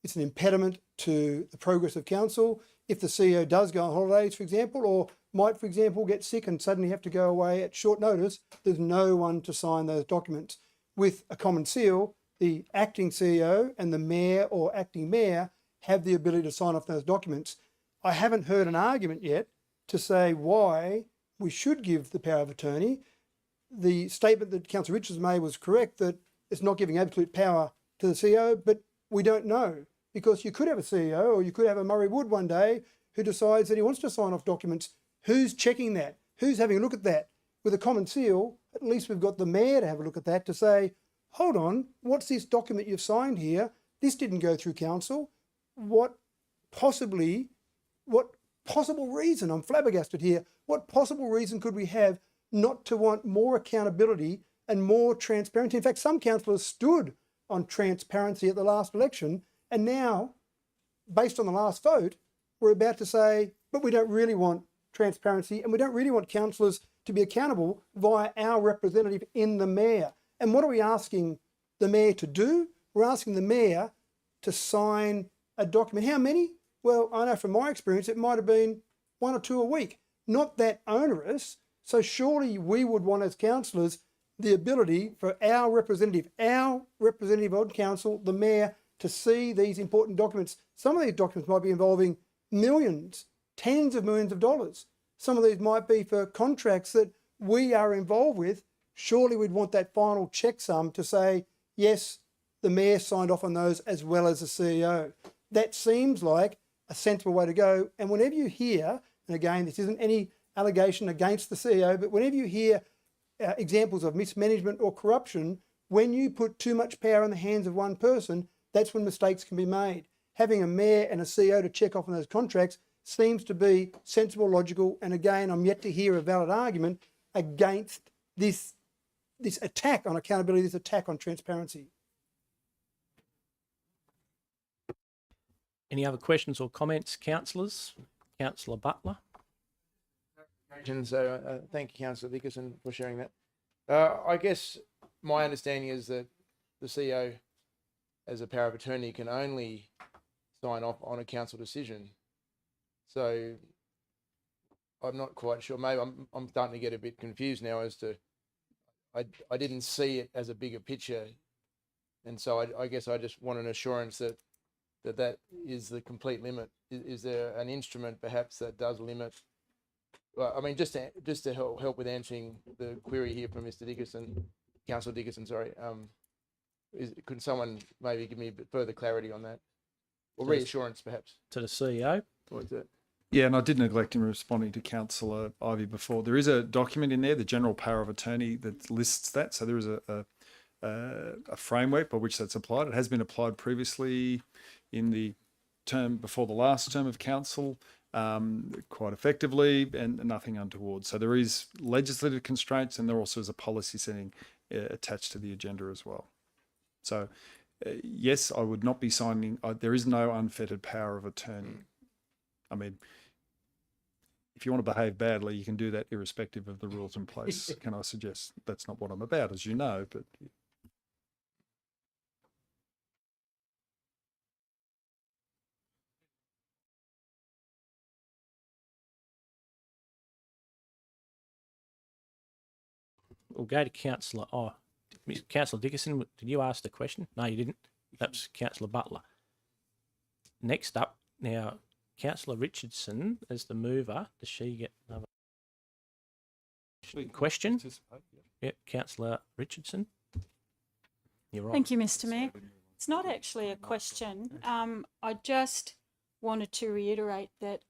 It's an impediment to the progress of council. If the CEO does go on holidays, for example, or might, for example, get sick and suddenly have to go away at short notice, there's no one to sign those documents. With a common seal, the acting CEO and the mayor or acting mayor have the ability to sign off those documents. I haven't heard an argument yet to say why we should give the power of attorney. The statement that Councillor Richards made was correct, that it's not giving absolute power to the CEO, but we don't know, because you could have a CEO or you could have a Murray Wood one day who decides that he wants to sign off documents. Who's checking that? Who's having a look at that? With a common seal, at least we've got the mayor to have a look at that to say, hold on, what's this document you've signed here? This didn't go through council. What possible reason, I'm flabbergasted here, what possible reason could we have not to want more accountability and more transparency? In fact, some councillors stood on transparency at the last election, and now, based on the last vote, we're about to say, but we don't really want transparency and we don't really want councillors to be accountable via our representative in the mayor. And what are we asking the mayor to do? We're asking the mayor to sign a document. How many? Well, I know from my experience, it might have been 1 or 2 a week. Not that onerous. So surely we would want as councillors the ability for our representative on council, the mayor, to see these important documents. Some of these documents might be involving millions, tens of millions of dollars. Some of these might be for contracts that we are involved with. Surely we'd want that final checksum to say, yes, the mayor signed off on those as well as the CEO. That seems like a sensible way to go. And whenever you hear, and again, this isn't any allegation against the CEO, but whenever you hear examples of mismanagement or corruption, when you put too much power in the hands of one person, that's when mistakes can be made. Having a mayor and a CEO to check off on those contracts seems to be sensible, logical, and again, I'm yet to hear a valid argument against this attack on accountability, this attack on transparency. Any other questions or comments, councillors? Councillor Butler. So thank you, Councillor Dickerson, for sharing that. I guess my understanding is that the CEO, as a power of attorney, can only sign off on a council decision. So I'm not quite sure. Maybe I'm starting to get a bit confused now as to I didn't see it as a bigger picture, and so I guess I just want an assurance that that is the complete limit. Is there an instrument perhaps that does limit? Well, I mean, just to help with answering the query here from Mr. Dickerson, Councillor Dickerson, sorry. Could someone maybe give me a bit further clarity on that, or reassurance perhaps to the CEO? Or is it? Yeah, and I did neglect in responding to Councillor Ivey before. There is a document in there, the general power of attorney, that lists that. So there is a framework by which that's applied. It has been applied previously in the term before the last term of council, quite effectively, and nothing untoward. So there is legislative constraints, and there also is a policy setting attached to the agenda as well. So yes, I would not be signing. There is no unfettered power of attorney. I mean, if you want to behave badly, you can do that irrespective of the rules in place. Can I suggest? That's not what I'm about, as you know, but. We'll go to Councillor. Oh, Councillor Dickerson, did you ask the question? No, you didn't. That's Councillor Butler. Next up, now, Councillor Richardson, as the mover, does she get another question? Yep, Councillor Richardson. You're right. Thank you, Mr. Mayor. It's not actually a question. I just wanted to reiterate that.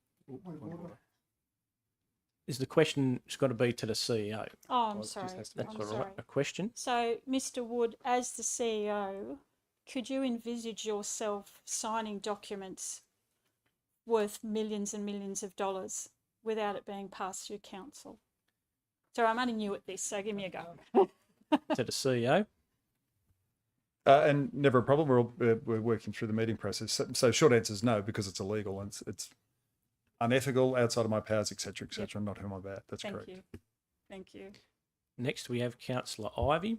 Is the question, it's got to be to the CEO? Oh, I'm sorry. That's all right. A question? So, Mr. Wood, as the CEO, could you envisage yourself signing documents worth millions and millions of dollars without it being passed through council? So I'm only new at this, so give me a go. To the CEO? And never a problem. We're working through the meeting process. So short answer is no, because it's illegal and it's unethical, outside of my powers, etc., etc. Not whom I'm about. That's correct. Thank you. Thank you. Next, we have Councillor Ivey.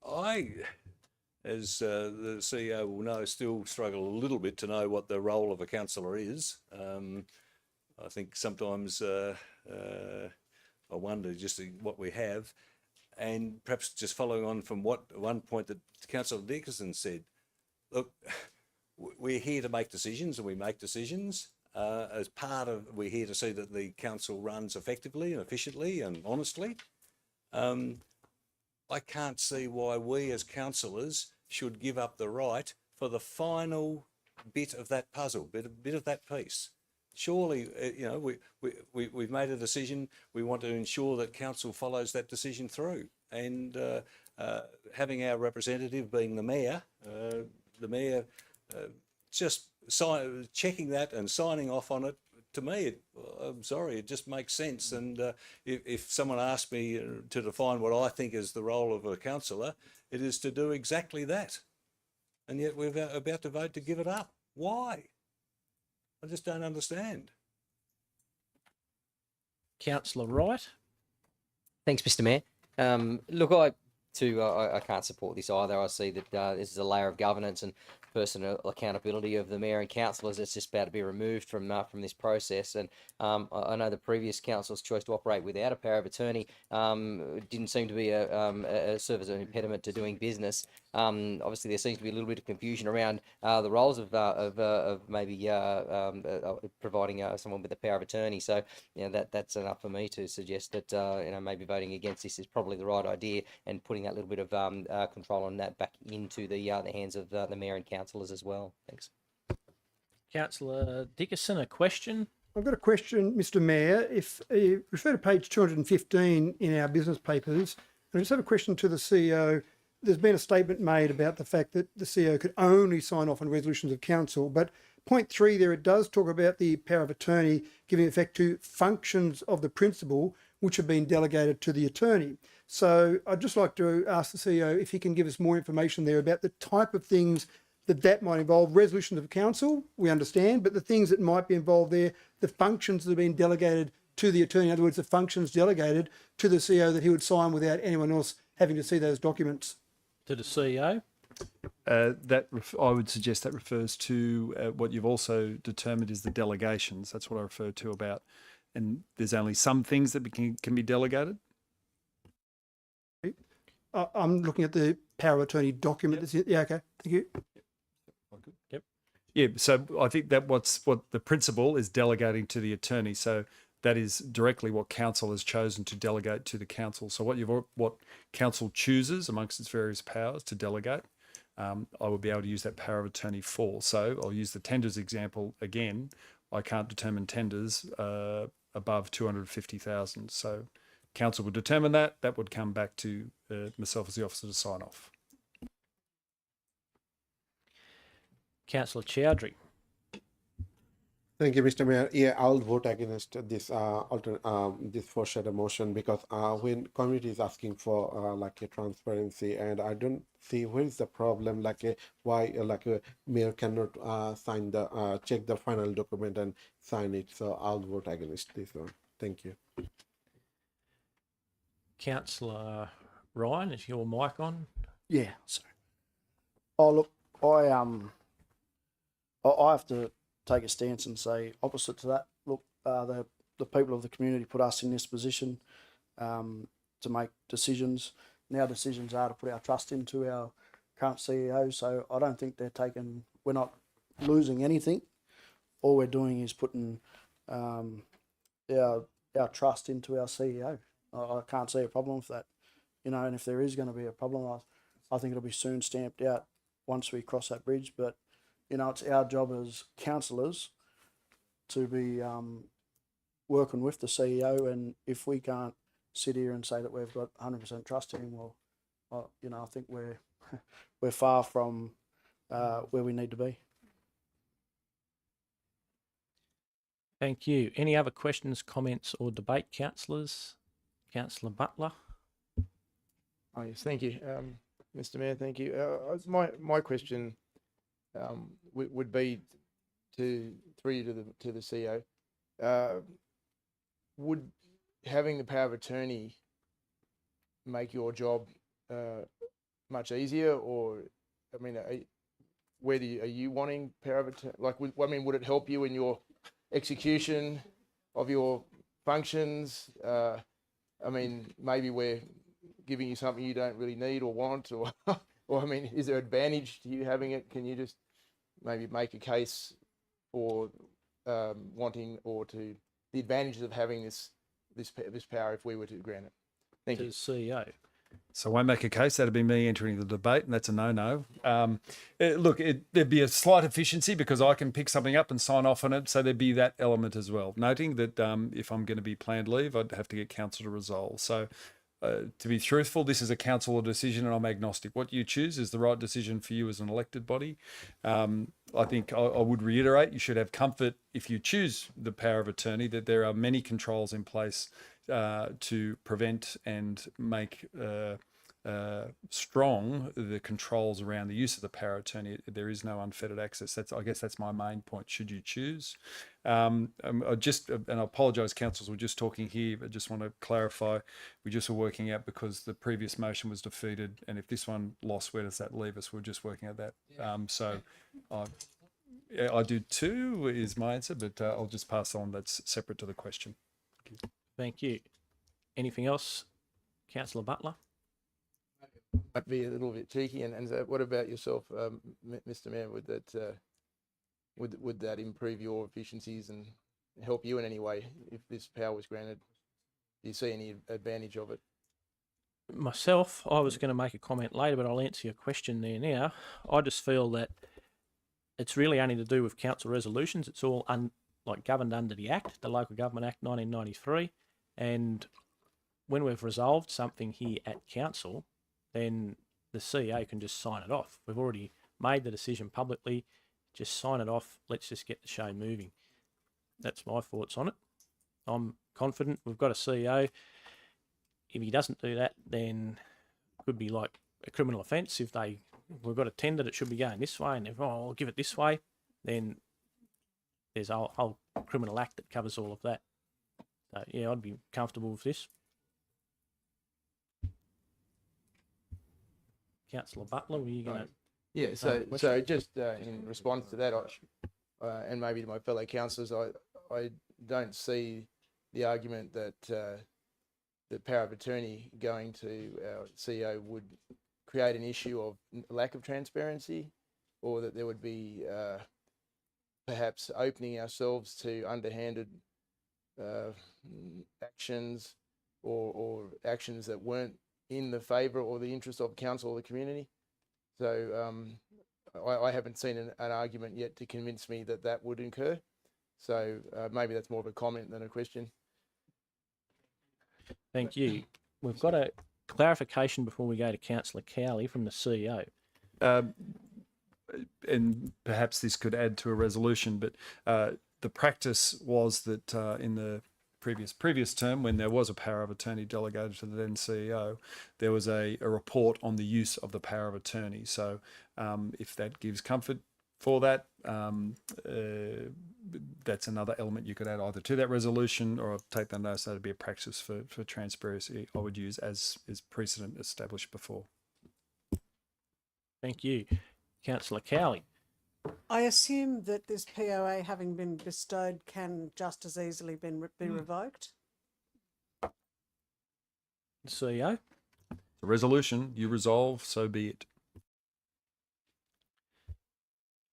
I, as the CEO will know, still struggle a little bit to know what the role of a councillor is. I think sometimes I wonder just what we have. And perhaps just following on from one point that Councillor Dickinson said, look, we're here to make decisions, and we make decisions. As part of, we're here to see that the council runs effectively and efficiently and honestly. I can't see why we as councillors should give up the right for the final bit of that puzzle, bit of that piece. Surely, we've made a decision. We want to ensure that council follows that decision through. And having our representative being the mayor just checking that and signing off on it, to me, I'm sorry, it just makes sense. And if someone asked me to define what I think is the role of a councillor, it is to do exactly that. And yet we're about to vote to give it up. Why? I just don't understand. Councillor Wright. Thanks, Mr. Mayor. Look, I can't support this either. I see that this is a layer of governance and personal accountability of the mayor and councillors that's just about to be removed from this process. And I know the previous council's choice to operate without a power of attorney didn't seem to be serve as an impediment to doing business. Obviously, there seems to be a little bit of confusion around the roles of maybe providing someone with a power of attorney. So, that's enough for me to suggest that maybe voting against this is probably the right idea, and putting that little bit of control on that back into the hands of the mayor and councillors as well. Thanks. Councillor Dickinson, a question? I've got a question, Mr. Mayor. If you refer to page 215 in our business papers, I just have a question to the CEO. There's been a statement made about the fact that the CEO could only sign off on resolutions of council, but point 3 there, it does talk about the power of attorney giving effect to functions of the principal which have been delegated to the attorney. So I'd just like to ask the CEO if he can give us more information there about the type of things that might involve. Resolutions of council, we understand, but the things that might be involved there, the functions that have been delegated to the attorney, in other words, the functions delegated to the CEO that he would sign without anyone else having to see those documents. To the CEO? I would suggest that refers to what you've also determined is the delegations. That's what I referred to about. And there's only some things that can be delegated. I'm looking at the power of attorney document. Yep. Yeah, okay. Thank you. Yep. Yeah, so I think that what the principal is delegating to the attorney. So that is directly what council has chosen to delegate to the council. So what council chooses amongst its various powers to delegate, I would be able to use that power of attorney for. So I'll use the tenders example again. I can't determine tenders above 250,000. So council would determine that. That would come back to myself as the officer to sign off. Councillor Chowdhury. Thank you, Mr. Mayor. Yeah, I'll vote against this this foreshadow motion because when community is asking for like a transparency, and I don't see where is the problem, why a mayor cannot sign the check the final document and sign it. So I'll vote against this one. Thank you. Councillor Ryan, is your mic on? Yeah, sorry. Oh, look, I have to take a stance and say opposite to that. Look, the people of the community put us in this position to make decisions. Now decisions are to put our trust into our current CEO, so I don't think we're not losing anything. All we're doing is putting our trust into our CEO. I can't see a problem with that. And if there is going to be a problem, I think it'll be soon stamped out once we cross that bridge. But, it's our job as councillors to be working with the CEO, and if we can't sit here and say that we've got 100% trust in him, well, I think we're far from where we need to be. Thank you. Any other questions, comments or debate, councillors? Councillor Butler. Oh yes, thank you, Mr. Mayor. Thank you. My question would be to the CEO. Would having the power of attorney make your job much easier, or I mean, are you wanting power of attorney? Like, would it help you in your execution of your functions? I mean, maybe we're giving you something you don't really need or want, or or I mean, is there advantage to you having it? Can you just maybe make a case for wanting, or to the advantages of having this power if we were to grant it? Thank you. To the CEO. So I won't make a case. That'd be me entering the debate, and that's a no-no. Look, there'd be a slight efficiency because I can pick something up and sign off on it, so there'd be that element as well. Noting that if I'm going to be planned leave, I'd have to get council to resolve. So to be truthful, this is a council decision, and I'm agnostic. What you choose is the right decision for you as an elected body. I think I would reiterate, you should have comfort if you choose the power of attorney that there are many controls in place to prevent and make strong the controls around the use of the power of attorney. There is no unfettered access. I guess that's my main point. Should you choose, and I apologise, councillors, we're just talking here, but just want to clarify. We just were working out because the previous motion was defeated, and if this one lost, where does that leave us? We're just working out that. So I do too is my answer, but I'll just pass on. That's separate to the question. Thank you. Thank you. Anything else, Councillor Butler? Might be a little bit cheeky, and so what about yourself, Mr. Mayor? Would that improve your efficiencies and help you in any way if this power was granted? Do you see any advantage of it? Myself, I was going to make a comment later, but I'll answer your question there now. I just feel that it's really only to do with council resolutions. It's all governed under the Act, the Local Government Act 1993, and when we've resolved something here at council, then the CEO can just sign it off. We've already made the decision publicly. Just sign it off. Let's just get the show moving. That's my thoughts on it. I'm confident we've got a CEO. If he doesn't do that, then it could be like a criminal offence. If we've got a tender that should be going this way, and if I'll give it this way, then there's a whole criminal act that covers all of that. So yeah, I'd be comfortable with this. Councillor Butler, were you going to? Yeah, so just in response to that, and maybe to my fellow councillors, I don't see the argument that the power of attorney going to our CEO would create an issue of lack of transparency, or that there would be perhaps opening ourselves to underhanded actions or actions that weren't in the favour or the interest of council or the community. So I haven't seen an argument yet to convince me that that would incur. So maybe that's more of a comment than a question. Thank you. We've got a clarification before we go to Councillor Cowley from the CEO. And perhaps this could add to a resolution, but the practice was that in the previous term, when there was a power of attorney delegated to the then CEO, there was a report on the use of the power of attorney. So if that gives comfort for that, that's another element you could add either to that resolution, or take that notice that would be a practice for transparency I would use as is precedent established before. Thank you. Councillor Cowley. I assume that this POA, having been bestowed, can just as easily be revoked. CEO. The resolution you resolve, so be it.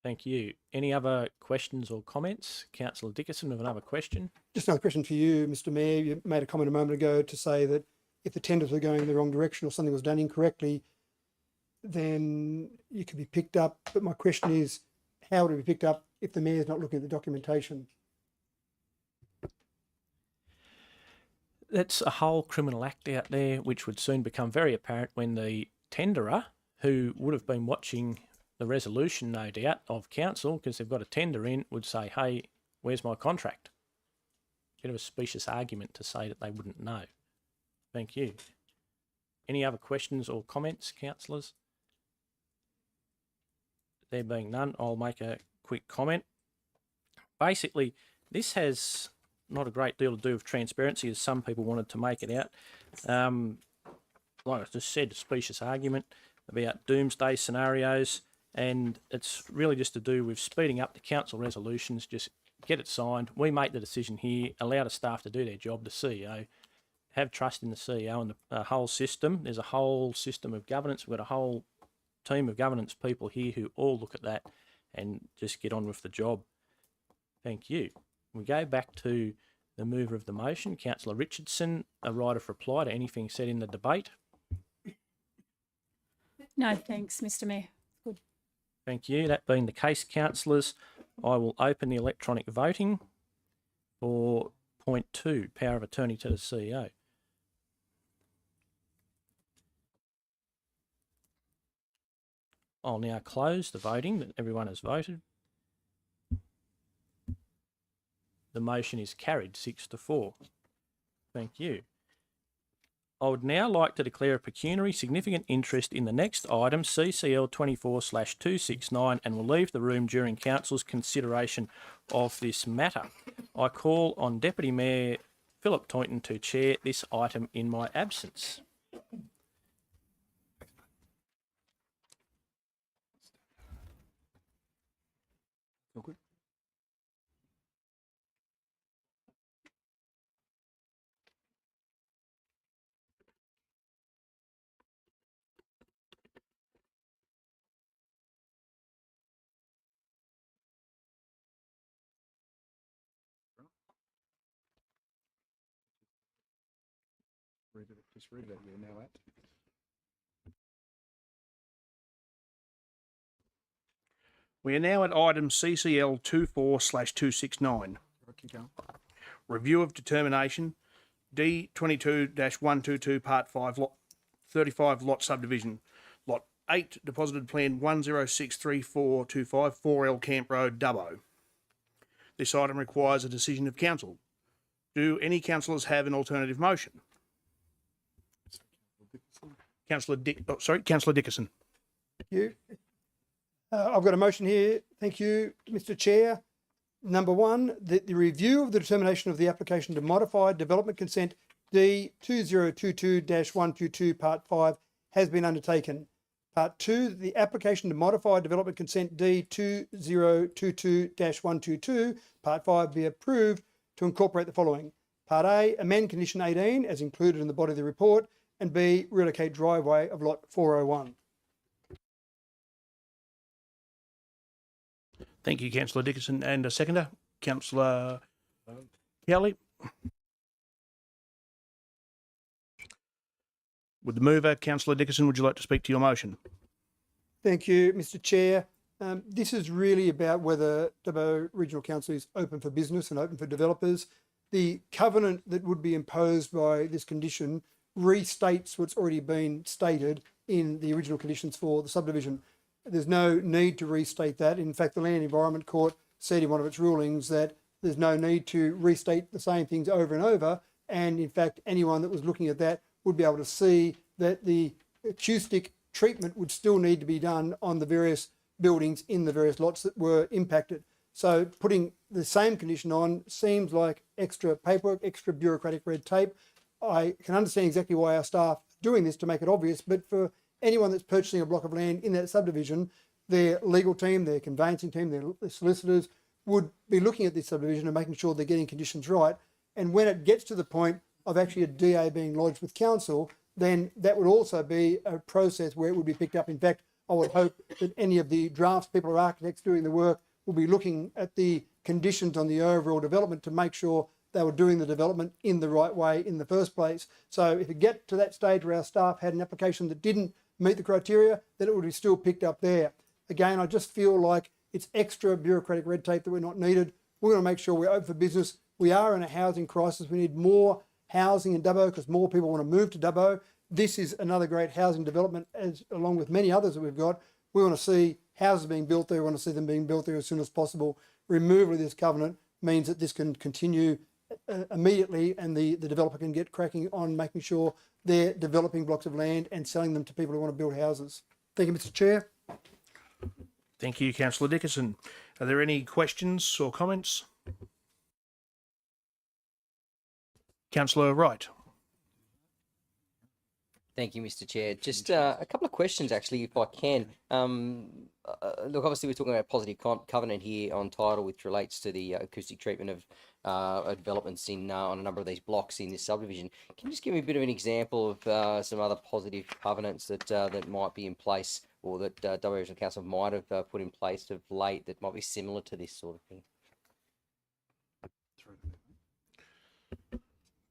Thank you. Any other questions or comments? Councillor Dickerson with another question. Just another question for you, Mr. Mayor. You made a comment a moment ago to say that if the tenders were going in the wrong direction or something was done incorrectly, then you could be picked up. But my question is, how would it be picked up if the mayor's not looking at the documentation? That's a whole criminal act out there, which would soon become very apparent when the tenderer, who would have been watching the resolution, no doubt, of council, because they've got a tender in, would say, hey, where's my contract? Bit of a specious argument to say that they wouldn't know. Thank you. Any other questions or comments, councillors? There being none, I'll make a quick comment. Basically, this has not a great deal to do with transparency, as some people wanted to make it out. Like I just said, a specious argument. about doomsday scenarios, and it's really just to do with speeding up the council resolutions. Just get it signed. We make the decision here, allow the staff to do their job, the CEO. Have trust in the CEO and the whole system. There's a whole system of governance. We've got a whole team of governance people here who all look at that and just get on with the job. Thank you. We go back to the mover of the motion, Councillor Richardson, a right of reply to anything said in the debate. No, thanks, Mr Mayor. Good. Thank you. That being the case, councillors, I will open the electronic voting for point 2, power of attorney to the CEO. I'll now close the voting that everyone has voted. The motion is carried 6-4. Thank you. I would now like to declare a pecuniary significant interest in the next item, CCL 24/269, and will leave the room during Council's consideration of this matter. I call on Deputy Mayor Philip Toynton to chair this item in my absence. Good. Just read it. We're now at. We are now at item CCL 24/269. Review of determination D22-122 Part 5 Lot 35 Lot Subdivision. Lot 8 Deposited Plan 1063425 4L Camp Road, Dubbo. This item requires a decision of council. Do any councillors have an alternative motion? Councillor Dickerson. Thank you. I've got a motion here. Thank you, Mr. Chair. Number 1, the review of the determination of the application to modify development consent D2022-122 Part 5 has been undertaken. Part 2, the application to modify development consent D2022-122 Part 5 be approved to incorporate the following. Part A, amend condition 18 as included in the body of the report, and B, relocate driveway of lot 401. Thank you, Councillor Dickerson. And a seconder, Councillor Kelly. With the mover, Councillor Dickerson, would you like to speak to your motion? Thank you, Mr. Chair. This is really about whether Dubbo Regional Council is open for business and open for developers. The covenant that would be imposed by this condition restates what's already been stated in the original conditions for the subdivision. There's no need to restate that. In fact, the Land Environment Court said in one of its rulings that there's no need to restate the same things over and over. And in fact, anyone that was looking at that would be able to see that the acoustic treatment would still need to be done on the various buildings in the various lots that were impacted. So putting the same condition on seems like extra paperwork, extra bureaucratic red tape. I can understand exactly why our staff are doing this to make it obvious, but for anyone that's purchasing a block of land in that subdivision, their legal team, their conveyancing team, their solicitors would be looking at this subdivision and making sure they're getting conditions right. And when it gets to the point of actually a DA being lodged with council, then that would also be a process where it would be picked up. In fact, I would hope that any of the draftspeople or architects doing the work will be looking at the conditions on the overall development to make sure they were doing the development in the right way in the first place. So if it get to that stage where our staff had an application that didn't meet the criteria, then it would be still picked up there. Again, I just feel like it's extra bureaucratic red tape that we're not needed. We're going to make sure we're open for business. We are in a housing crisis. We need more housing in Dubbo because more people want to move to Dubbo. This is another great housing development, as along with many others that we've got. We want to see houses being built there. We want to see them being built there as soon as possible. Removal of this covenant means that this can continue immediately, and the developer can get cracking on making sure they're developing blocks of land and selling them to people who want to build houses. Thank you, Mr. Chair. Thank you, Councillor Dickerson. Are there any questions or comments? Councillor Wright. Thank you, Mr. Chair. Just a couple of questions, actually, if I can. Look, obviously, we're talking about positive covenant here on title, which relates to the acoustic treatment of developments on a number of these blocks in this subdivision. Can you just give me a bit of an example of some other positive covenants that might be in place, or that Dubbo Regional Council might have put in place of late that might be similar to this sort of thing?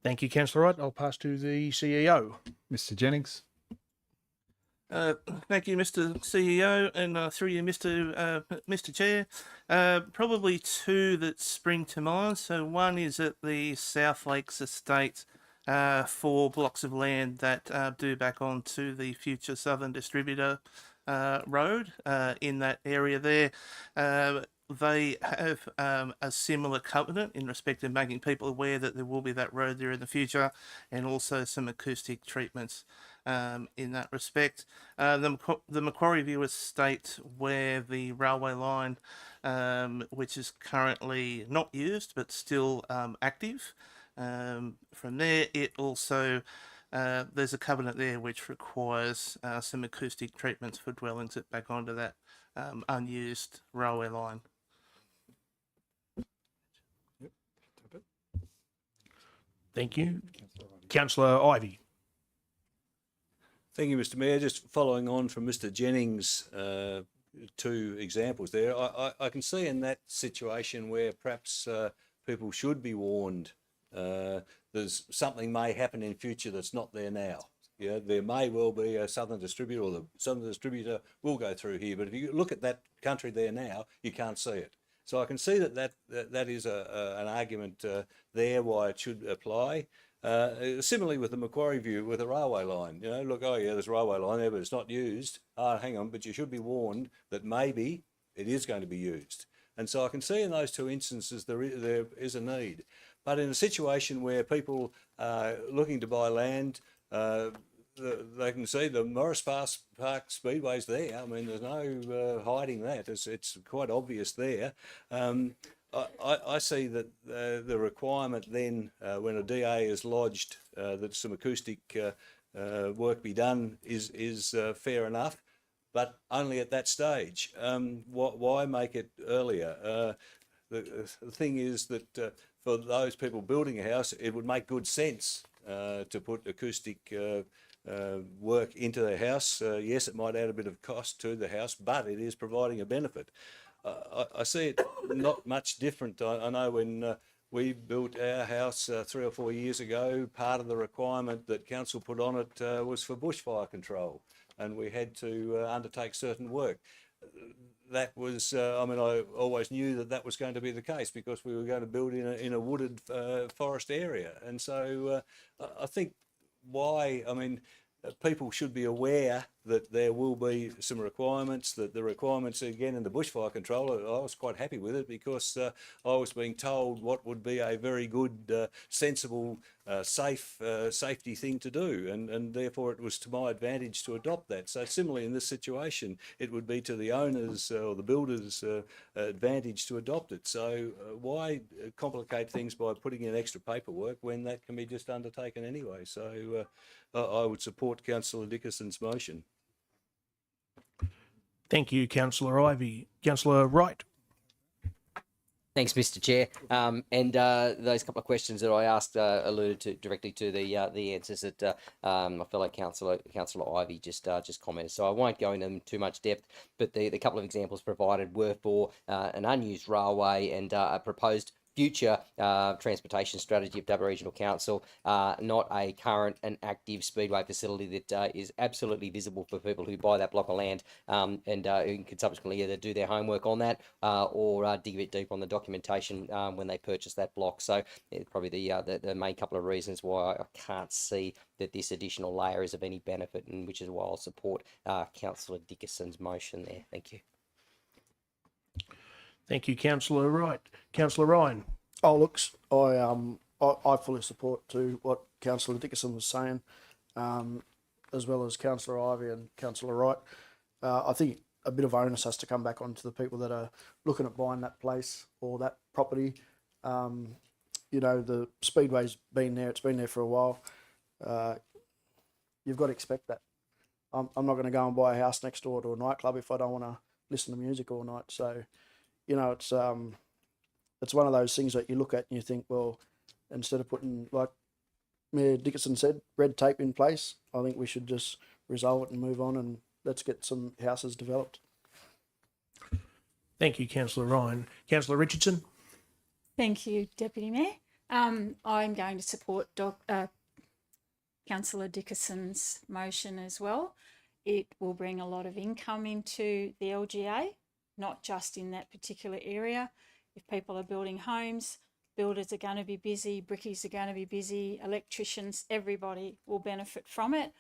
Thank you, Councillor Wright. I'll pass to the CEO. Mr. Jennings. Thank you, Mr. CEO, and through you, Mr. Chair. Probably two that spring to mind. So one is at the South Lakes Estate, 4 blocks of land that do back onto the future Southern Distributor road in that area there. They have a similar covenant in respect of making people aware that there will be that road there in the future, and also some acoustic treatments in that respect. The Macquarie View Estate, where the railway line, which is currently not used but still active, from there it also there's a covenant there which requires some acoustic treatments for dwellings that back onto that unused railway line. Thank you. Councillor Ivey. Thank you, Mr. Mayor. Just following on from Mr. Jennings' 2 examples there, I can see in that situation where perhaps people should be warned. There's something may happen in future that's not there now. Yeah, there may well be a Southern Distributor, or the Southern Distributor will go through here. But if you look at that country there now, you can't see it. So I can see that is an argument there why it should apply. Similarly with the Macquarie View with the railway line, you know, look, oh yeah, there's a railway line there, but it's not used. Oh, hang on, but you should be warned that maybe it is going to be used. And so I can see in those 2 instances there is a need. But in a situation where people are looking to buy land, they can see the Morris Park Speedway's there. I mean, there's no hiding that. It's quite obvious there. I see that the requirement then, when a DA is lodged, that some acoustic work be done is fair enough, but only at that stage. Why make it earlier? The thing is that for those people building a house, it would make good sense to put acoustic work into their house. Yes, it might add a bit of cost to the house, but it is providing a benefit. I see it not much different. I know when we built our house 3 or 4 years ago, part of the requirement that council put on it was for bushfire control, and we had to undertake certain work. That was, I mean, I always knew that was going to be the case because we were going to build in a wooded forest area. And so I think people should be aware that there will be some requirements, that the requirements, again, in the bushfire control, I was quite happy with it because I was being told what would be a very good, sensible, safety thing to do. And therefore it was to my advantage to adopt that. So similarly in this situation, it would be to the owners or the builders' advantage to adopt it. So why complicate things by putting in extra paperwork when that can be just undertaken anyway? So I would support Councillor Dickinson's motion. Thank you, Councillor Ivey. Councillor Wright. Thanks, Mr. Chair. And those couple of questions that I asked alluded directly to the answers that my fellow Councillor Ivey just commented. So I won't go into them too much depth, but the couple of examples provided were for an unused railway and a proposed future transportation strategy of Dubbo Regional Council, not a current and active speedway facility that is absolutely visible for people who buy that block of land and who can subsequently either do their homework on that or dig a bit deep on the documentation when they purchase that block. So it's probably the main couple of reasons why I can't see that this additional layer is of any benefit, and which is why I'll support Councillor Dickinson's motion there. Thank you. Thank you, Councillor Wright. Councillor Ryan. Oh, looks, I fully support to what Councillor Dickinson was saying, as well as Councillor Ivey and Councillor Wright. I think a bit of onus has to come back onto the people that are looking at buying that place or that property. You know, the speedway's been there; it's been there for a while. you've got to expect that. I'm not going to go and buy a house next door to a nightclub if I don't want to listen to music all night. So, you know, it's one of those things that you look at and you think, well, instead of putting, like Mayor Dickinson said, red tape in place, I think we should just resolve it and move on, and let's get some houses developed. Thank you, Councillor Ryan. Councillor Richardson? Thank you, Deputy Mayor. I'm going to support Councillor Dickinson's motion as well. It will bring a lot of income into the LGA, not just in that particular area. If people are building homes, builders are going to be busy, brickies are going to be busy, electricians, everybody will benefit from it.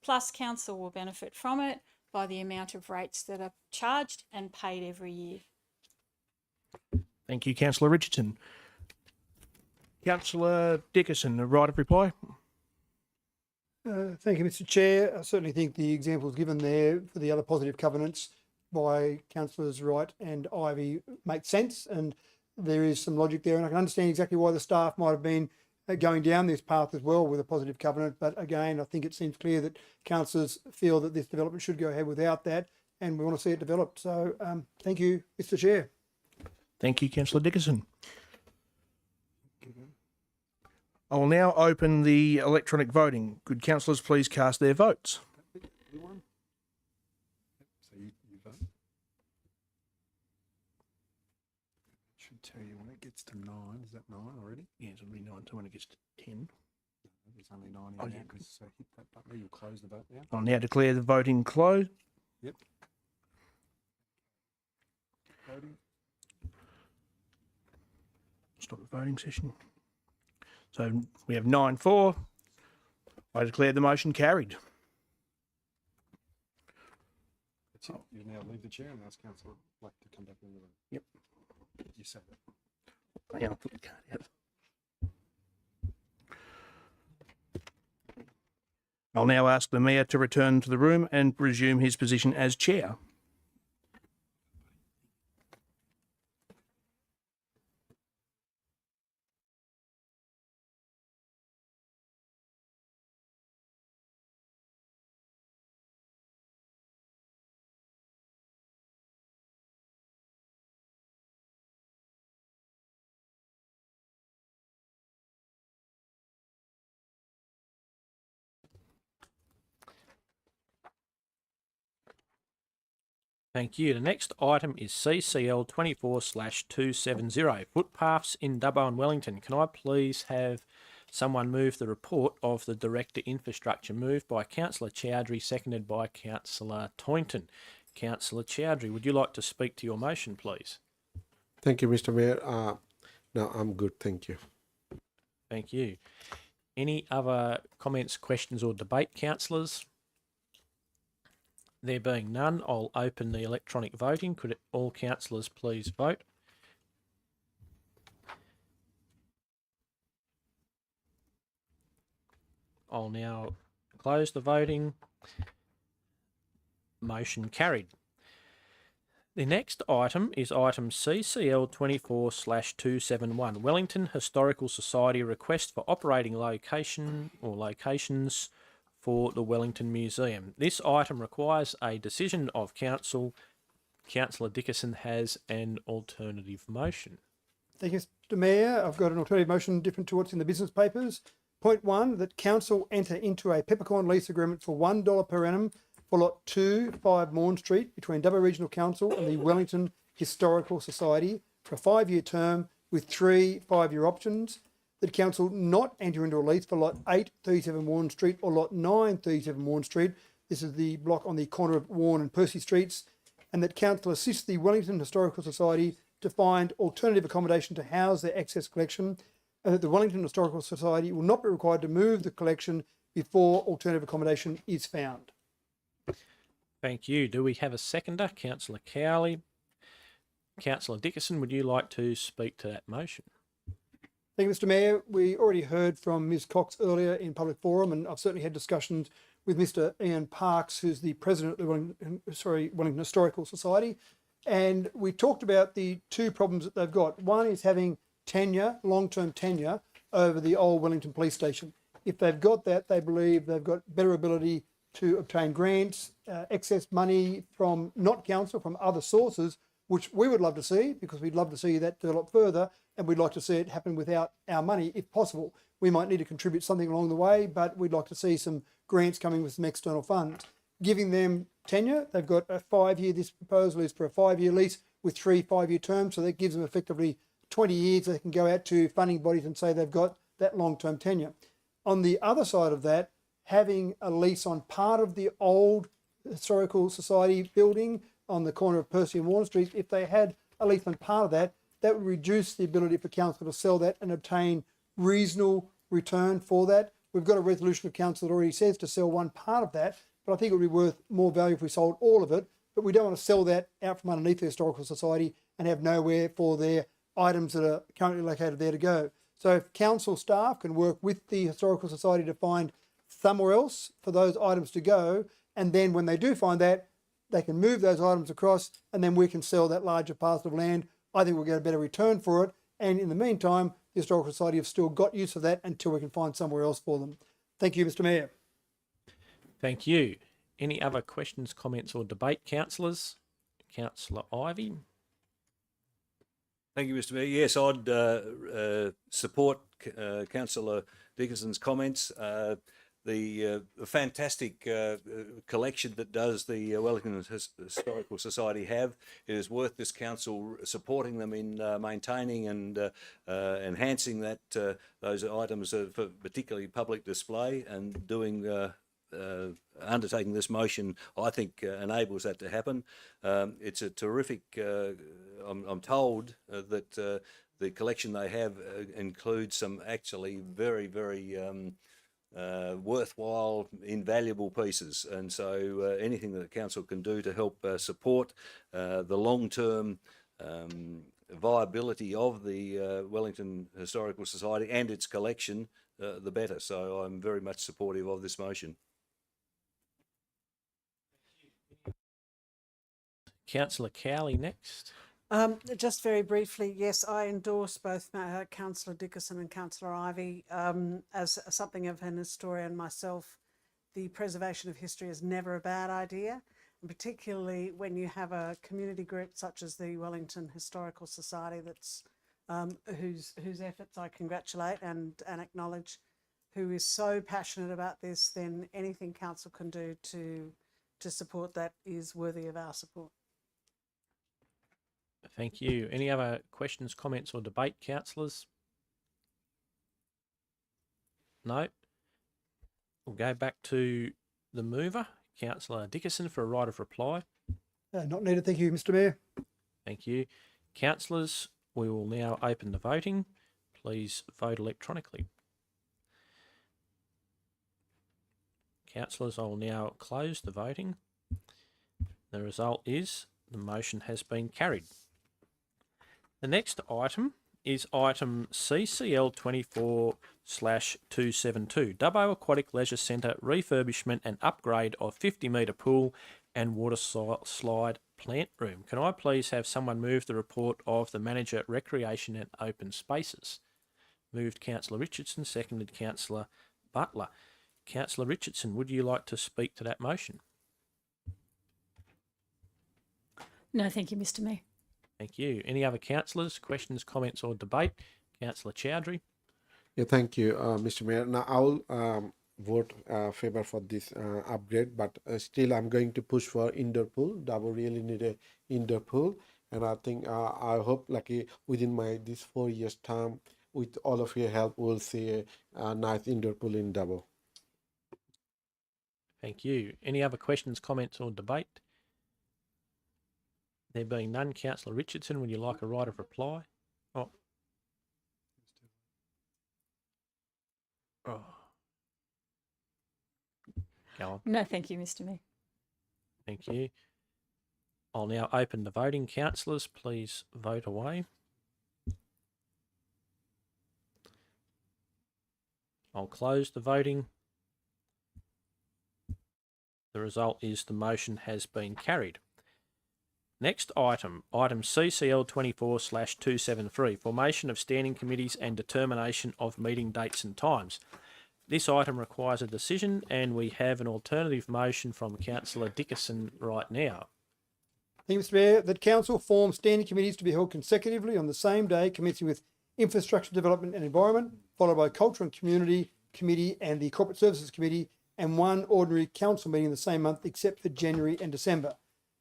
Plus council will benefit from it by the amount of rates that are charged and paid every year. Thank you, Councillor Richardson. Councillor Dickinson, a right of reply? Thank you, Mr. Chair. I certainly think the examples given there for the other positive covenants by Councillors Wright and Ivy make sense, and there is some logic there, and I can understand exactly why the staff might have been going down this path as well with a positive covenant. But again, I think it seems clear that councillors feel that this development should go ahead without that, and we want to see it developed. So thank you, Mr. Chair. Thank you, Councillor Dickinson. I will now open the electronic voting. Could councillors please cast their votes? So you vote. Should tell you when it gets to 9. Is that 9 already? Yeah, it's only 9, so when it gets to 10. There's only 9 in there, so hit that button. You'll close the vote now. I'll now declare the voting closed. Yep. Voting. Stop the voting session. So we have 9-4. I declare the motion carried. That's it. You now leave the chair and ask Councillor Black to come back in the room. Yep. You say that. Yeah, I'll put the card out. I'll now ask the Mayor to return to the room and resume his position as Chair. Thank you. The next item is CCL 24/270, footpaths in Dubbo and Wellington. Can I please have someone move the report of the Director Infrastructure, moved by Councillor Chowdhury, seconded by Councillor Toynton. Councillor Chowdhury, would you like to speak to your motion, please? Thank you, Mr. Mayor. No, I'm good. Thank you. Thank you. Any other comments, questions or debate, councillors? There being none, I'll open the electronic voting. Could all councillors please vote? I'll now close the voting. Motion carried. The next item is item CCL 24/271, Wellington Historical Society request for operating location or locations for the Wellington Museum. This item requires a decision of council. Councillor Dickinson has an alternative motion. Thank you, Mr. Mayor. I've got an alternative motion different to what's in the business papers. Point 1, that council enter into a peppercorn lease agreement for $1 per annum for lot 2, 5 Maun Street between Dubbo Regional Council and the Wellington Historical Society for a 5-year term with 3 5-year options. That council not enter into a lease for lot 8, 37 Warren Street or lot 9, 37 Warren Street. This is the block on the corner of Warren and Percy Streets. And that council assist the Wellington Historical Society to find alternative accommodation to house their excess collection, and that the Wellington Historical Society will not be required to move the collection before alternative accommodation is found. Thank you. Do we have a seconder? Councillor Cowley. Councillor Dickinson, would you like to speak to that motion? Thank you, Mr. Mayor. We already heard from Ms. Cox earlier in public forum, and I've certainly had discussions with Mr. Ian Parks, who's the president of the Wellington Historical Society, and we talked about the 2 problems that they've got. One is having tenure, long-term tenure, over the old Wellington Police Station. If they've got that, they believe they've got better ability to obtain grants, excess money from not council, from other sources, which we would love to see, because we'd love to see that develop further, and we'd like to see it happen without our money if possible. We might need to contribute something along the way, but we'd like to see some grants coming with some external funds. Giving them tenure, they've got a 5-year, this proposal is for a 5-year lease with 3 5-year terms, so that gives them effectively 20 years. They can go out to funding bodies and say they've got that long-term tenure. On the other side of that, having a lease on part of the old Historical Society building on the corner of Percy and Warner Street, if they had a lease on part of that, that would reduce the ability for council to sell that and obtain reasonable return for that. We've got a resolution of council that already says to sell one part of that, but I think it would be worth more value if we sold all of it. But we don't want to sell that out from underneath the Historical Society and have nowhere for their items that are currently located there to go. So if council staff can work with the Historical Society to find somewhere else for those items to go, and then when they do find that, they can move those items across, and then we can sell that larger parcel of land. I think we'll get a better return for it. And in the meantime, the Historical Society have still got use of that until we can find somewhere else for them. Thank you, Mr. Mayor. Thank you. Any other questions, comments or debate, councillors? Councillor Ivey. Thank you, Mr. Mayor. Yes, I'd support Councillor Dickinson's comments. The fantastic collection that does the Wellington Historical Society have, it is worth this council supporting them in maintaining and enhancing that those items for particularly public display, and doing undertaking this motion, I think, enables that to happen. It's a terrific, I'm told that the collection they have includes some actually very, very worthwhile, invaluable pieces, and so anything that the council can do to help support the long-term viability of the Wellington Historical Society and its collection, the better. So I'm very much supportive of this motion. Councillor Cowley next. Just very briefly, yes, I endorse both Councillor Dickinson and Councillor Ivey. As something of an historian myself, the preservation of history is never a bad idea, and particularly when you have a community group such as the Wellington Historical Society that's whose efforts I congratulate and acknowledge, who is so passionate about this. Then anything council can do to support that is worthy of our support. Thank you. Any other questions, comments or debate, councillors? No. We'll go back to the mover, Councillor Dickinson, for a right of reply. Not needed. Thank you, Mr. Mayor. Thank you. Councillors, we will now open the voting. Please vote electronically. Councillors, I will now close the voting. The result is the motion has been carried. The next item is item CCL 24/272, Dubbo Aquatic Leisure Centre refurbishment and upgrade of 50-metre pool and water slide plant room. Can I please have someone move the report of the Manager, Recreation and Open Spaces? Moved Councillor Richardson, seconded Councillor Butler. Councillor Richardson, would you like to speak to that motion? No, thank you, Mr. Mayor. Thank you. Any other councillors, questions, comments or debate? Councillor Chowdhury. Yeah, thank you, Mr. Mayor. Now I will vote favour for this upgrade, but still I'm going to push for indoor pool. Dubbo really need a indoor pool, and I think I hope like within this 4 years term, with all of your help, we'll see a nice indoor pool in Dubbo. Thank you. Any other questions, comments or debate? There being none, Councillor Richardson, would you like a right of reply? Oh. Go on. No, thank you, Mr. Mayor. Thank you. I'll now open the voting. Councillors, please vote away. I'll close the voting. The result is the motion has been carried. Next item, item CCL 24/273, formation of standing committees and determination of meeting dates and times. This item requires a decision, and we have an alternative motion from Councillor Dickerson right now. Thank you, Mr Mayor. That council form standing committees to be held consecutively on the same day, commencing with Infrastructure Development and Environment, followed by Culture and Community Committee and the Corporate Services Committee, and one ordinary council meeting the same month, except for January and December.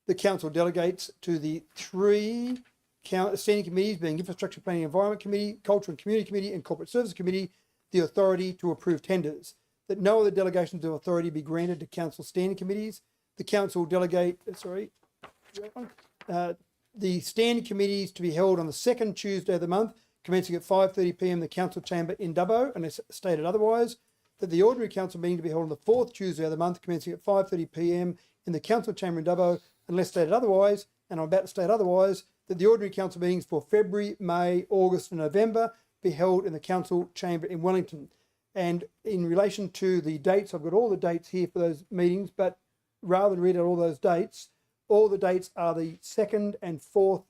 The council delegates to the three standing committees, being Infrastructure Planning and Environment Committee, Culture and Community Committee, and Corporate Services Committee, the authority to approve tenders. That no other delegations of authority be granted to council standing committees. The council delegate, the standing committees to be held on the second Tuesday of the month, commencing at 5:30 p.m. in the council chamber in Dubbo, unless stated otherwise. That the ordinary council meeting to be held on the fourth Tuesday of the month, commencing at 5:30 p.m. in the council chamber in Dubbo, unless stated otherwise. And I'm about to state otherwise. That the ordinary council meetings for February, May, August, and November be held in the council chamber in Wellington. And in relation to the dates, I've got all the dates here for those meetings, but rather than read out all those dates, all the dates are the second and fourth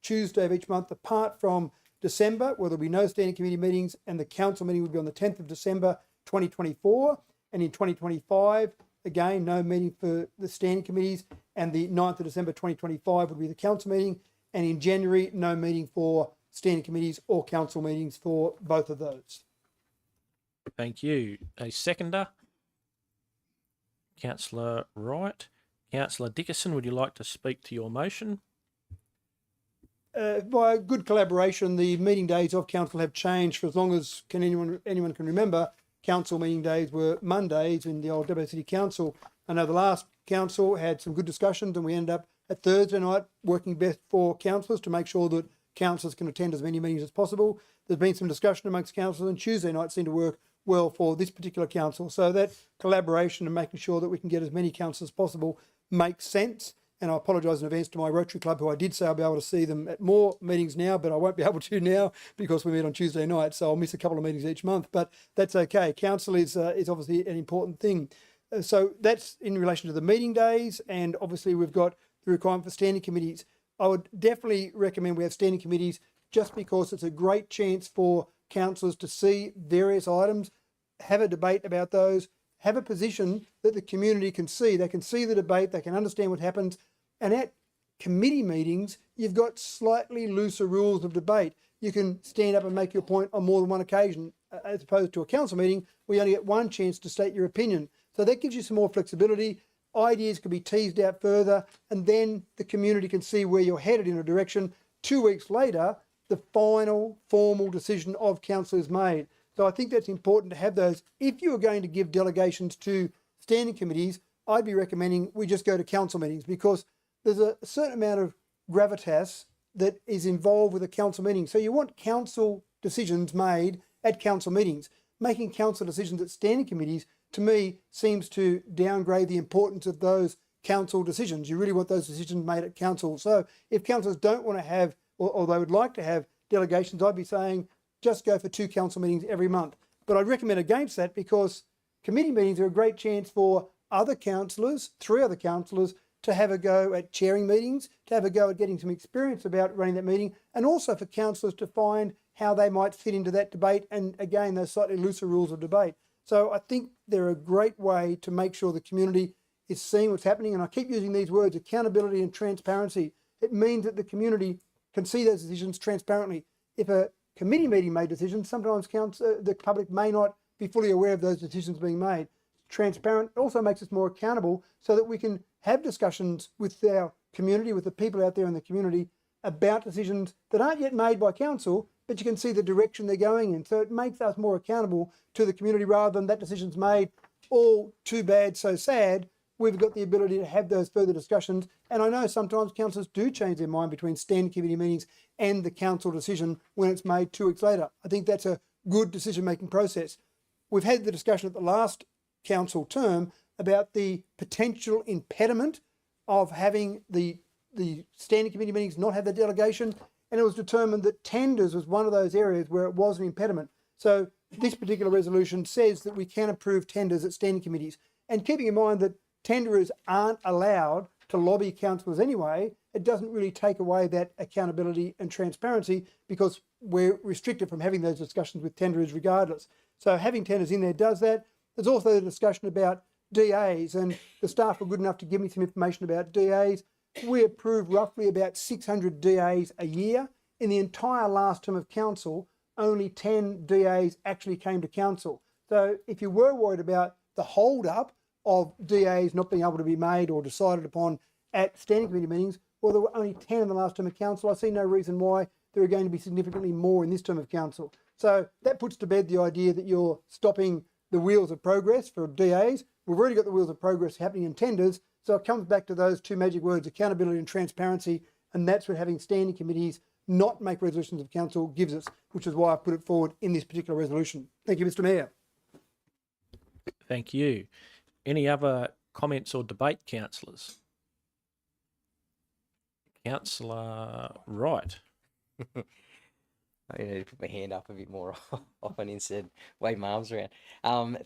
Tuesday of each month, apart from December, where there'll be no standing committee meetings, and the council meeting will be on the 10th of December 2024. And in 2025, again, no meeting for the standing committees, and the 9th of December 2025 would be the council meeting. And in January, no meeting for standing committees or council meetings for both of those. Thank you. A seconder? Councillor Wright. Councillor Dickerson, would you like to speak to your motion? By good collaboration, the meeting days of council have changed for as long as anyone can remember. Council meeting days were Mondays in the old Dubbo City Council. I know the last council had some good discussions, and we ended up at Thursday night working best for councillors to make sure that councillors can attend as many meetings as possible. There's been some discussion amongst councillors, and Tuesday night seemed to work well for this particular council. So that collaboration and making sure that we can get as many councillors as possible makes sense. And I apologise in advance to my Rotary Club, who I did say I'll be able to see them at more meetings now, but I won't be able to now because we meet on Tuesday night. So I'll miss a couple of meetings each month, but that's okay. Council is obviously an important thing. So that's in relation to the meeting days, and obviously we've got the requirement for standing committees. I would definitely recommend we have standing committees just because it's a great chance for councillors to see various items, have a debate about those, have a position that the community can see. They can see the debate, they can understand what happens. And at committee meetings, you've got slightly looser rules of debate. You can stand up and make your point on more than one occasion, as opposed to a council meeting where you only get one chance to state your opinion. So that gives you some more flexibility. Ideas can be teased out further, and then the community can see where you're headed in a direction. 2 weeks later, the final formal decision of council is made. So I think that's important to have those. If you are going to give delegations to standing committees, I'd be recommending we just go to council meetings, because there's a certain amount of gravitas that is involved with a council meeting. So you want council decisions made at council meetings. Making council decisions at standing committees, to me, seems to downgrade the importance of those council decisions. You really want those decisions made at council. So if councillors don't want to have, or they would like to have delegations, I'd be saying just go for 2 council meetings every month. But I'd recommend against that, because committee meetings are a great chance for other councillors, 3 other councillors, to have a go at chairing meetings, to have a go at getting some experience about running that meeting, and also for councillors to find how they might fit into that debate, and again, those slightly looser rules of debate. So I think they're a great way to make sure the community is seeing what's happening. And I keep using these words, accountability and transparency. It means that the community can see those decisions transparently. If a committee meeting made decisions, sometimes the public may not be fully aware of those decisions being made. Transparent also makes us more accountable, so that we can have discussions with our community, with the people out there in the community, about decisions that aren't yet made by council, but you can see the direction they're going in. So it makes us more accountable to the community, rather than that decision's made, all too bad, so sad. We've got the ability to have those further discussions. And I know sometimes councillors do change their mind between standing committee meetings and the council decision when it's made 2 weeks later. I think that's a good decision-making process. We've had the discussion at the last council term about the potential impediment of having the standing committee meetings not have the delegation, and it was determined that tenders was one of those areas where it was an impediment. So this particular resolution says that we can approve tenders at standing committees, and keeping in mind that tenderers aren't allowed to lobby councillors anyway, it doesn't really take away that accountability and transparency, because we're restricted from having those discussions with tenderers regardless. So having tenders in there does that. There's also the discussion about DAs, and the staff were good enough to give me some information about DAs. We approve roughly about 600 DAs a year. In the entire last term of council, only 10 DAs actually came to council. So if you were worried about the hold up of DAs not being able to be made or decided upon at standing committee meetings, well, there were only 10 in the last term of council. I see no reason why there are going to be significantly more in this term of council. So that puts to bed the idea that you're stopping the wheels of progress for DAs. We've already got the wheels of progress happening in tenders. So it comes back to those two magic words, accountability and transparency. And that's what having standing committees not make resolutions of council gives us, which is why I put it forward in this particular resolution. Thank you, Mr. Mayor. Thank you. Any other comments or debate, councillors? Councillor Wright. I need to put my hand up a bit more often instead wave my arms around.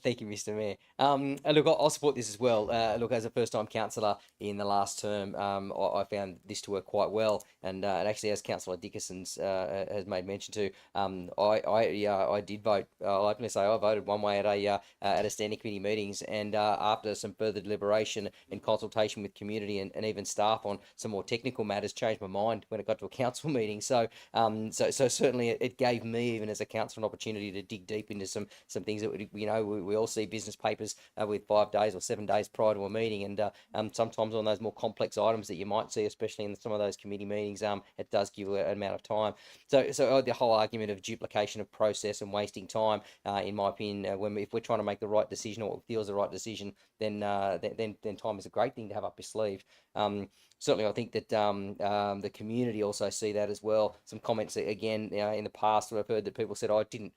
Thank you, Mr. Mayor. Look, I'll support this as well. Look, as a first-time councillor in the last term, I found this to work quite well. And actually, as Councillor Dickinson's has made mention to, I did vote. I'll openly say I voted one way at a standing committee meetings, and after some further deliberation and consultation with community and even staff on some more technical matters, changed my mind when it got to a council meeting. So certainly it gave me, even as a councillor, an opportunity to dig deep into some things that we all see business papers with 5 days or 7 days prior to a meeting, and sometimes on those more complex items that you might see, especially in some of those committee meetings, it does give you an amount of time. So the whole argument of duplication of process and wasting time, in my opinion, if we're trying to make the right decision or what feels the right decision, then time is a great thing to have up your sleeve. Certainly, I think that the community also see that as well. Some comments again in the past where I've heard that people said, "I didn't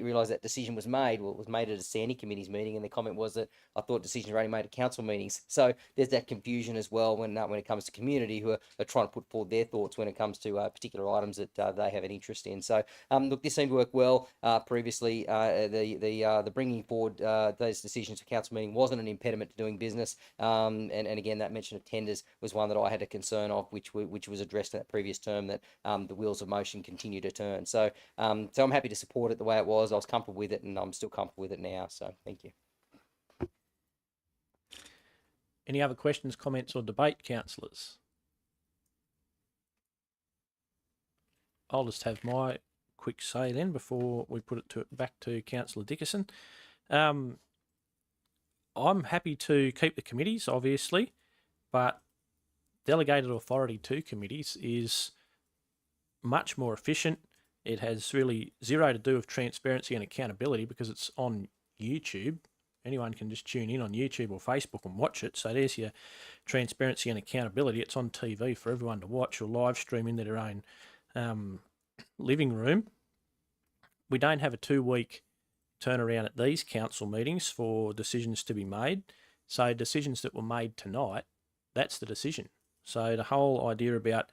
realise that decision was made." Well, it was made at a standing committee's meeting, and the comment was that I thought decisions were only made at council meetings. So there's that confusion as well when it comes to community who are trying to put forward their thoughts when it comes to particular items that they have an interest in. So look, this seemed to work well previously. The bringing forward those decisions for council meeting wasn't an impediment to doing business, and again that mention of tenders was one that I had a concern of, which was addressed in that previous term, that the wheels of motion continue to turn. So I'm happy to support it the way it was. I was comfortable with it, and I'm still comfortable with it now. So thank you. Any other questions, comments or debate, councillors? I'll just have my quick say then before we put it back to Councillor Dickinson. I'm happy to keep the committees, obviously, but delegated authority to committees is much more efficient. It has really zero to do with transparency and accountability because it's on YouTube. Anyone can just tune in on YouTube or Facebook and watch it. So there's your transparency and accountability. It's on TV for everyone to watch or live stream into their own living room. We don't have a 2-week turnaround at these council meetings for decisions to be made. So decisions that were made tonight, that's the decision. So the whole idea about,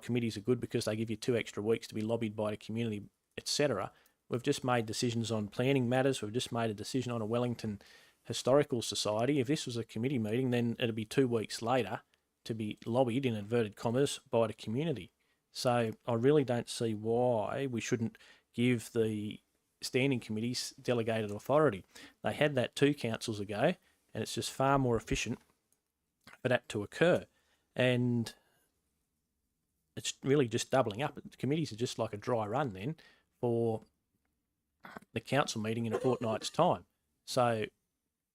committees are good because they give you 2 extra weeks to be lobbied by the community, etc. We've just made decisions on planning matters. We've just made a decision on a Wellington Historical Society. If this was a committee meeting, then it'd be 2 weeks later to be lobbied, in inverted commas, by the community. So I really don't see why we shouldn't give the standing committees delegated authority. They had that 2 councils ago, and it's just far more efficient for that to occur. And it's really just doubling up. The committees are just like a dry run then for the council meeting in a fortnight's time. So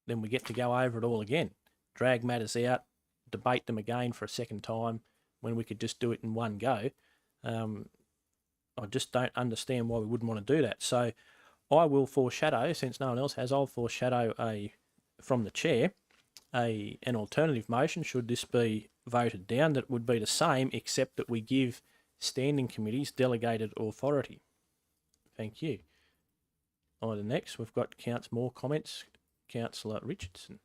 then we get to go over it all again, drag matters out, debate them again for a second time when we could just do it in one go. I just don't understand why we wouldn't want to do that. So I will foreshadow, since no one else has, I'll foreshadow from the chair an alternative motion should this be voted down that would be the same except that we give standing committees delegated authority. Thank you. On to the next, we've got more comments. Councillor Richardson.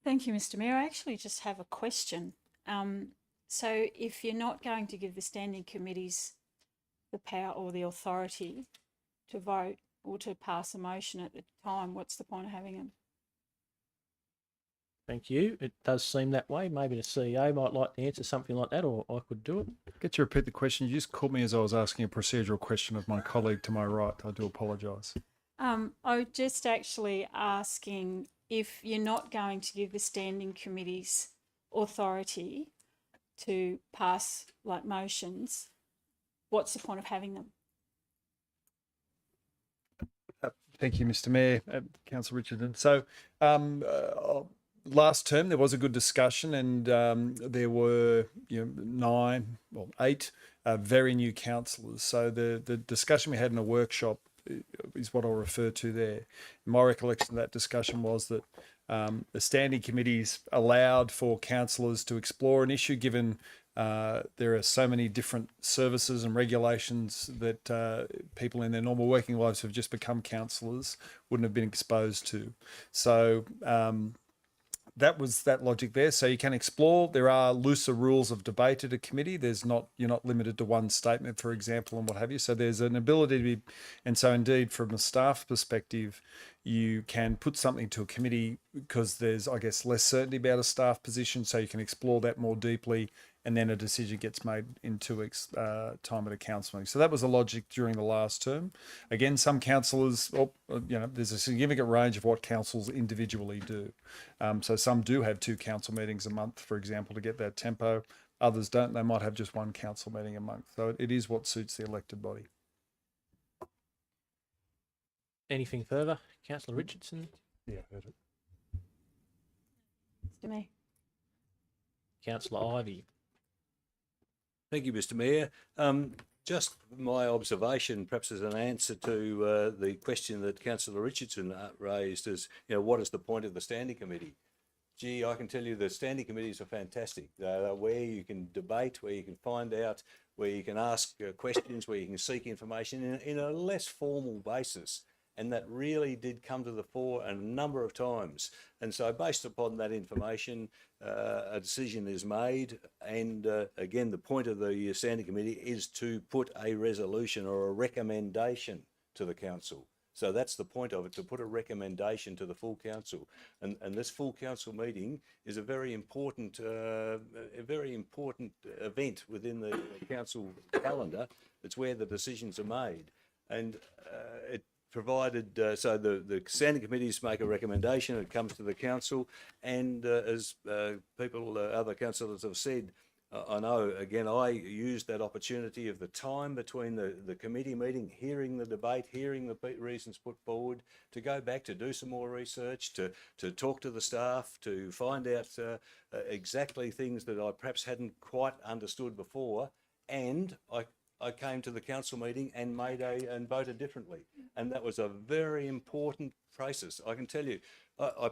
Thank you, Mr. Mayor. I actually just have a question. So if you're not going to give the standing committees the power or the authority to vote or to pass a motion at the time, what's the point of having them? Thank you. It does seem that way. Maybe the CEO might like to answer something like that, or I could do it. Get you to repeat the question. You just caught me as I was asking a procedural question of my colleague to my right. I do apologise. I was just actually asking if you're not going to give the standing committees authority to pass like motions, what's the point of having them? Thank you, Mr. Mayor, Councillor Richardson. So last term there was a good discussion, and there were 8 very new councillors. So the discussion we had in a workshop is what I'll refer to there. My recollection of that discussion was that the standing committees allowed for councillors to explore an issue, given there are so many different services and regulations that people in their normal working lives who have just become councillors wouldn't have been exposed to. So that was that logic there. So you can explore. There are looser rules of debate at a committee. You're not limited to one statement, for example, and what have you. So there's an ability to be, and so indeed from a staff perspective, you can put something to a committee because there's, I guess, less certainty about a staff position. So you can explore that more deeply, and then a decision gets made in 2 weeks' time at a council meeting. So that was the logic during the last term. Again, some councillors, there's a significant range of what councils individually do. So some do have 2 council meetings a month, for example, to get that tempo. Others don't. They might have just 1 council meeting a month. So it is what suits the elected body. Anything further? Councillor Richardson? Yeah, heard it. To me. Councillor Ivey? Thank you, Mr. Mayor. Just my observation, perhaps as an answer to the question that Councillor Richardson raised, is what is the point of the standing committee? Gee, I can tell you the standing committees are fantastic. They're where you can debate, where you can find out, where you can ask questions, where you can seek information in a less formal basis. And that really did come to the fore a number of times. And so based upon that information, a decision is made. And again, the point of the standing committee is to put a resolution or a recommendation to the council. So that's the point of it, to put a recommendation to the full council. And this full council meeting is a very important event within the council calendar. It's where the decisions are made. And it provided, so the standing committees make a recommendation, it comes to the council, and as other councillors have said, I know, again, I used that opportunity of the time between the committee meeting, hearing the debate, hearing the reasons put forward, to go back to do some more research, to talk to the staff, to find out exactly things that I perhaps hadn't quite understood before, and I came to the council meeting and voted differently. And that was a very important process. I can tell you, I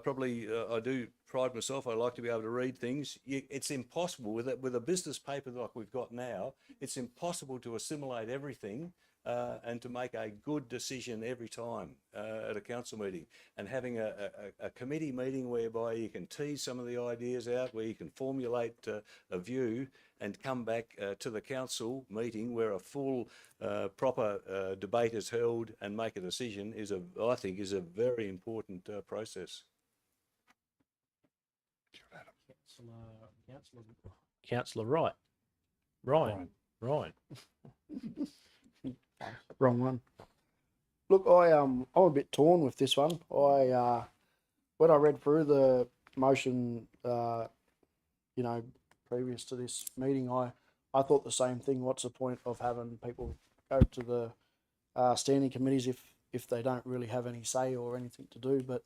do pride myself. I like to be able to read things. It's impossible with a business paper like we've got now. It's impossible to assimilate everything and to make a good decision every time at a council meeting. And having a committee meeting whereby you can tease some of the ideas out, where you can formulate a view and come back to the council meeting where a full, proper debate is held and make a decision I think is a very important process. Councillor Wright. Ryan. Wrong one. Look, I'm a bit torn with this one. When I read through the motion, previous to this meeting, I thought the same thing. What's the point of having people go to the standing committees if they don't really have any say or anything to do? But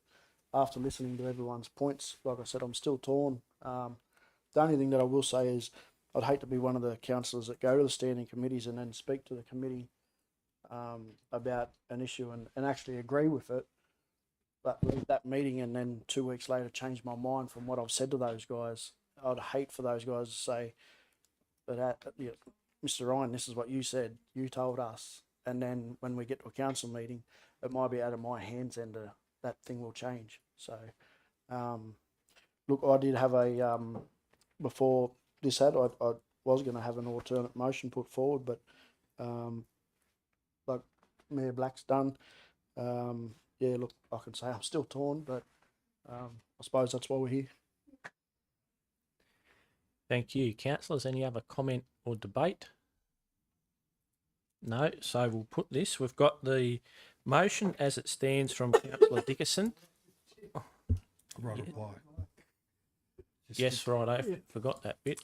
after listening to everyone's points, like I said, I'm still torn. The only thing that I will say is I'd hate to be one of the councillors that go to the standing committees and then speak to the committee about an issue and actually agree with it, but leave that meeting and then 2 weeks later change my mind from what I've said to those guys. I'd hate for those guys to say, Mr. Ryan, this is what you said, you told us, and then when we get to a council meeting, it might be out of my hands and that thing will change. So, look, I did have before this I was going to have an alternate motion put forward, but like Mayor Black's done, look, I can say I'm still torn, but I suppose that's why we're here. Thank you. Councillors, any other comment or debate? No, so we'll put this. We've got the Motion as it stands from Councillor Dickerson. Right reply. Yes, right. I forgot that bit.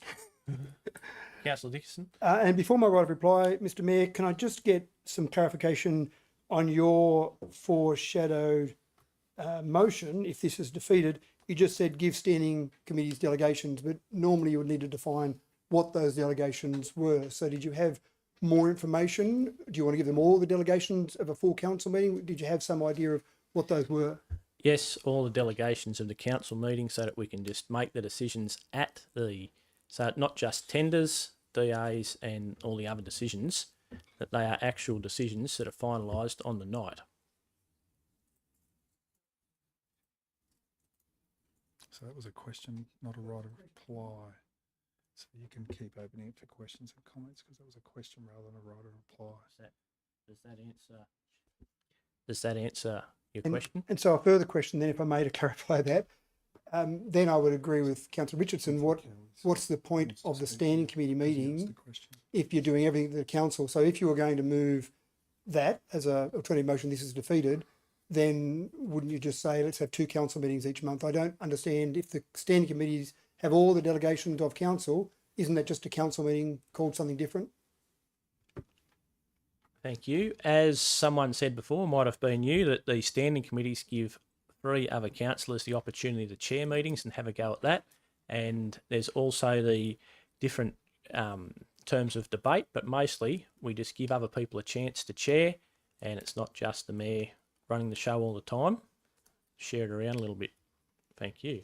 Councillor Dickerson. And before my right of reply, Mr Mayor, can I just get some clarification on your foreshadowed motion? If this is defeated, you just said give standing committees delegations, but normally you would need to define what those delegations were. So did you have more information? Do you want to give them all the delegations of a full council meeting? Did you have some idea of what those were? Yes, all the delegations of the council meeting so that we can just make the decisions at the, so not just tenders, DAs and all the other decisions, that they are actual decisions that are finalised on the night. So that was a question, not a right of reply. So you can keep opening it for questions and comments because that was a question rather than a right of reply. Does that answer your question? And so a further question then, if I may, to clarify that, then I would agree with Councillor Richardson. What's the point of the standing committee meeting if you're doing everything to the council? So if you were going to move that as a alternative motion, this is defeated, then wouldn't you just say, let's have 2 council meetings each month? I don't understand if the standing committees have all the delegations of council, isn't that just a council meeting called something different? Thank you. As someone said before, might have been you, that the standing committees give 3 other councillors the opportunity to chair meetings and have a go at that. And there's also the different terms of debate, but mostly we just give other people a chance to chair, and it's not just the mayor running the show all the time. Share it around a little bit. Thank you.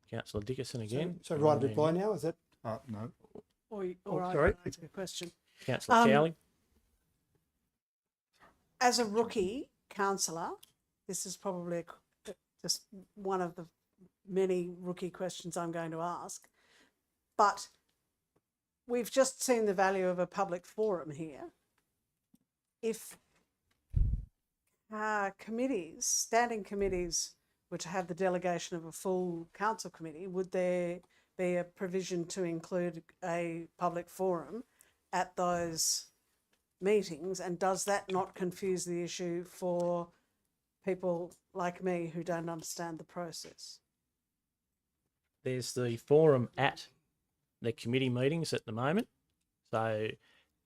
Councillor Dickerson again. So right of reply now, is that? No. Or I sorry. can answer the question. Councillor Cowley. As a rookie councillor, this is probably just one of the many rookie questions I'm going to ask. But we've just seen the value of a public forum here. If committees, standing committees, were to have the delegation of a full council committee, would there be a provision to include a public forum at those meetings? And does that not confuse the issue for people like me who don't understand the process? There's the forum at the committee meetings at the moment. So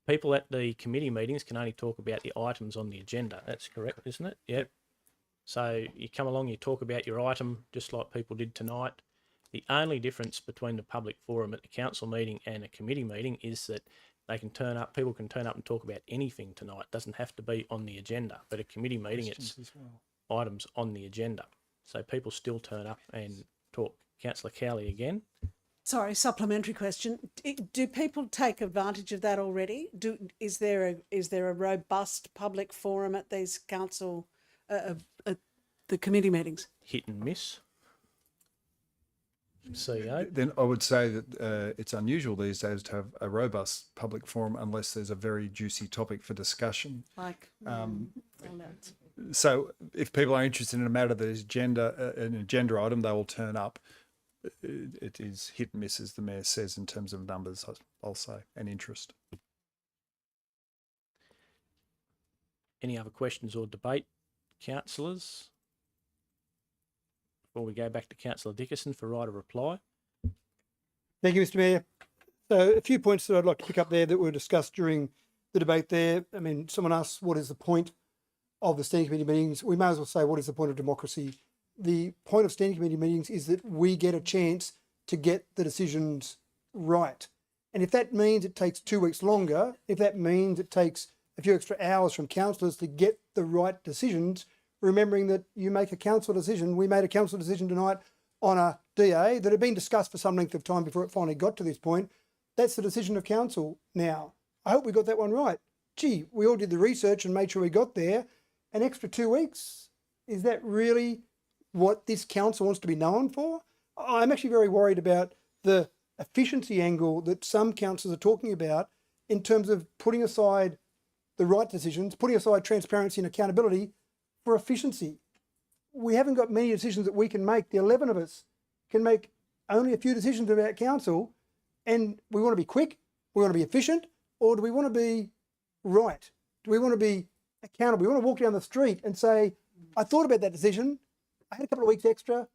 people at the committee meetings can only talk about the items on the agenda. That's correct, isn't it? Yep. So you come along, you talk about your item, just like people did tonight. The only difference between the public forum at the council meeting and a committee meeting is that they can turn up, people can turn up and talk about anything tonight. It doesn't have to be on the agenda, but a committee meeting, it's items on the agenda. So people still turn up and talk. Councillor Cowley again. Sorry, supplementary question. Do people take advantage of that already? Is there a robust public forum at these council, at the committee meetings? Hit and miss. CEO. Then I would say that it's unusual these days to have a robust public forum unless there's a very juicy topic for discussion. Like, so if people are interested in a matter that is an agenda item, they will turn up. It is hit and miss, as the mayor says, in terms of numbers, I'll say, and interest. Any other questions or debate, councillors? Before we go back to Councillor Dickerson for right of reply. Thank you, Mr Mayor. So a few points that I'd like to pick up there that were discussed during the debate there. I mean, someone asked, what is the point of the standing committee meetings? We may as well say, what is the point of democracy? The point of standing committee meetings is that we get a chance to get the decisions right. And if that means it takes 2 weeks longer, if that means it takes a few extra hours from councillors to get the right decisions, remembering that you make a council decision. We made a council decision tonight on a DA that had been discussed for some length of time before it finally got to this point. That's the decision of council now. I hope we got that one right. Gee, we all did the research and made sure we got there. An extra 2 weeks, is that really what this council wants to be known for? I'm actually very worried about the efficiency angle that some councils are talking about in terms of putting aside the right decisions, putting aside transparency and accountability for efficiency. We haven't got many decisions that we can make. The 11 of us can make only a few decisions about council, and we want to be quick, we want to be efficient, or do we want to be right? Do we want to be accountable? We want to walk down the street and say, I thought about that decision, I had a couple of weeks extra,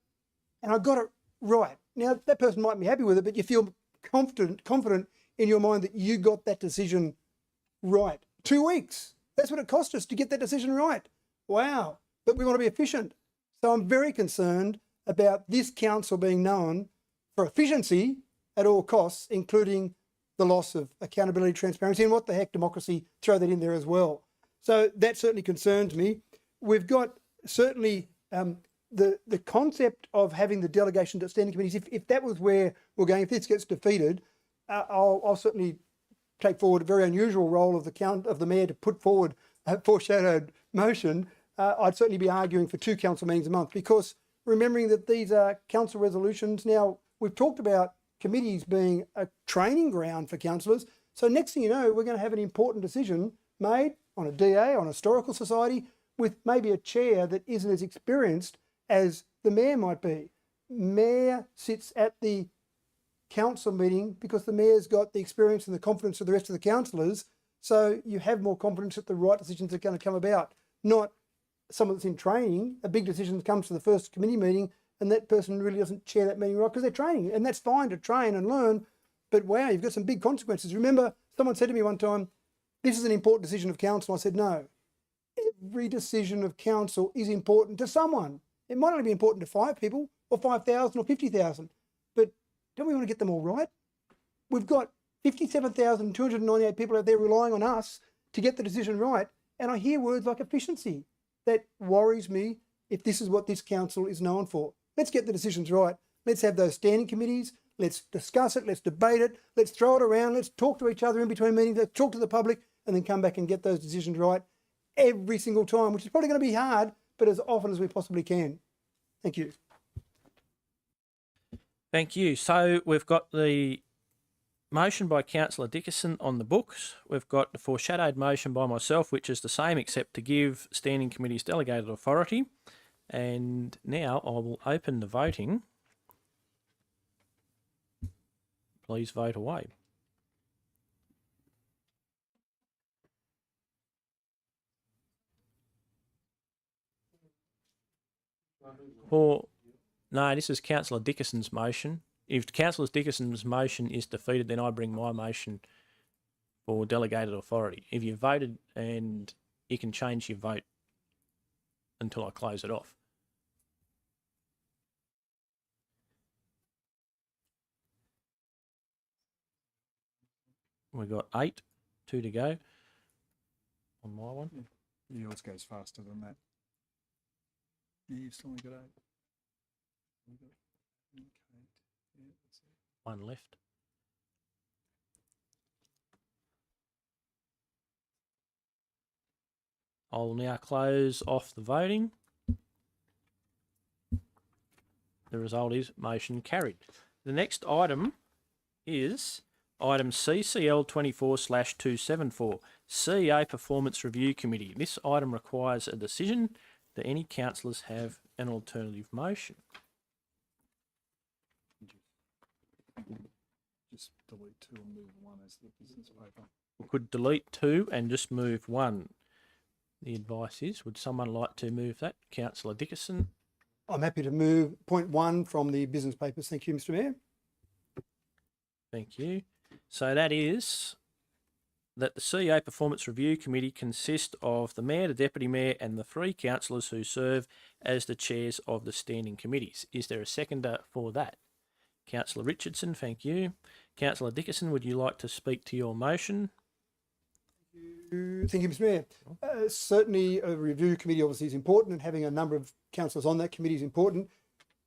and I got it right. Now, that person might be happy with it, but you feel confident in your mind that you got that decision right. 2 weeks. That's what it cost us to get that decision right. Wow. But we want to be efficient. So I'm very concerned about this council being known for efficiency at all costs, including the loss of accountability, transparency, and what the heck, democracy, throw that in there as well. So that certainly concerns me. We've got certainly the concept of having the delegation to standing committees. If that was where we're going, if this gets defeated, I'll certainly take forward a very unusual role of the mayor to put forward a foreshadowed motion. I'd certainly be arguing for 2 council meetings a month, because remembering that these are council resolutions. Now, we've talked about committees being a training ground for councillors. So next thing you know, we're going to have an important decision made on a DA, on a historical society, with maybe a chair that isn't as experienced as the mayor might be. Mayor sits at the council meeting because the mayor's got the experience and the confidence of the rest of the councillors. So you have more confidence that the right decisions are going to come about, not someone that's in training. A big decision comes to the first committee meeting and that person really doesn't chair that meeting right because they're training. And that's fine to train and learn, but wow, you've got some big consequences. Remember, someone said to me one time, this is an important decision of council. I said, no, every decision of council is important to someone. It might only be important to 5 people or 5,000 or 50,000, but don't we want to get them all right? We've got 57,298 people out there relying on us to get the decision right. And I hear words like efficiency. That worries me if this is what this council is known for. Let's get the decisions right. Let's have those standing committees. Let's discuss it. Let's debate it. Let's throw it around. Let's talk to each other in between meetings. Let's talk to the public and then come back and get those decisions right every single time, which is probably going to be hard, but as often as we possibly can. Thank you. Thank you. So we've got the motion by Councillor Dickinson on the books. We've got the foreshadowed motion by myself, which is the same except to give standing committees delegated authority. And now I will open the voting. Please vote away. No, this is Councillor Dickinson's motion. If Councillor Dickinson's motion is defeated, then I bring my motion for delegated authority. If you voted, and you can change your vote until I close it off. We've got 8, 2 to go on my one. Yours goes faster than that. Yeah, you've still only got 8. Okay. Yeah, that's it. 1 left. I'll now close off the voting. The result is motion carried. The next item is item CCL 24/274, CEO Performance Review Committee. This item requires a decision. Do any councillors have an alternative motion? Just delete 2 and move 1 as the business paper. We could delete 2 and just move 1. The advice is, would someone like to move that? Councillor Dickinson. I'm happy to move point 1 from the business papers. Thank you, Mr. Mayor. Thank you. So that is that the CEO Performance Review Committee consists of the Mayor, the Deputy Mayor and the 3 councillors who serve as the chairs of the standing committees. Is there a seconder for that? Councillor Richardson, thank you. Councillor Dickinson, would you like to speak to your motion? Thank you, Mr. Mayor. Certainly a review committee obviously is important, and having a number of councillors on that committee is important.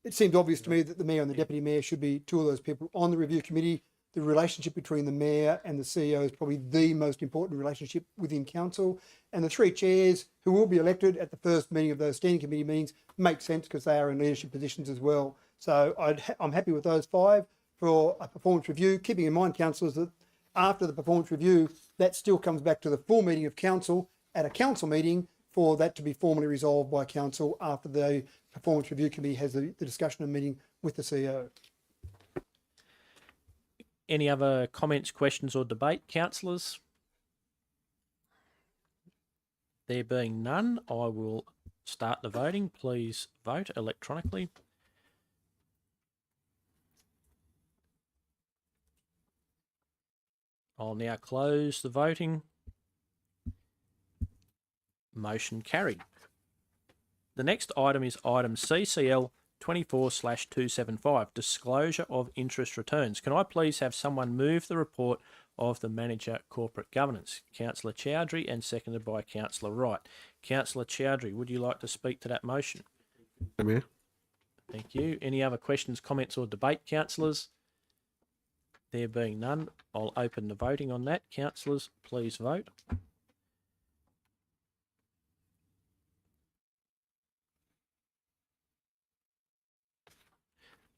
It seemed obvious to me that the Mayor and the Deputy Mayor should be 2 of those people on the review committee. The relationship between the Mayor and the CEO is probably the most important relationship within council, and the 3 chairs who will be elected at the first meeting of those standing committee meetings make sense because they are in leadership positions as well. So I'm happy with those 5 for a performance review, keeping in mind, councillors, that after the performance review, that still comes back to the full meeting of council at a council meeting for that to be formally resolved by council after the performance review committee has the discussion and meeting with the CEO. Any other comments, questions or debate, councillors? There being none, I will start the voting. Please vote electronically. I'll now close the voting. Motion carried. The next item is item CCL 24/275, disclosure of interest returns. Can I please have someone move the report of the Manager Corporate Governance? Councillor Chowdhury and seconded by Councillor Wright. Councillor Chowdhury, would you like to speak to that motion? Mayor. Thank you. Any other questions, comments or debate, councillors? There being none, I'll open the voting on that. Councillors, please vote.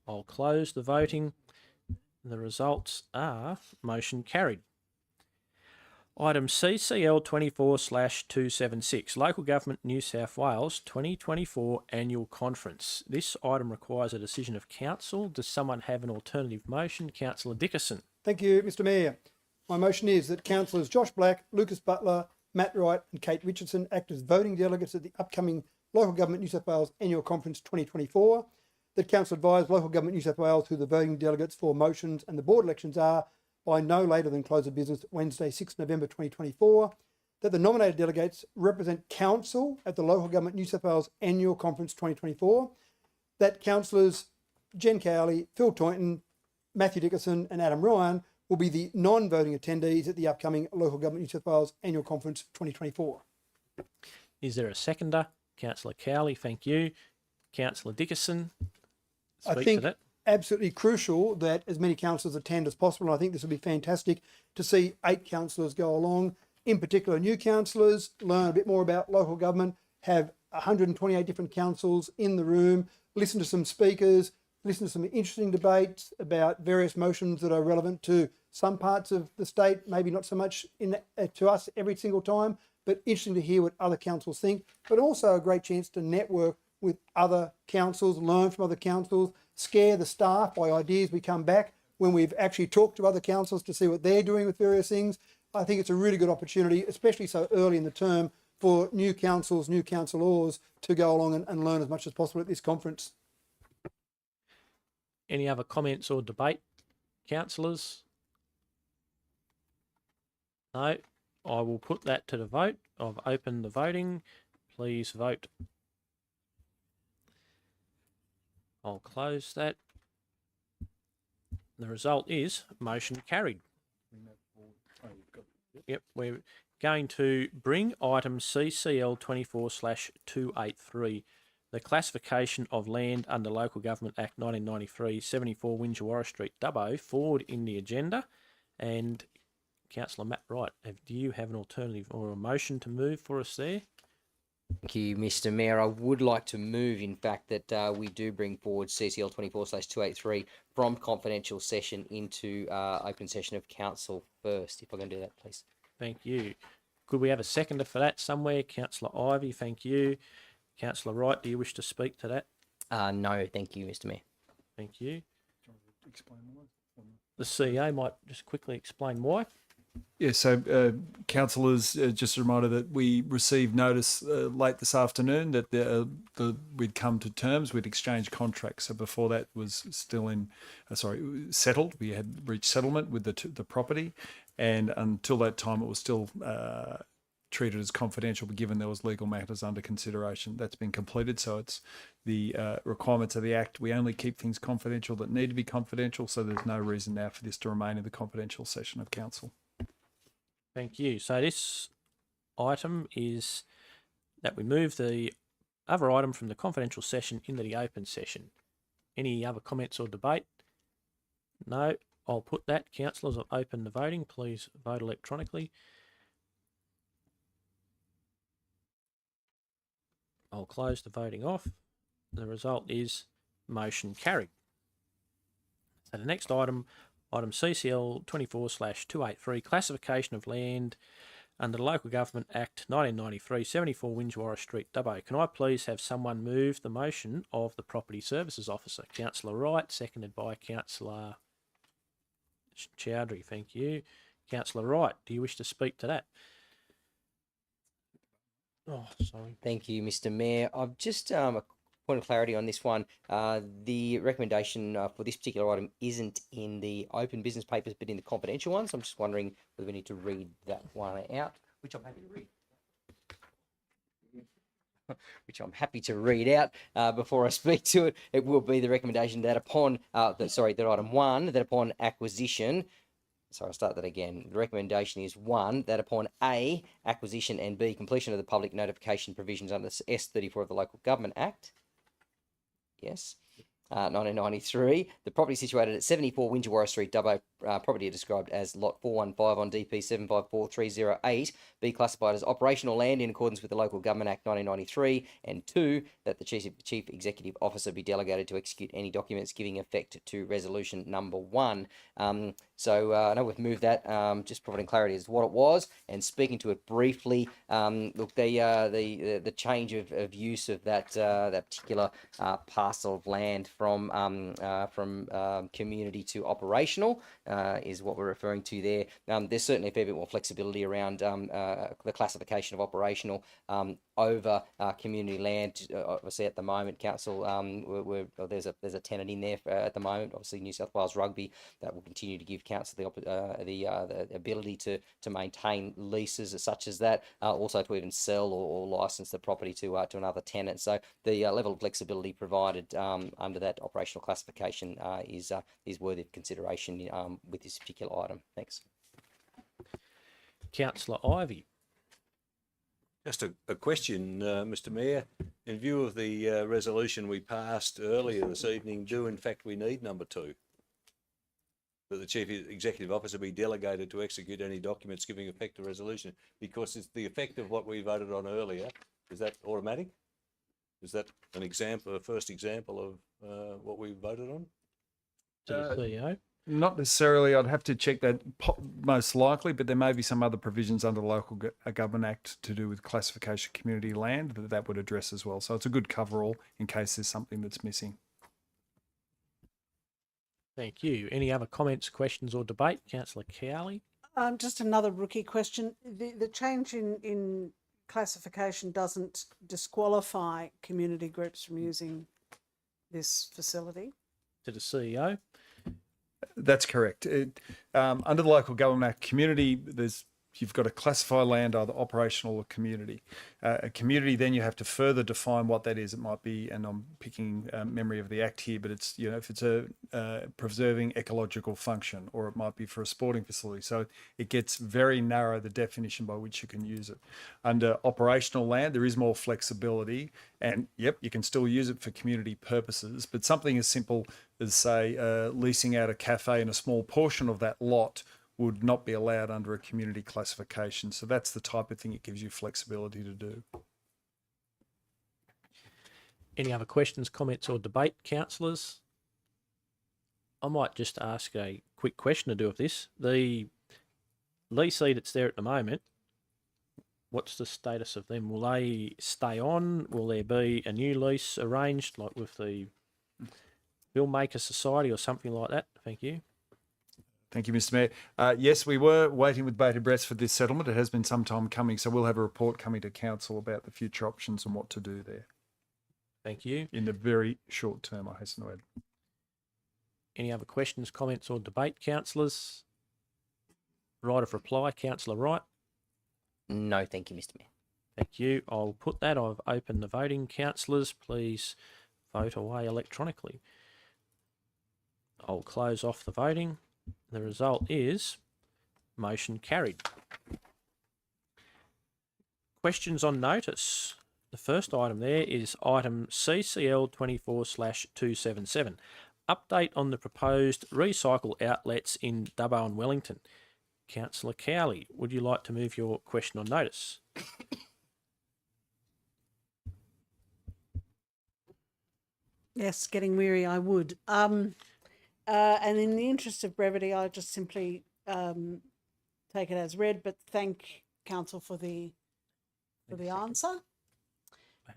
I'll close the voting. The results are motion carried. Item CCL 24/276, Local Government New South Wales 2024 Annual Conference. This item requires a decision of council. Does someone have an alternative motion? Councillor Dickerson. Thank you, Mr Mayor. My motion is that councillors Josh Black, Lucas Butler, Matt Wright and Kate Richardson act as voting delegates at the upcoming Local Government New South Wales Annual Conference 2024. That council advise Local Government New South Wales who the voting delegates for motions and the board elections are by no later than close of business Wednesday 6 November 2024. That the nominated delegates represent council at the Local Government New South Wales Annual Conference 2024. That councillors Jen Cowley, Phil Toynton, Matthew Dickerson and Adam Ryan will be the non-voting attendees at the upcoming Local Government New South Wales Annual Conference 2024. Is there a seconder? Councillor Cowley, thank you. Councillor Dickerson, speak I think to that. Absolutely crucial that as many councillors attend as possible. And I think this would be fantastic to see 8 councillors go along, in particular new councillors, learn a bit more about local government, have 128 different councils in the room, listen to some speakers, listen to some interesting debates about various motions that are relevant to some parts of the state, maybe not so much to us every single time, but interesting to hear what other councils think, but also a great chance to network with other councils, learn from other councils, scare the staff by ideas we come back when we've actually talked to other councils to see what they're doing with various things. I think it's a really good opportunity, especially so early in the term, for new councils, new councillors to go along and learn as much as possible at this conference. Any other comments or debate, councillors? No. I will put that to the vote. I've opened the voting. Please vote. I'll close that. The result is motion carried. Yep, we're going to bring item CCL 24/283, the classification of land under Local Government Act 1993, 74 Windsor Street, Dubbo, forward in the agenda. And Councillor Matt Wright, do you have an alternative or a motion to move for us there? Thank you, Mr Mayor. I would like to move, in fact, that we do bring forward CCL 24/283 from confidential session into open session of council first, if I can do that, please. Thank you. Could we have a seconder for that somewhere? Councillor Ivey, thank you. Councillor Wright, do you wish to speak to that? No, thank you, Mr Mayor. Thank you. The CEO might just quickly explain why. Yeah, so councillors, just a reminder that we received notice late this afternoon that we'd come to terms, we'd exchanged contracts. So before that was still settled. We had reached settlement with the property, and until that time it was still treated as confidential, but given there was legal matters under consideration. That's been completed, so it's the requirements of the Act. We only keep things confidential that need to be confidential, so there's no reason now for this to remain in the confidential session of council. Thank you. So this item is that we move the other item from the confidential session into the open session. Any other comments or debate? No. I'll put that. Councillors, I've opened the voting. Please vote electronically. I'll close the voting off. The result is motion carried. So the next item, item CCL 24/283, classification of land under the Local Government Act 1993, 74 Windsor Street, Dubbo. Can I please have someone move the motion of the Property Services Officer? Councillor Wright, seconded by Councillor Chowdhury. Thank you. Councillor Wright, do you wish to speak to that? Oh, sorry. Thank you, Mr. Mayor. I've just a point of clarity on this one. The recommendation for this particular item isn't in the open business papers, but in the confidential ones. I'm just wondering whether we need to read that one out, which I'm happy to read. Which I'm happy to read out before I speak to it. It will be the recommendation that upon, that item 1, that upon acquisition. Sorry, I'll start that again. The recommendation is 1, that upon A, acquisition, and B, completion of the public notification provisions under S34 of the Local Government Act. Yes. 1993, the property situated at 74 Windsor Street, Dubbo, property described as lot 415 on DP 754308, be classified as operational land in accordance with the Local Government Act 1993, and 2, that the Chief Executive Officer be delegated to execute any documents giving effect to resolution number 1. So I know we've moved that, just providing clarity as to what it was, and speaking to it briefly. Look, the change of use of that particular parcel of land from community to operational is what we're referring to there. There's certainly a fair bit more flexibility around the classification of operational over community land. Obviously, at the moment, council, there's a tenant in there at the moment. Obviously, New South Wales Rugby, that will continue to give council the ability to maintain leases such as that, also to even sell or license the property to another tenant. So the level of flexibility provided under that operational classification is worthy of consideration with this particular item. Thanks. Councillor Ivey. Just a question, Mr. Mayor. In view of the resolution we passed earlier this evening, do in fact we need number 2? That the Chief Executive Officer be delegated to execute any documents giving effect to resolution, because it's the effect of what we voted on earlier. Is that automatic? Is that an example, a first example of what we voted on? To the CEO. Not necessarily. I'd have to check that, most likely, but there may be some other provisions under the Local Government Act to do with classification of community land that would address as well. So it's a good coverall in case there's something that's missing. Thank you. Any other comments, questions or debate? Councillor Cowley. Just another rookie question. The change in classification doesn't disqualify community groups from using this facility? To the CEO. That's correct. Under the Local Government Act, community, you've got to classify land either operational or community. A community, then you have to further define what that is. It might be, and I'm picking memory of the Act here, but it's, if it's a preserving ecological function, or it might be for a sporting facility. So it gets very narrow, the definition by which you can use it. Under operational land, there is more flexibility, and yep, you can still use it for community purposes, but something as simple as, say, leasing out a cafe in a small portion of that lot would not be allowed under a community classification. So that's the type of thing it gives you flexibility to do. Any other questions, comments or debate, councillors? I might just ask a quick question to do with this. The leasee that's there at the moment, what's the status of them? Will they stay on? Will there be a new lease arranged, like with the Filmmaker Society or something like that? Thank you. Thank you, Mr. Mayor. Yes, we were waiting with bated breath for this settlement. It has been some time coming, so we'll have a report coming to council about the future options and what to do there. Thank you. In the very short term, I hasten to add. Any other questions, comments or debate, councillors? Right of reply, Councillor Wright. No, thank you, Mr. Mayor. Thank you. I'll put that. I've opened the voting. Councillors, please vote away electronically. I'll close off the voting. The result is motion carried. Questions on notice. The first item there is item CCL 24/277. Update on the proposed recycle outlets in Dubbo and Wellington. Councillor Cowley, would you like to move your question on notice? Yes, getting weary, I would. And in the interest of brevity, I'll just simply take it as read, but thank Council for the answer.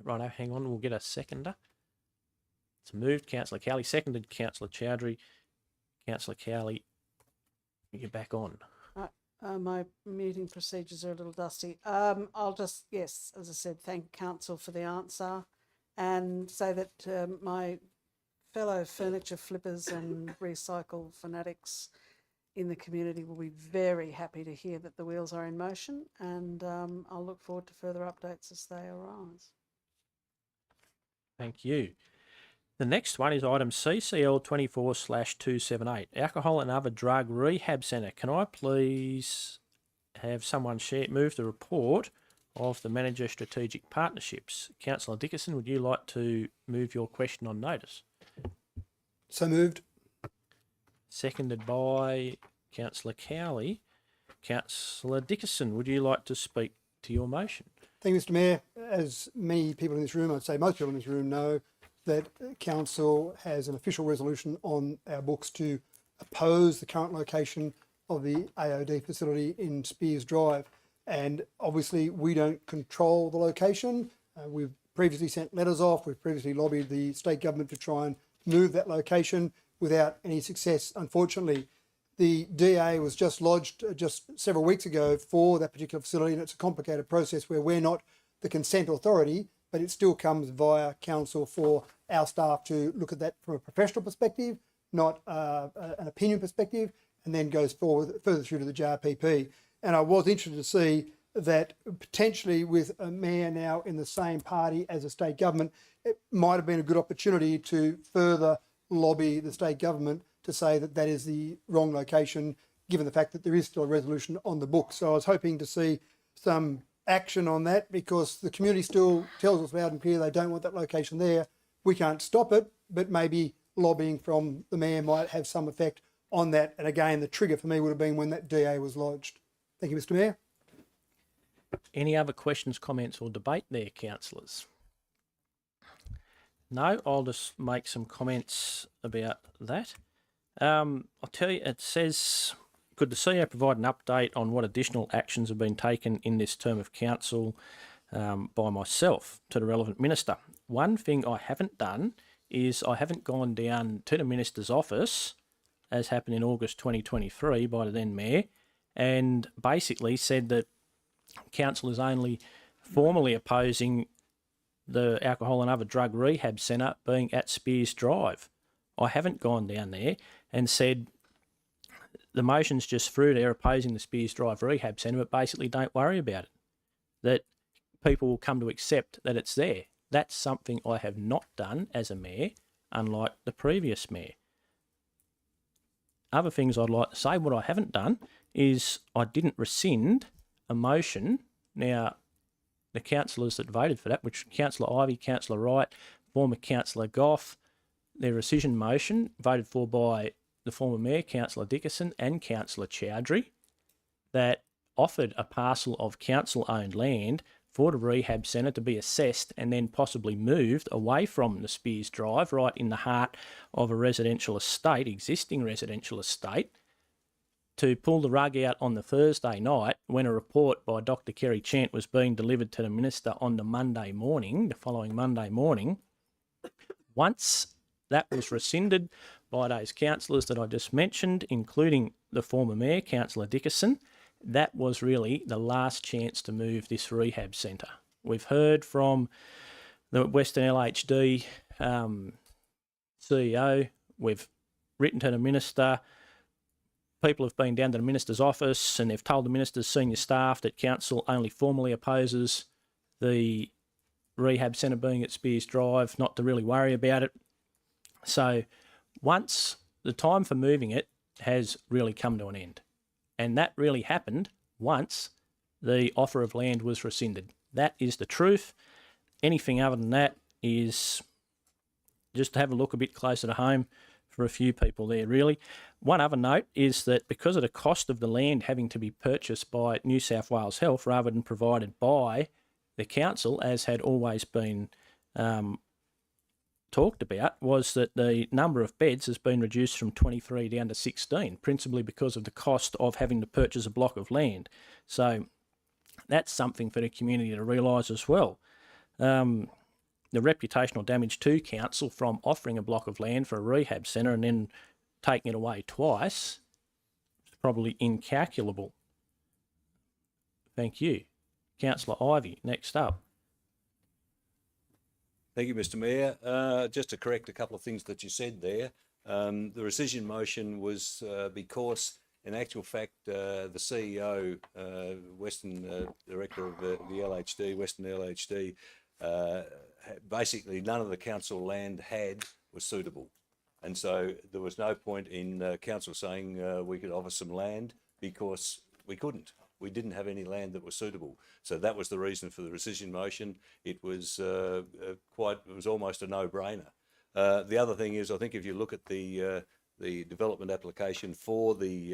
Righto, hang on, we'll get a seconder. It's moved, Councillor Cowley, seconded, Councillor Chowdhury. Councillor Cowley, you're back on. My mute meeting procedures are a little dusty. I'll just, yes, as I said, thank council for the answer and say that my fellow furniture flippers and recycle fanatics in the community will be very happy to hear that the wheels are in motion, and I'll look forward to further updates as they arise. Thank you. The next one is item CCL 24/278, Alcohol and Other Drug Rehab Centre. Can I please have someone move the report of the Manager Strategic Partnerships? Councillor Dickinson, would you like to move your question on notice? So moved. Seconded by Councillor Cowley. Councillor Dickinson, would you like to speak to your motion? Thank you, Mr. Mayor. As many people in this room, I'd say most people in this room know, that council has an official resolution on our books to oppose the current location of the AOD facility in Spears Drive. And obviously we don't control the location. We've previously sent letters off. We've previously lobbied the state government to try and move that location without any success. Unfortunately, the DA was just lodged just several weeks ago for that particular facility, and it's a complicated process where we're not the consent authority, but it still comes via council for our staff to look at that from a professional perspective, not an opinion perspective, and then goes forward further through to the JRPP. And I was interested to see that potentially with a mayor now in the same party as the state government, it might have been a good opportunity to further lobby the state government to say that that is the wrong location, given the fact that there is still a resolution on the book. So I was hoping to see some action on that, because the community still tells us loud and clear they don't want that location there. We can't stop it, but maybe lobbying from the mayor might have some effect on that. And again, the trigger for me would have been when that DA was lodged. Thank you, Mr. Mayor. Any other questions, comments or debate there, councillors? No, I'll just make some comments about that. I'll tell you, it says, could the CEO provide an update on what additional actions have been taken in this term of council by myself to the relevant minister? One thing I haven't done is I haven't gone down to the minister's office, as happened in August 2023 by the then mayor, and basically said that council is only formally opposing the Alcohol and Other Drug Rehab Centre being at Spears Drive. I haven't gone down there and said the motion's just through there opposing the Spears Drive Rehab Centre, but basically don't worry about it. That people will come to accept that it's there. That's something I have not done as a mayor, unlike the previous mayor. Other things I'd like to say, what I haven't done is I didn't rescind a motion. Now, the councillors that voted for that, which Councillor Ivey, Councillor Wright, former Councillor Goff, their rescission motion voted for by the former Mayor, Councillor Dickinson and Councillor Chowdhury, that offered a parcel of council-owned land for the rehab centre to be assessed and then possibly moved away from the Spears Drive, right in the heart of a residential estate, existing residential estate, to pull the rug out on the Thursday night when a report by Dr. Kerry Chant was being delivered to the minister on the Monday morning, the following Monday morning. Once that was rescinded by those councillors that I just mentioned, including the former mayor, Councillor Dickinson, that was really the last chance to move this rehab centre. We've heard from the Western LHD CEO, we've written to the minister, people have been down to the minister's office and they've told the minister's senior staff that council only formally opposes the rehab centre being at Spears Drive, not to really worry about it. So once the time for moving it has really come to an end, and that really happened once the offer of land was rescinded. That is the truth. Anything other than that is just to have a look a bit closer to home for a few people there, really. One other note is that because of the cost of the land having to be purchased by New South Wales Health rather than provided by the council, as had always been talked about, was that the number of beds has been reduced from 23 down to 16, principally because of the cost of having to purchase a block of land. So that's something for the community to realise as well. The reputational damage to council from offering a block of land for a rehab centre and then taking it away twice is probably incalculable. Thank you. Councillor Ivey, next up. Thank you, Mr. Mayor. Just to correct a couple of things that you said there. The rescission motion was because, in actual fact, the CEO, Western Director of the LHD, Western LHD, basically none of the council land had was suitable. And so there was no point in council saying we could offer some land because we couldn't. We didn't have any land that was suitable. So that was the reason for the rescission motion. It was it was almost a no-brainer. The other thing is, I think if you look at the development application for the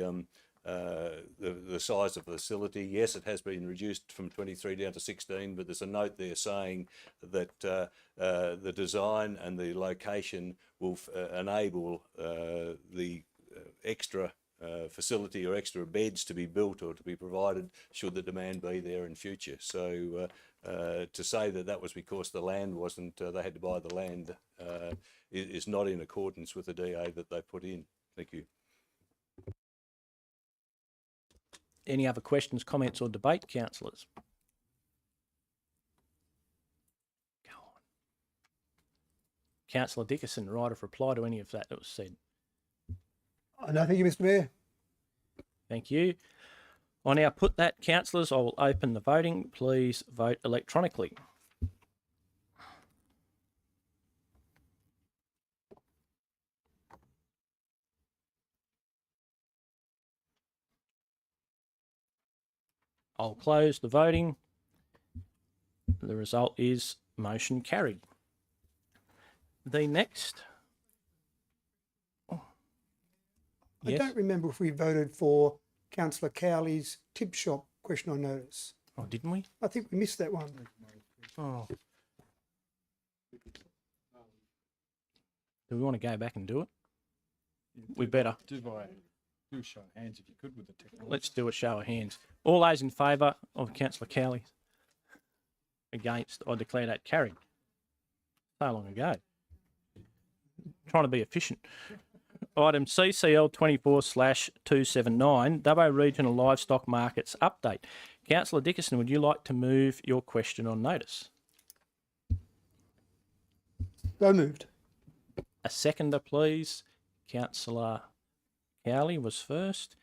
size of the facility, yes, it has been reduced from 23 down to 16, but there's a note there saying that the design and the location will enable the extra facility or extra beds to be built or to be provided should the demand be there in future. So to say that that was because the land wasn't, they had to buy the land is not in accordance with the DA that they put in. Thank you. Any other questions, comments or debate, councillors? Go on. Councillor Dickerson, right of reply to any of that was said. No, thank you, Mr. Mayor. Thank you. I now put that, councillors. I will open the voting. Please vote electronically. I'll close the voting. The result is motion carried. The next. I don't remember if we voted for Councillor Cowley's tip shop question on notice. Oh, didn't we? I think we missed that one. Oh. Do we want to go back and do it? We better. Do show of hands if you could with the technology. Let's do a show of hands. All those in favour of Councillor Cowley? Against? I declare that carried. So long ago. Trying to be efficient. Item CCL 24/279, Dubbo Regional Livestock Markets Update. Councillor Dickerson, would you like to move your question on notice? So moved. A seconder, please. Councillor Cowley was first.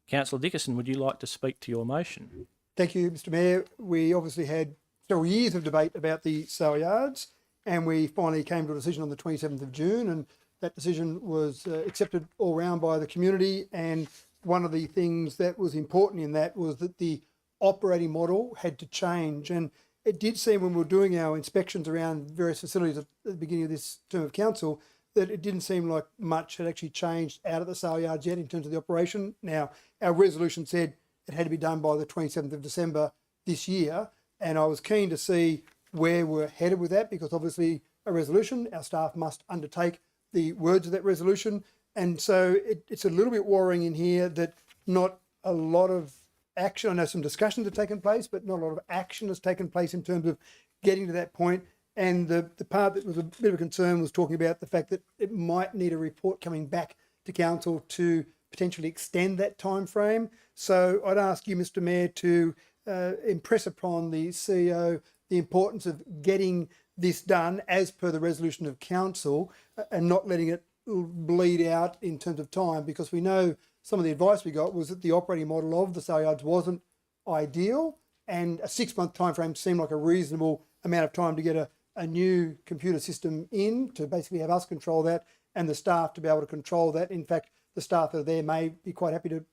Councillor Dickerson, would you like to speak to your motion? Thank you, Mr. Mayor. We obviously had several years of debate about the sale yards, and we finally came to a decision on the 27th of June, and that decision was accepted all round by the community. And one of the things that was important in that was that the operating model had to change. And it did seem when we were doing our inspections around various facilities at the beginning of this term of council that it didn't seem like much had actually changed out of the sale yards yet in terms of the operation. Now, our resolution said it had to be done by the 27th of December this year. And I was keen to see where we're headed with that, because obviously a resolution, our staff must undertake the words of that resolution. And so it's a little bit worrying in here that not a lot of action, I know some discussions have taken place, but not a lot of action has taken place in terms of getting to that point. And the part that was a bit of a concern was talking about the fact that it might need a report coming back to council to potentially extend that time frame. So I'd ask you, Mr. Mayor, to impress upon the CEO the importance of getting this done as per the resolution of council and not letting it bleed out in terms of time, because we know some of the advice we got was that the operating model of the sale yards wasn't ideal, and a 6-month time frame seemed like a reasonable amount of time to get a new computer system in to basically have us control that and the staff to be able to control that. In fact, the staff that are there may be quite happy to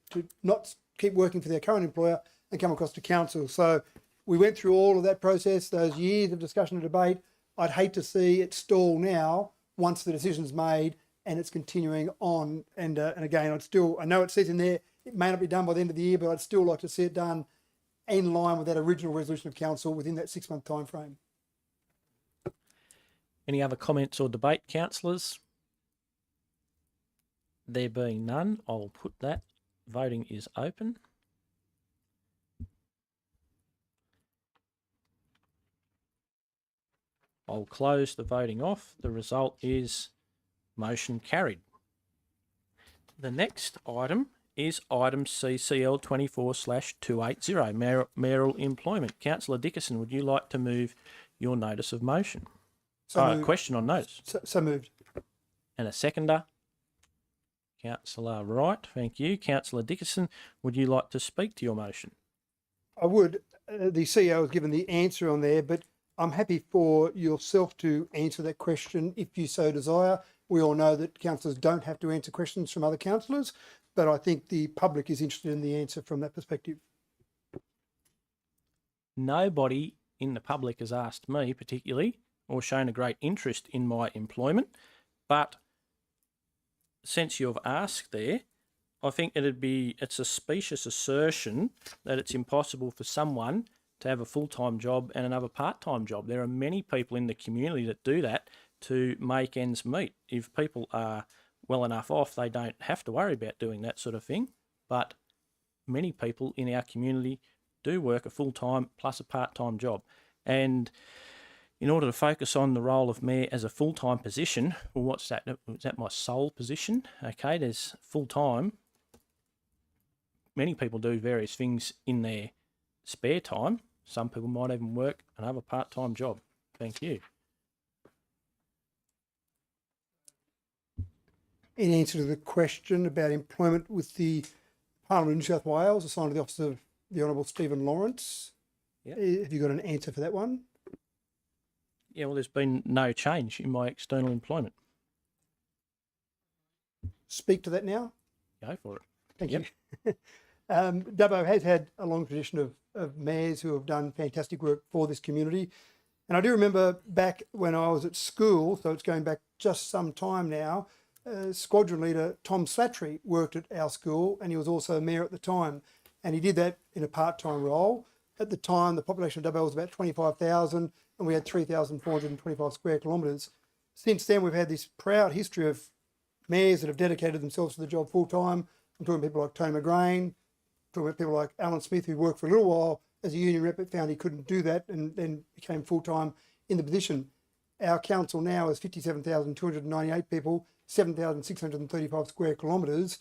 not keep working for their current employer and come across to council. So we went through all of that process, those years of discussion and debate. I'd hate to see it stall now once the decision's made and it's continuing on. And again, I know it says in there, it may not be done by the end of the year, but I'd still like to see it done in line with that original resolution of council within that 6-month time frame. Any other comments or debate, councillors? There being none, I'll put that. Voting is open. I'll close the voting off. The result is motion carried. The next item is item CCL 24/280, mayoral employment. Councillor Dickerson, would you like to move your notice of motion? Moved. Question on notice. So moved. And a seconder? Councillor Wright, thank you. Councillor Dickerson, would you like to speak to your motion? I would. The CEO has given the answer on there, but I'm happy for yourself to answer that question if you so desire. We all know that councillors don't have to answer questions from other councillors, but I think the public is interested in the answer from that perspective. Nobody in the public has asked me particularly or shown a great interest in my employment, but since you've asked there, I think it's a specious assertion that it's impossible for someone to have a full-time job and another part-time job. There are many people in the community that do that to make ends meet. If people are well enough off, they don't have to worry about doing that sort of thing. But many people in our community do work a full-time plus a part-time job. And in order to focus on the role of mayor as a full-time position, well, what's that? Is that my sole position? Okay, there's full-time. Many people do various things in their spare time. Some people might even work another part-time job. Thank you. In answer to the question about employment with the Parliament of New South Wales, assigned to the office of the Honourable Stephen Lawrence, Yep. have you got an answer for that one? Yeah, well, there's been no change in my external employment. Speak to that now. Go for it. Thank Yep. you. Dubbo has had a long tradition of mayors who have done fantastic work for this community. And I do remember back when I was at school, so it's going back just some time now, squadron leader Tom Slattery worked at our school and he was also mayor at the time. And he did that in a part-time role. At the time, the population of Dubbo was about 25,000 and we had 3,425 square kilometres. Since then, we've had this proud history of mayors that have dedicated themselves to the job full-time. I'm talking people like Tony McGrain, talking about people like Alan Smith, who worked for a little while as a union rep, but found he couldn't do that and then became full-time in the position. Our council now is 57,298 people, 7,635 square kilometres.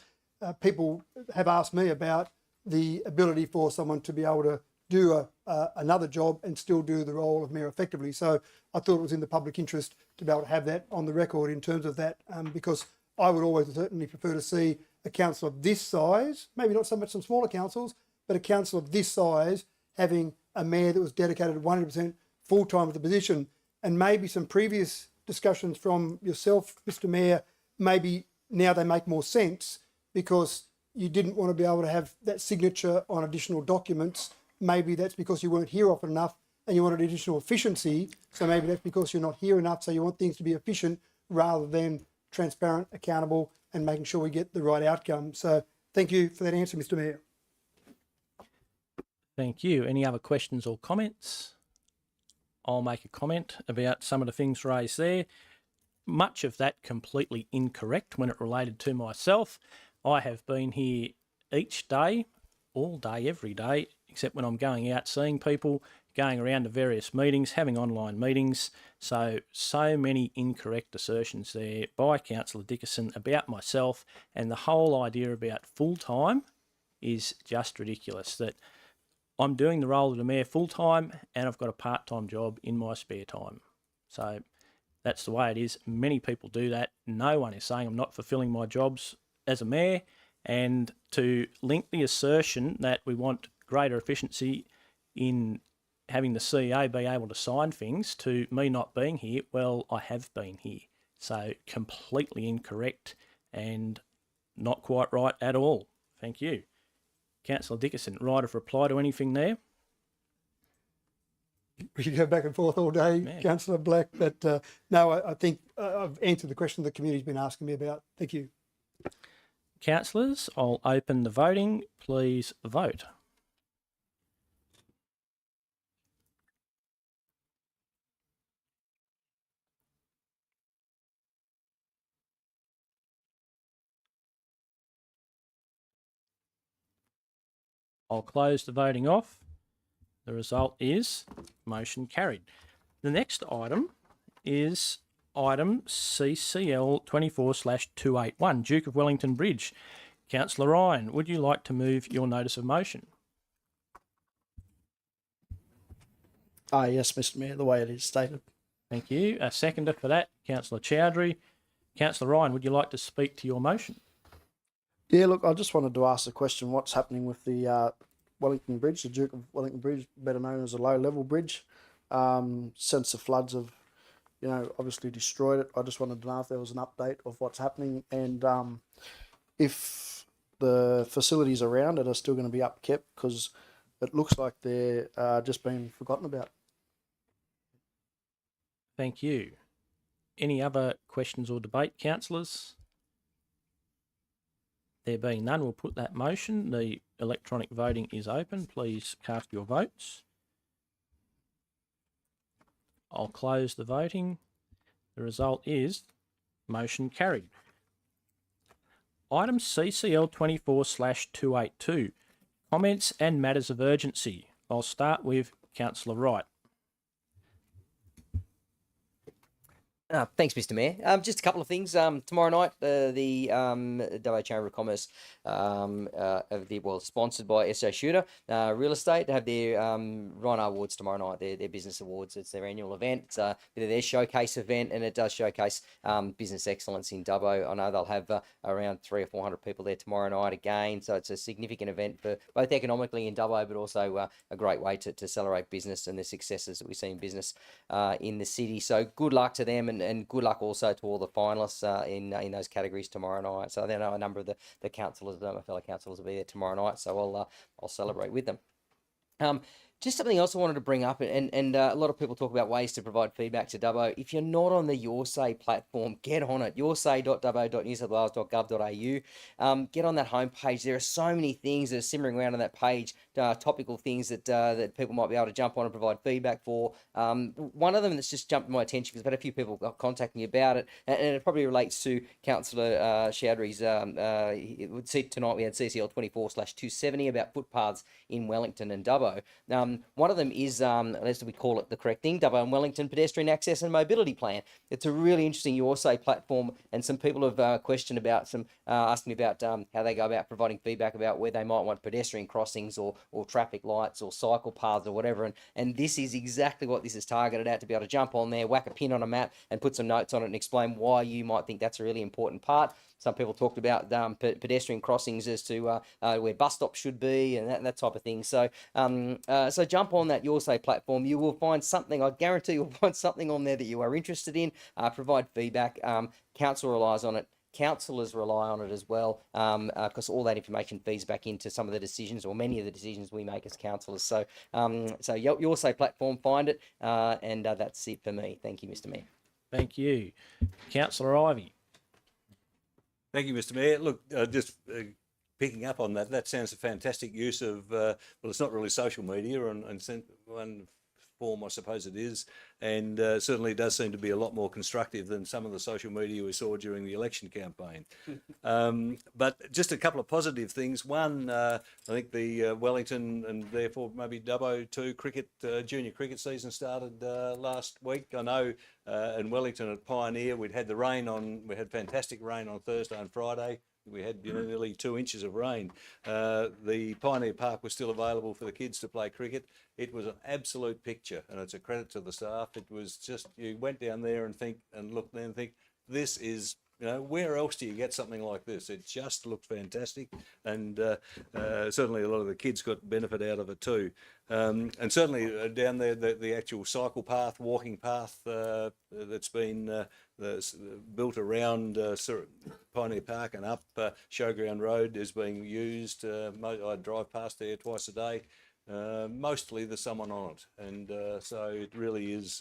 People have asked me about the ability for someone to be able to do another job and still do the role of mayor effectively. So I thought it was in the public interest to be able to have that on the record in terms of that, because I would always certainly prefer to see a council of this size, maybe not so much some smaller councils, but a council of this size having a mayor that was dedicated 100% full-time to the position. And maybe some previous discussions from yourself, Mr. Mayor, maybe now they make more sense because you didn't want to be able to have that signature on additional documents. Maybe that's because you weren't here often enough and you wanted additional efficiency. So maybe that's because you're not here enough. So you want things to be efficient rather than transparent, accountable, and making sure we get the right outcome. So thank you for that answer, Mr. Mayor. Thank you. Any other questions or comments? I'll make a comment about some of the things raised there. Much of that completely incorrect when it related to myself. I have been here each day, all day, every day, except when I'm going out seeing people, going around to various meetings, having online meetings. So many incorrect assertions there by Councillor Dickerson about myself, and the whole idea about full-time is just ridiculous. That I'm doing the role of the mayor full-time and I've got a part-time job in my spare time. So that's the way it is. Many people do that. No one is saying I'm not fulfilling my jobs as a mayor. And to link the assertion that we want greater efficiency in having the CEO be able to sign things to me not being here, well, I have been here. So completely incorrect and not quite right at all. Thank you. Councillor Dickerson, right of reply to anything there? We could go back and forth all day, Yeah. Councillor Black, but no, I think I've answered the question the community's been asking me about. Thank you. Councillors, I'll open the voting. Please vote. I'll close the voting off. The result is motion carried. The next item is item CCL 24/281, Duke of Wellington Bridge. Councillor Ryan, would you like to move your notice of motion? Yes, Mr Mayor, the way it is stated. Thank you. A seconder for that, Councillor Chowdhury. Councillor Ryan, would you like to speak to your motion? Yeah, look, I just wanted to ask the question, what's happening with the Wellington Bridge, the Duke of Wellington Bridge, better known as a low-level bridge, since the floods have, obviously destroyed it. I just wanted to know if there was an update of what's happening and if the facilities around it are still going to be upkept, because it looks like they're just being forgotten about. Thank you. Any other questions or debate, councillors? There being none, we'll put that motion. The electronic voting is open. Please cast your votes. I'll close the voting. The result is motion carried. Item CCL 24/282, comments and matters of urgency. I'll start with Councillor Wright. Thanks, Mr. Mayor. Just a couple of things. Tomorrow night, the Dubbo Chamber of Commerce, sponsored by SJ Shooter Real Estate, have their Rhino Awards tomorrow night. Their business awards. It's their annual event. It's their showcase event, and it does showcase business excellence in Dubbo. I know they'll have around 300 or 400 people there tomorrow night again. So it's a significant event for both economically in Dubbo, but also a great way to celebrate business and the successes that we see in business in the city. So good luck to them, and good luck also to all the finalists in those categories tomorrow night. So I know a number of the councillors, my fellow councillors, will be there tomorrow night. So I'll celebrate with them. Just something else I wanted to bring up, and a lot of people talk about ways to provide feedback to Dubbo. If you're not on the Your Say platform, get on it. yoursay.dubbo.newsouthwales.gov.au. Get on that homepage. There are so many things that are simmering around on that page, topical things that people might be able to jump on and provide feedback for. One of them that's just jumped to my attention, because I've had a few people contact me about it, and it probably relates to Councillor Chowdhury's. Tonight we had CCL 24/270 about footpaths in Wellington and Dubbo. One of them is, as we call it the correct thing, Dubbo and Wellington Pedestrian Access and Mobility Plan. It's a really interesting Your Say platform, and some people have questioned about asking about how they go about providing feedback about where they might want pedestrian crossings or traffic lights or cycle paths or whatever. And this is exactly what this is targeted at, to be able to jump on there, whack a pin on a map and put some notes on it and explain why you might think that's a really important part. Some people talked about pedestrian crossings as to where bus stops should be and that type of thing. So so jump on that Your Say platform. You will find something. I guarantee you'll find something on there that you are interested in. Provide feedback. Council relies on it. Councillors rely on it as well, because all that information feeds back into some of the decisions, or many of the decisions we make as councillors. So so Your Say platform, find it, and that's it for me. Thank you, Mr. Mayor. Thank you. Councillor Ivey. Thank you, Mr. Mayor. Look, just picking up on that, that sounds a fantastic use of, well, it's not really social media, and one form I suppose it is, and certainly does seem to be a lot more constructive than some of the social media we saw during the election campaign. But just a couple of positive things. One, I think the Wellington and therefore maybe Dubbo too junior cricket season started last week. I know in Wellington at Pioneer we had fantastic rain on Thursday and Friday. We had nearly 2 inches of rain. The Pioneer Park was still available for the kids to play cricket. It was an absolute picture, and it's a credit to the staff. It was just, you went down there and looked there and think, this is, where else do you get something like this? It just looked fantastic, and certainly a lot of the kids got benefit out of it too. And certainly down there, the actual cycle path, walking path that's been built around Pioneer Park and up Showground Road is being used. I drive past there twice a day. Mostly there's someone on it, and so it really is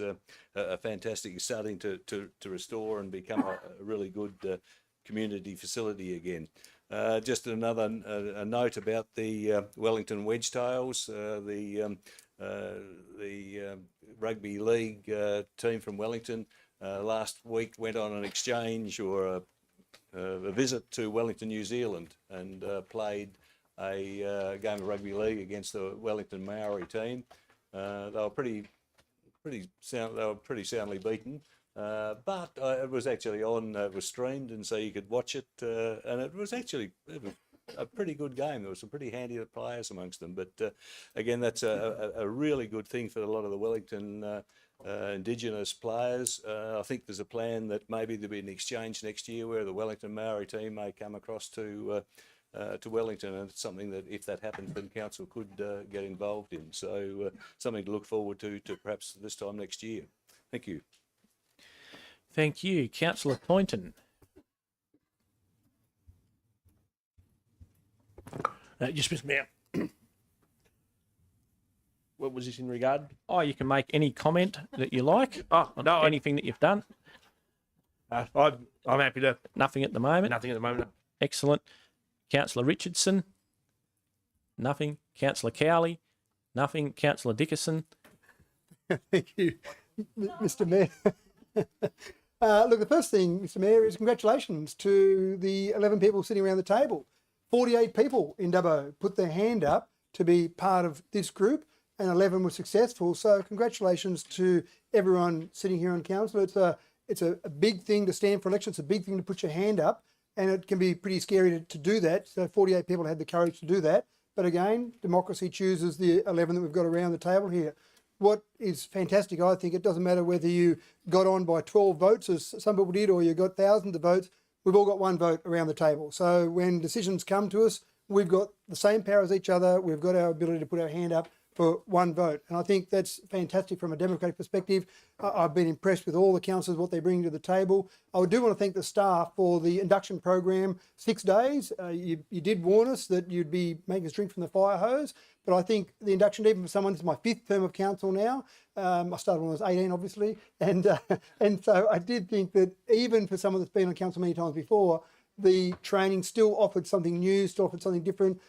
a fantastic, starting to restore and become a really good community facility again. Just another a note about the Wellington Wedgetails, the rugby league team from Wellington last week went on an exchange or a visit to Wellington, New Zealand, and played a game of rugby league against the Wellington Mayoral team. They were pretty soundly beaten, but it was actually on. It was streamed, and so you could watch it, and it was a pretty good game. There were some pretty handy players amongst them. But again, that's a really good thing for a lot of the Wellington Indigenous players. I think there's a plan that maybe there'll be an exchange next year where the Wellington Maori team may come across to Wellington, and it's something that, if that happens, then council could get involved in. So something to look forward to perhaps this time next year. Thank you. Thank you. Councillor Poynton. Just Mr. Mayor. What was this in regard? Oh, you can make any comment that you like. Oh, no, anything that you've done. I'm happy to. Nothing at the moment. Nothing at the moment. Excellent. Councillor Richardson. Nothing. Councillor Cowley. Nothing. Councillor Dickerson. Thank you, Mr. Mayor. Look, the first thing, Mr. Mayor, is congratulations to the 11 people sitting around the table. 48 people in Dubbo put their hand up to be part of this group, and 11 were successful. So congratulations to everyone sitting here on council. It's a big thing to stand for election. It's a big thing to put your hand up, and it can be pretty scary to do that. So 48 people had the courage to do that. But again, democracy chooses the 11 that we've got around the table here. What is fantastic, I think, it doesn't matter whether you got on by 12 votes, as some people did, or you got thousands of votes. We've all got one vote around the table. So when decisions come to us, we've got the same power as each other. We've got our ability to put our hand up for one vote. And I think that's fantastic from a democratic perspective. I've been impressed with all the councillors, what they bring to the table. I do want to thank the staff for the induction program, 6 days. You did warn us that you'd be making us drink from the fire hose, but I think the induction, even for someone, this is my 5th term of council now. I started when I was 18, obviously. And so I did think that even for someone that's been on council many times before, the training still offered something new, still offered something different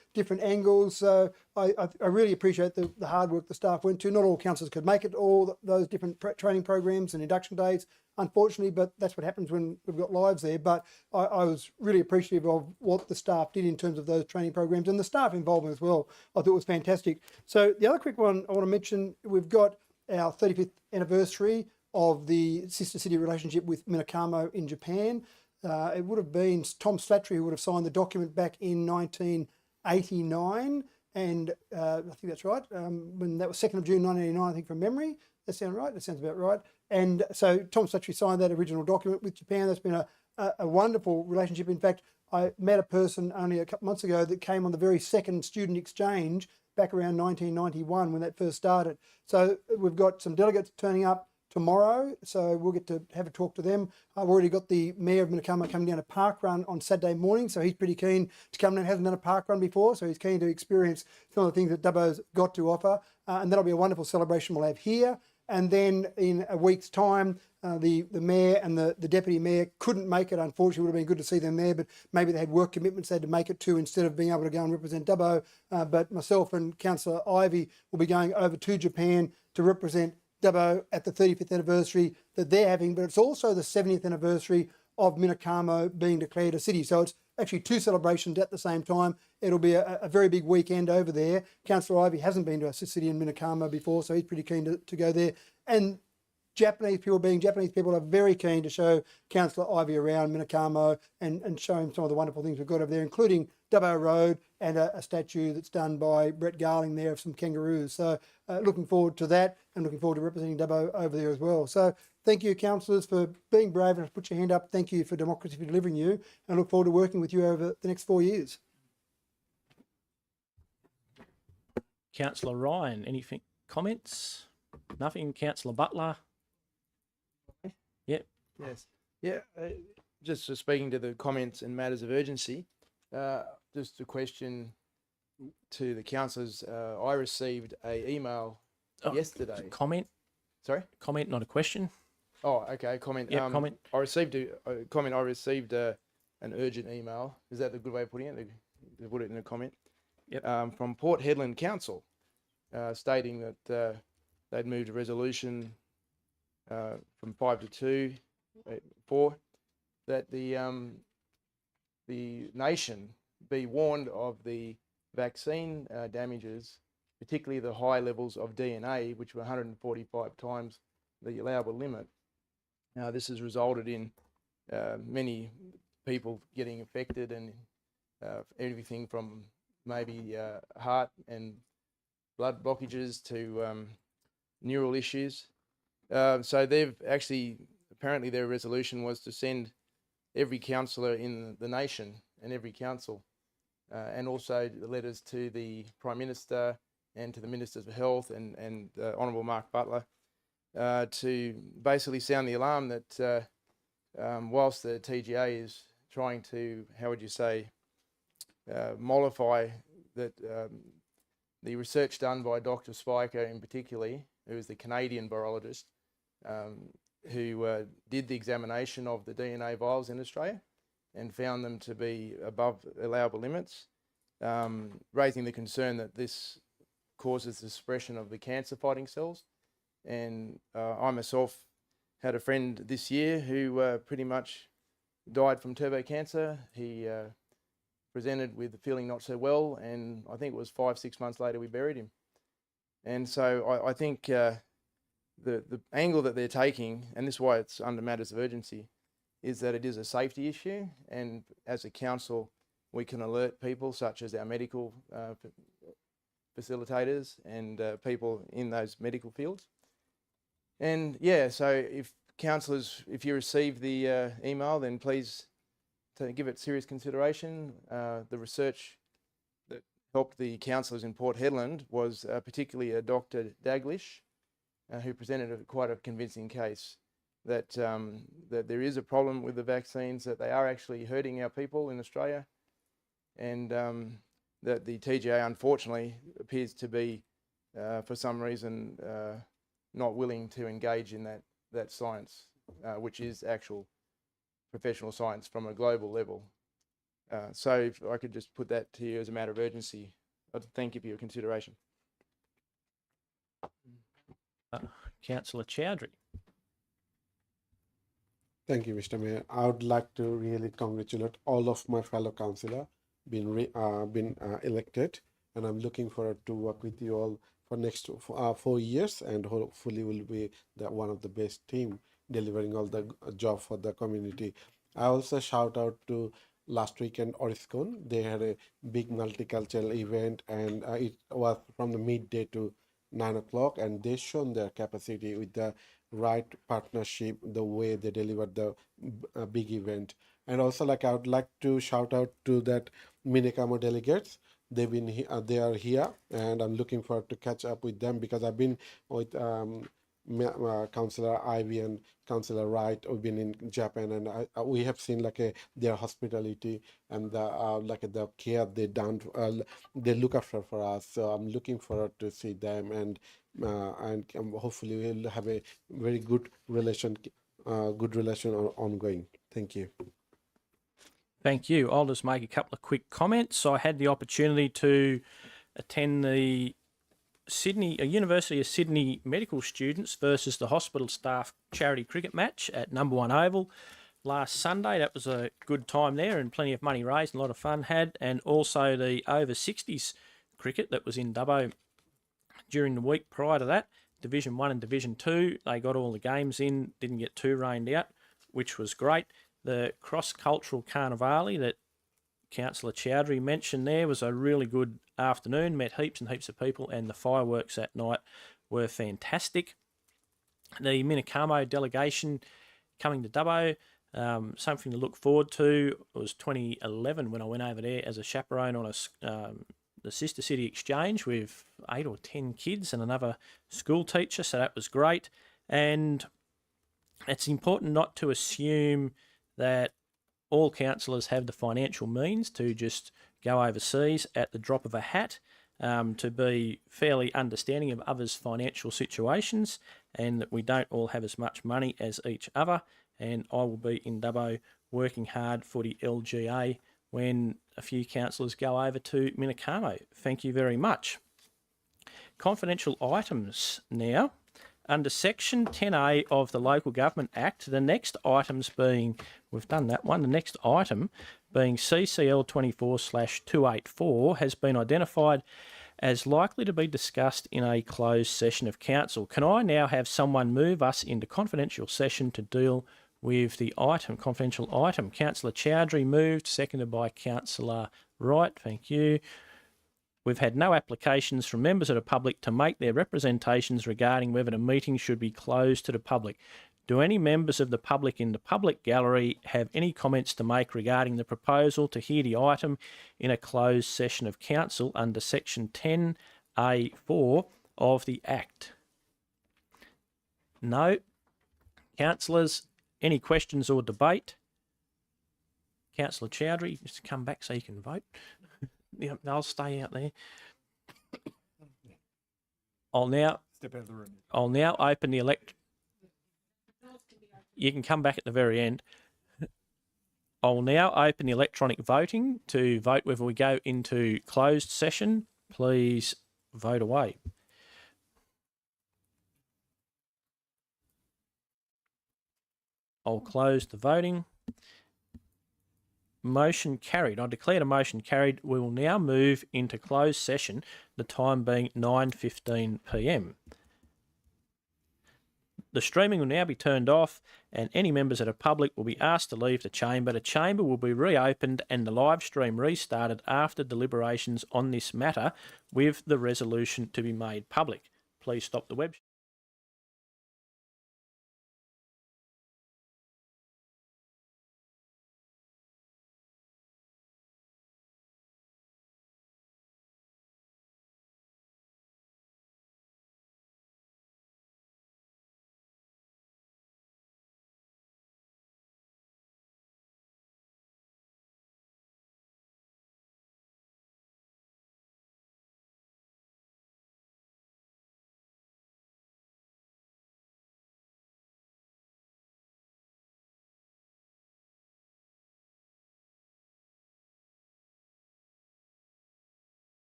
angles. So I really appreciate the hard work the staff went to. Not all councillors could make it, all those different training programs and induction days, unfortunately, but that's what happens when we've got lives there. But I was really appreciative of what the staff did in terms of those training programs and the staff involvement as well. I thought it was fantastic. So the other quick one I want to mention, we've got our 35th anniversary of the sister city relationship with Minakamo in Japan. It would have been Tom Slattery who would have signed the document back in 1989, and I think that's right, when that was 2nd of June 1989, I think, from memory. That sounds right? That sounds about right. And so Tom Slattery signed that original document with Japan. That's been a wonderful relationship. In fact, I met a person only a couple months ago that came on the very second student exchange back around 1991 when that first started. So we've got some delegates turning up tomorrow, so we'll get to have a talk to them. I've already got the Mayor of Minakamo coming down a park run on Saturday morning, so he's pretty keen to come down. Hasn't done a park run before, so he's keen to experience some of the things that Dubbo's got to offer, and that'll be a wonderful celebration we'll have here. And then in a week's time, the Mayor and the Deputy Mayor couldn't make it. Unfortunately, it would have been good to see them there, but maybe they had work commitments they had to make it to instead of being able to go and represent Dubbo. But myself and Councillor Ivey will be going over to Japan to represent Dubbo at the 35th anniversary that they're having, but it's also the 70th anniversary of Minakamo being declared a city. So it's actually 2 celebrations at the same time. It'll be a very big weekend over there. Councillor Ivey hasn't been to a city in Minakamo before, so he's pretty keen to go there. And Japanese people, being Japanese people, are very keen to show Councillor Ivey around Minakamo and show him some of the wonderful things we've got over there, including Dubbo Road and a statue that's done by Brett Garling there of some kangaroos. So looking forward to that, and looking forward to representing Dubbo over there as well. So thank you, councillors, for being brave and put your hand up. Thank you for Democracy for delivering you, and I look forward to working with you over the next 4 years. Councillor Ryan, anything, comments? Nothing. Councillor Butler? Yep. Yes. Yeah. Just speaking to the comments and matters of urgency, just a question to the councillors. I received an email yesterday. Comment? Sorry? Comment, not a question. Oh, okay. Comment. Yeah, comment. I received a comment. I received an urgent email. Is that the good way of putting it? To put it in a comment. Yep. From Port Hedland Council, stating that they'd moved a resolution from 5 to 4 that the nation be warned of the vaccine damages, particularly the high levels of DNA, which were 145 times the allowable limit. This has resulted in many people getting affected and everything from maybe heart and blood blockages to neural issues. So they've actually, apparently their resolution was to send every councillor in the nation and every council, and also letters to the Prime Minister and to the Ministers of Health and Honourable Mark Butler, to basically sound the alarm that whilst the TGA is trying to, how would you say, mollify that the research done by Dr. Spiker in particular, who is the Canadian virologist, who did the examination of the DNA vials in Australia and found them to be above allowable limits, raising the concern that this causes the suppression of the cancer fighting cells. And I myself had a friend this year who pretty much died from turbo cancer. He presented with feeling not so well, and I think it was 5-6 months later we buried him. And so I think the angle that they're taking, and this is why it's under matters of urgency, is that it is a safety issue, and as a council we can alert people such as our medical facilitators and people in those medical fields. And yeah, so if councillors, if you receive the email, then please give it serious consideration. The research that helped the councillors in Port Hedland was particularly a Dr. Daglish, who presented quite a convincing case that that there is a problem with the vaccines, that they are actually hurting our people in Australia, and that the TGA unfortunately appears to be, for some reason, not willing to engage in that science, which is actual professional science from a global level. So if I could just put that to you as a matter of urgency, I'd thank you for your consideration. Councillor Chowdhury. Thank you, Mr. Mayor. I would like to really congratulate all of my fellow councillors been elected, and I'm looking forward to work with you all for next 4 years, and hopefully will be one of the best team delivering all the job for the community. I also shout out to last weekend Oriscon. They had a big multicultural event, and it was from the midday to 9 o'clock, and they shown their capacity with the right partnership, the way they delivered the big event. And also, like, I would like to shout out to that Minekamo delegates. They've been they are here, and I'm looking forward to catch up with them, because I've been with Councillor Ivy and Councillor Wright. We've been in Japan, and we have seen their hospitality and the care they done. They look after for us. So I'm looking forward to see them, and hopefully we'll have a very good relation ongoing. Thank you. Thank you. I'll just make a couple of quick comments. I had the opportunity to attend the University of Sydney medical students versus the hospital staff charity cricket match at Number 1 Oval last Sunday. That was a good time there, and plenty of money raised, and a lot of fun had. And also the over 60s cricket that was in Dubbo during the week prior to that, Division 1 and Division 2. They got all the games in, didn't get too rained out, which was great. The cross-cultural carnivale that Councillor Chowdhury mentioned there was a really good afternoon, met heaps and heaps of people, and the fireworks that night were fantastic. The Minekamo delegation coming to Dubbo, something to look forward to. It was 2011 when I went over there as a chaperone on the Sister City Exchange with 8 or 10 kids and another school teacher, so that was great. And it's important not to assume that all councillors have the financial means to just go overseas at the drop of a hat, to be fairly understanding of others' financial situations, and that we don't all have as much money as each other. And I will be in Dubbo working hard for the LGA when a few councillors go over to Minekamo. Thank you very much. Confidential items now. Under Section 10A of the Local Government Act, the next items being, we've done that one, the next item being CCL 24/284 has been identified as likely to be discussed in a closed session of council. Can I now have someone move us into confidential session to deal with the item, confidential item? Councillor Chowdhury moved, seconded by Councillor Right, thank you. We've had no applications from members of the public to make their representations regarding whether the meeting should be closed to the public. Do any members of the public in the public gallery have any comments to make regarding the proposal to hear the item in a closed session of council under section 10A4 of the Act? No. Councillors, any questions or debate? Councillor Chowdhury, just come back so you can vote. Yeah, I'll stay out there. I'll now Step out of the room. I'll now open the You can come back at the very end. I'll now open the electronic voting to vote whether we go into closed session. Please vote away. I'll close the voting. Motion carried. I declare the motion carried. We will now move into closed session, the time being 9:15 p.m. The streaming will now be turned off and any members of the public will be asked to leave the chamber. The chamber will be reopened and the live stream restarted after deliberations on this matter with the resolution to be made public. Please stop the web.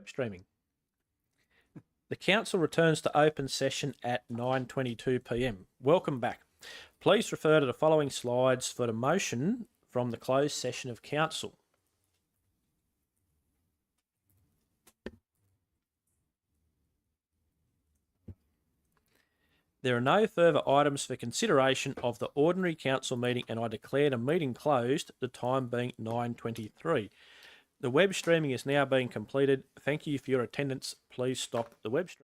web streaming. The council returns to open session at 9:22 p.m. Welcome back. Please refer to the following slides for the motion from the closed session of council. There are no further items for consideration of the ordinary council meeting, and I declare the meeting closed, the time being 9:23. The web streaming is now being completed. Thank you for your attendance. Please stop the web stream.